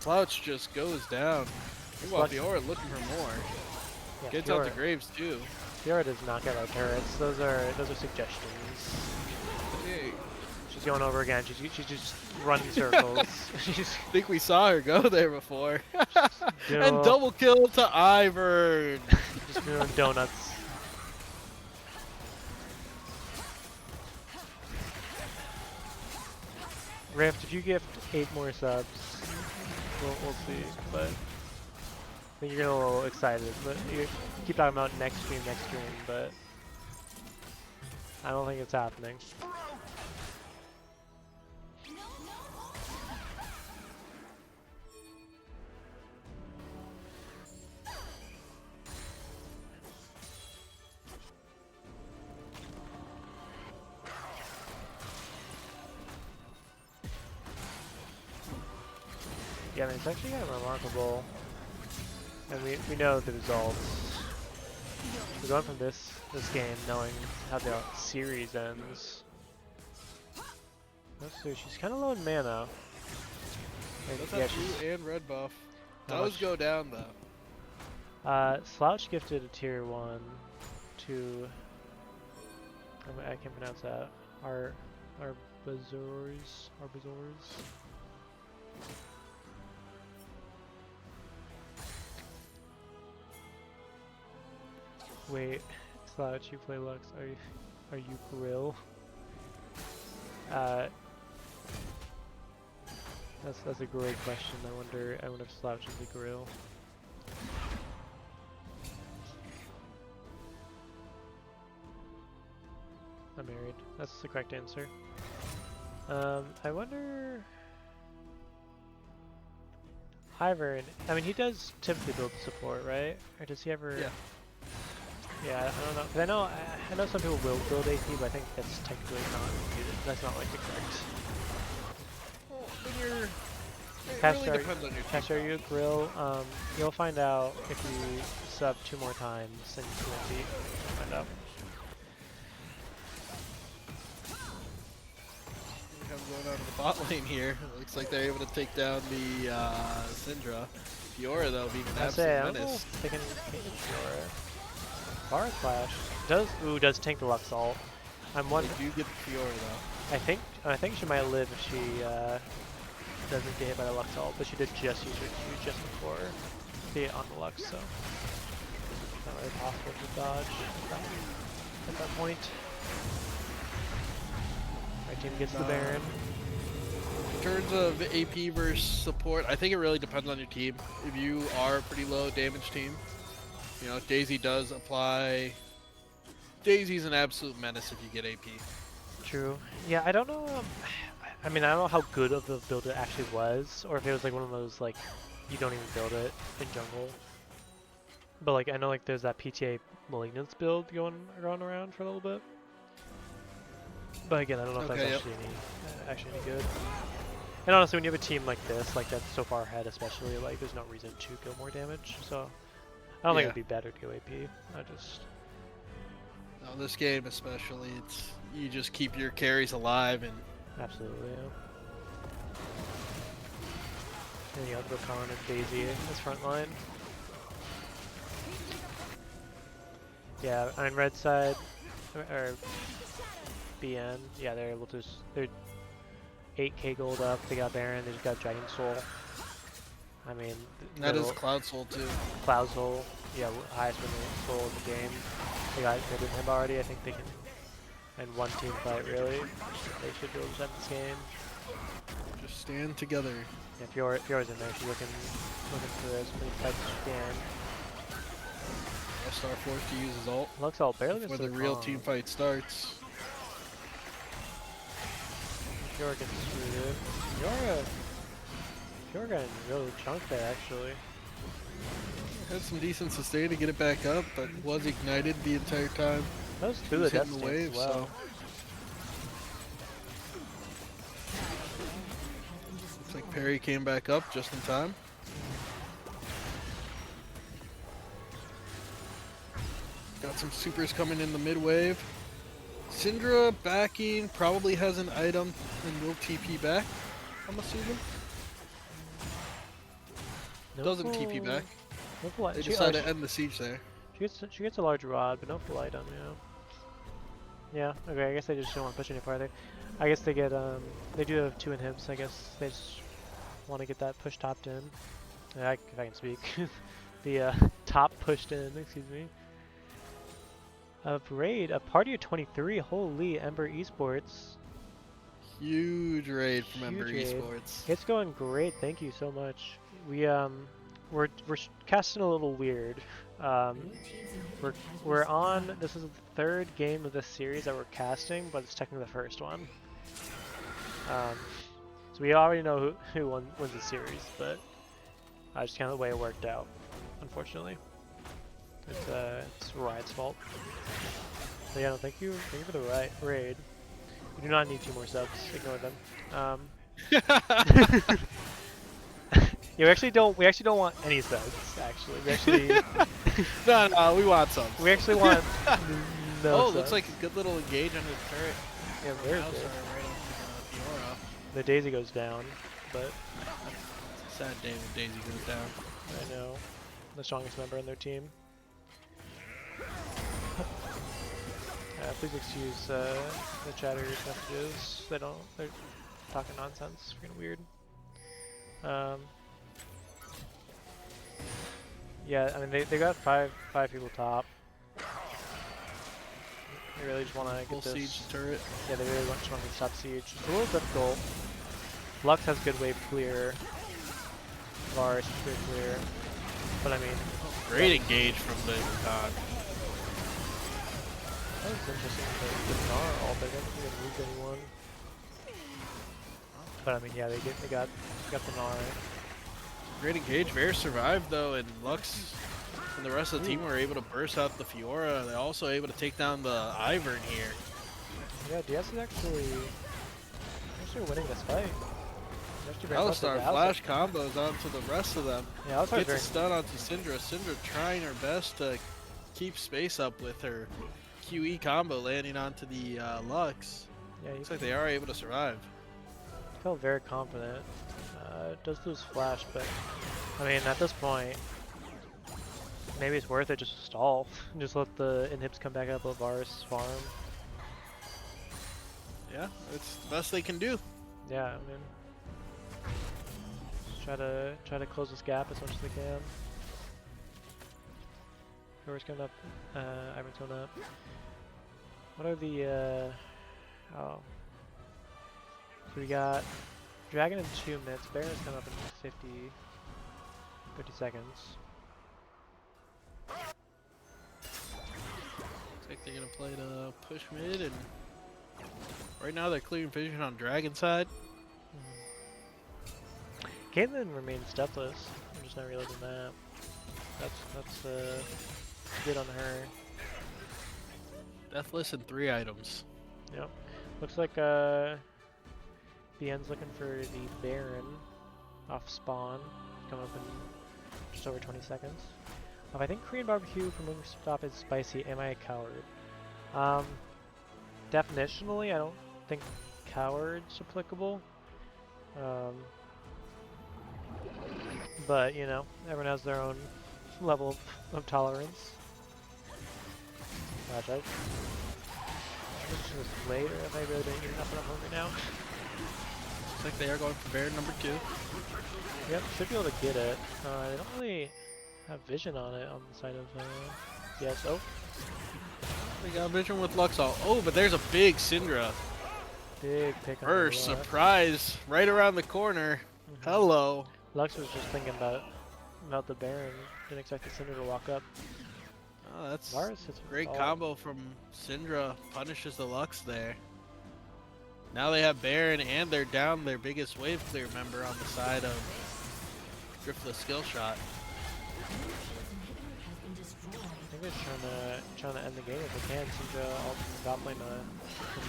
Speaker 2: Slouch just goes down. Meanwhile, Fiora looking for more.
Speaker 1: Yeah,
Speaker 2: Gets out the graves too.
Speaker 1: Fiora does not get our turrets. Those are suggestions.
Speaker 2: Hey.
Speaker 1: She's going over again. She's just running circles. She's
Speaker 2: I think we saw her go there before.
Speaker 1: doing
Speaker 2: And double kill to Ivern.
Speaker 1: just doing donuts. Rift, if you gift 8 more subs, we'll see. But I think you're getting a little excited. But you keep talking about next stream, but I don't think it's happening. Yeah, I mean, it's actually kind of remarkable, and we know the results. We're going from this game knowing how the series ends. Let's see, she's kind of low in mana.
Speaker 2: That's
Speaker 1: Yeah,
Speaker 2: that blue and red buff. Does go down though.
Speaker 1: Slouch gifted a tier 1 to I can't pronounce that. Arbazors. Wait, Slouch, you play Lux? Are you Grill? That's a great question. I wonder if Slouch is a Grill. I'm married. That's the correct answer. I wonder. Ivern. I mean, he does typically build support, right? Or does he ever?
Speaker 2: Yeah.
Speaker 1: Yeah, I don't know. 'Cause I know some people will build AP, but I think that's technically not. That's not like the correct.
Speaker 2: Well, when you're, it
Speaker 1: Cash,
Speaker 2: really depends on your
Speaker 1: Cash, are you a Grill? You'll find out if you sub 2 more times and you can beat. Find out.
Speaker 2: We have going on in the bot lane here. It looks like they're able to take down the Syndra. Fiora though being an
Speaker 1: I say, I
Speaker 2: absolute
Speaker 1: don't know
Speaker 2: menace.
Speaker 1: if they can take Fiora. Bar Clash does tank the Lux ult. I'm
Speaker 2: They
Speaker 1: wondering.
Speaker 2: do get the Fiora though.
Speaker 1: I think she might live if she doesn't get hit by the Lux ult, but she did just use her Q just before the on the Lux, so not really possible to dodge at that point. My team gets the Baron.
Speaker 2: In terms of AP versus support, I think it really depends on your team. If you are a pretty low damage team, you know, Daisy does apply. Daisy's an absolute menace if you get AP.
Speaker 1: True. Yeah, I don't know. I mean, I don't know how good of a build it actually was, or if it was like one of those like you don't even build it in jungle. But like I know like there's that PTA Malignance build going around for a little bit. But again, I don't know if
Speaker 2: Okay,
Speaker 1: that's actually any good. And honestly, when you have a team like this, like that's so far ahead, especially like there's no reason to go more damage. So I don't think it'd be better to go AP.
Speaker 2: No, this game especially, it's you just keep your carries alive and.
Speaker 1: Absolutely. Yeah. And you have Rakan and Daisy as front line. Yeah, on red side, or BN, yeah, they're able to, they're 8k gold up, they got Baron, they just got Dragon Soul. I mean,
Speaker 2: That is Cloud Soul too.
Speaker 1: Cloud Soul, yeah, highest winning soul in the game. They got him already, I think they can and one team fight really. They should be able to end this game.
Speaker 2: Just stand together.
Speaker 1: Yeah, Fiora's in there. She's looking for as many fights as she can.
Speaker 2: Star forced to use his ult
Speaker 1: Lux all barely
Speaker 2: before
Speaker 1: missed
Speaker 2: the real team fight starts.
Speaker 1: Fiora gets screwed. Fiora got really chunked there actually.
Speaker 2: Had some decent sustain to get it back up, but was ignited the entire time.
Speaker 1: That was
Speaker 2: He
Speaker 1: two
Speaker 2: was
Speaker 1: of the death
Speaker 2: hitting the
Speaker 1: stance
Speaker 2: wave,
Speaker 1: as well.
Speaker 2: Looks like Perry came back up just in time. Got some supers coming in the mid wave. Syndra backing, probably has an item and will TP back, I'm assuming. Doesn't TP back.
Speaker 1: No full
Speaker 2: They
Speaker 1: she,
Speaker 2: decided to end the siege there.
Speaker 1: she gets a large rod, but no full item, yeah. Yeah, okay, I guess they just don't want to push any farther. I guess they get, they do have 2 inhibs, I guess they just want to get that push topped in. If I can speak. The top pushed in, excuse me. Raid, a party of 23, holy, Ember Esports.
Speaker 2: Huge raid from Ember
Speaker 1: Huge raid.
Speaker 2: Esports.
Speaker 1: It's going great, thank you so much. We're casting a little weird. We're on, this is the 3rd game of this series that we're casting, but it's technically the first one. So we already know who wins the series, but just kind of the way it worked out, unfortunately. It's Riot's fault. So yeah, no, thank you for the raid. We do not need 2 more subs. Ignore them. Yeah, we actually don't want any subs. Actually, we actually
Speaker 2: No, we want some.
Speaker 1: we actually want no
Speaker 2: Oh,
Speaker 1: subs.
Speaker 2: looks like a good little engage under the turret.
Speaker 1: Yeah, very
Speaker 2: Mouse
Speaker 1: good.
Speaker 2: are right on Fiora.
Speaker 1: The Daisy goes down, but
Speaker 2: It's a sad day when Daisy goes down.
Speaker 1: I know the strongest member on their team. Please excuse the chatter's messages. They're talking nonsense. Freaking weird. Yeah, I mean they got five people top. They really just want to
Speaker 2: Full
Speaker 1: get this.
Speaker 2: siege turret.
Speaker 1: Yeah, they really just want to top siege. It's a little difficult. Lux has good wave clear. Varus is good clear. But I mean,
Speaker 2: Great engage from the god.
Speaker 1: that was interesting. The Gnar ult, I don't think it moved anyone. But I mean, yeah, they got the Gnar.
Speaker 2: Great engage. Bear survived though, and Lux and the rest of the team were able to burst out the Fiora. They're also able to take down the Ivern here.
Speaker 1: Yeah, DS is actually winning this fight.
Speaker 2: Alistar flash combos onto the rest of them.
Speaker 1: Yeah, Alistar's
Speaker 2: Gets a stun onto Syndra. Syndra trying her best to keep space up with her QE combo landing onto the Lux.
Speaker 1: Yeah,
Speaker 2: Looks like they are able to survive.
Speaker 1: felt very confident. Does lose flash, but I mean, at this point, maybe it's worth it just to stall. Just let the inhibs come back up, let Varus farm.
Speaker 2: Yeah, it's the best they can do.
Speaker 1: Yeah, I mean, just try to close this gap as much as they can. Whoever's coming up, Ivan's coming up. What are the oh? So we got Dragon in 2 minutes. Baron's coming up in 50 seconds.
Speaker 2: Looks like they're gonna play the push mid, and right now they're clearing vision on Dragon side.
Speaker 1: Caitlyn remains deathless. I'm just not realizing that. That's good on her.
Speaker 2: Deathless and 3 items.
Speaker 1: Yep. Looks like BN's looking for the Baron off spawn. Coming up in just over 20 seconds. I think Korean barbecue from Wingstop is spicy. Am I a coward? Definitionally, I don't think coward's applicable. But you know, everyone has their own level of tolerance. Gosh, I wish it was later. If I really didn't eat enough and I'm hungry now.
Speaker 2: Looks like they are going for Baron number 2.
Speaker 1: Yep, should be able to get it. They don't really have vision on it on the side of yes. Oh,
Speaker 2: They got vision with Luxall. Oh, but there's a big Syndra.
Speaker 1: Big pick on the
Speaker 2: First
Speaker 1: left.
Speaker 2: surprise right around the corner. Hello.
Speaker 1: Lux was just thinking about the Baron. Didn't expect the Cinder to walk up.
Speaker 2: Oh, that's
Speaker 1: Varus hits
Speaker 2: great
Speaker 1: all.
Speaker 2: combo from Syndra. Punishes the Lux there. Now they have Baron and they're down their biggest wave clear member on the side of Driftless skill shot.
Speaker 1: I think they're trying to end the game if they can. Syndra all top lane to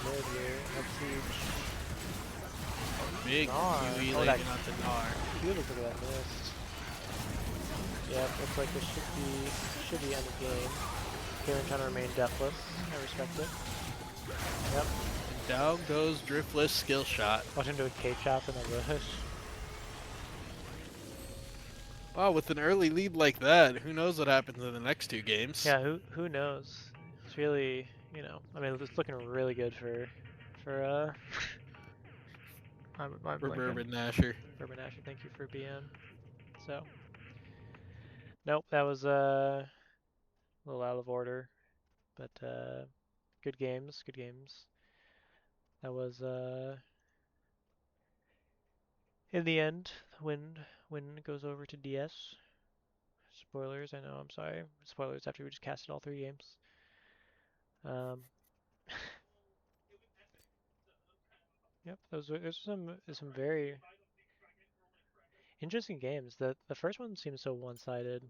Speaker 1: mid here. Let's see.
Speaker 2: Big
Speaker 1: Gnar.
Speaker 2: QE
Speaker 1: Oh,
Speaker 2: landing onto Gnar.
Speaker 1: Q, look at that missed. Yep, looks like this should be end of game. Kieran trying to remain deathless. I respect it. Yep.
Speaker 2: And down goes Driftless skill shot.
Speaker 1: Watch him do a K-chop in the bush.
Speaker 2: Wow, with an early lead like that, who knows what happens in the next two games?
Speaker 1: Yeah, who knows? It's really, I mean, it's looking really good for I'm
Speaker 2: For
Speaker 1: blanking.
Speaker 2: Bourbon Nasher.
Speaker 1: Bourbon Asher, thank you for being. So, nope, that was a little out of order, but good games, good games. That was in the end, win goes over to DS. Spoilers, I know, I'm sorry. Spoilers after we just casted all 3 games. Um, yep, there's some very interesting games. The first one seems so one-sided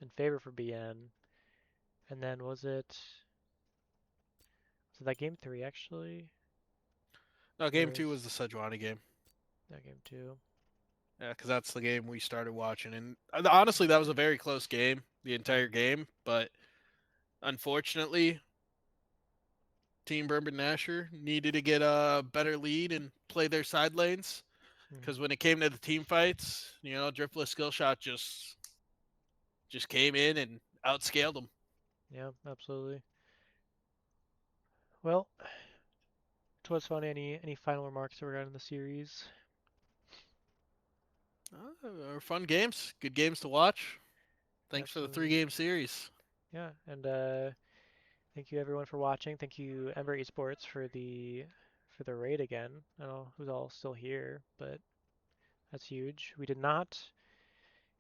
Speaker 1: in favor for BN, and then was it that game 3 actually?
Speaker 2: No, game
Speaker 1: Or
Speaker 2: 2
Speaker 1: was
Speaker 2: was the Sejuani game.
Speaker 1: that game 2?
Speaker 2: Yeah, because that's the game we started watching. And honestly, that was a very close game, the entire game. But unfortunately, Team Bourbon Nasher needed to get a better lead and play their side lanes. Because when it came to the team fights, Driftless skill shot just came in and outscaled them.
Speaker 1: Yeah, absolutely. Well, it was fun. Any final remarks regarding the series?
Speaker 2: Fun games, good games to watch. Thanks for the
Speaker 1: Absolutely.
Speaker 2: 3-game series.
Speaker 1: Yeah, and thank you everyone for watching. Thank you Ember Esports for the raid again. I don't know who's all still here, but that's huge. We did not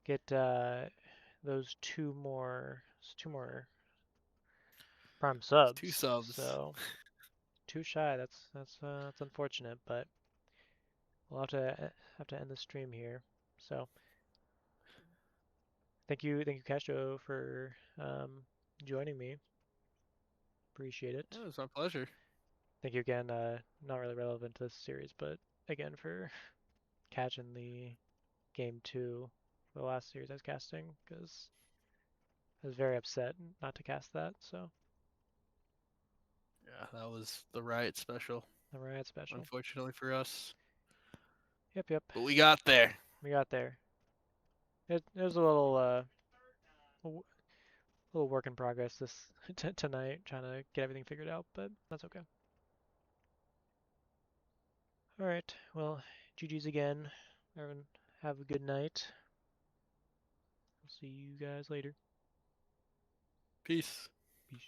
Speaker 1: get those two more prime
Speaker 2: It's 2
Speaker 1: subs,
Speaker 2: subs.
Speaker 1: so too shy. That's unfortunate, but we'll have to end the stream here. So thank you Castro for joining me. Appreciate it.
Speaker 2: Yeah, it was my pleasure.
Speaker 1: Thank you again. Not really relevant to this series, but again for catching the game 2 for the last series I was casting, because I was very upset not to cast that. So
Speaker 2: Yeah, that was the Riot special,
Speaker 1: the Riot special.
Speaker 2: unfortunately for us.
Speaker 1: Yep, yep.
Speaker 2: But we got there.
Speaker 1: We got there. It was a little work in progress this tonight, trying to get everything figured out, but that's okay. All right. Well, GG's again. Everyone, have a good night. I'll see you guys later.
Speaker 2: Peace.
Speaker 1: Peace.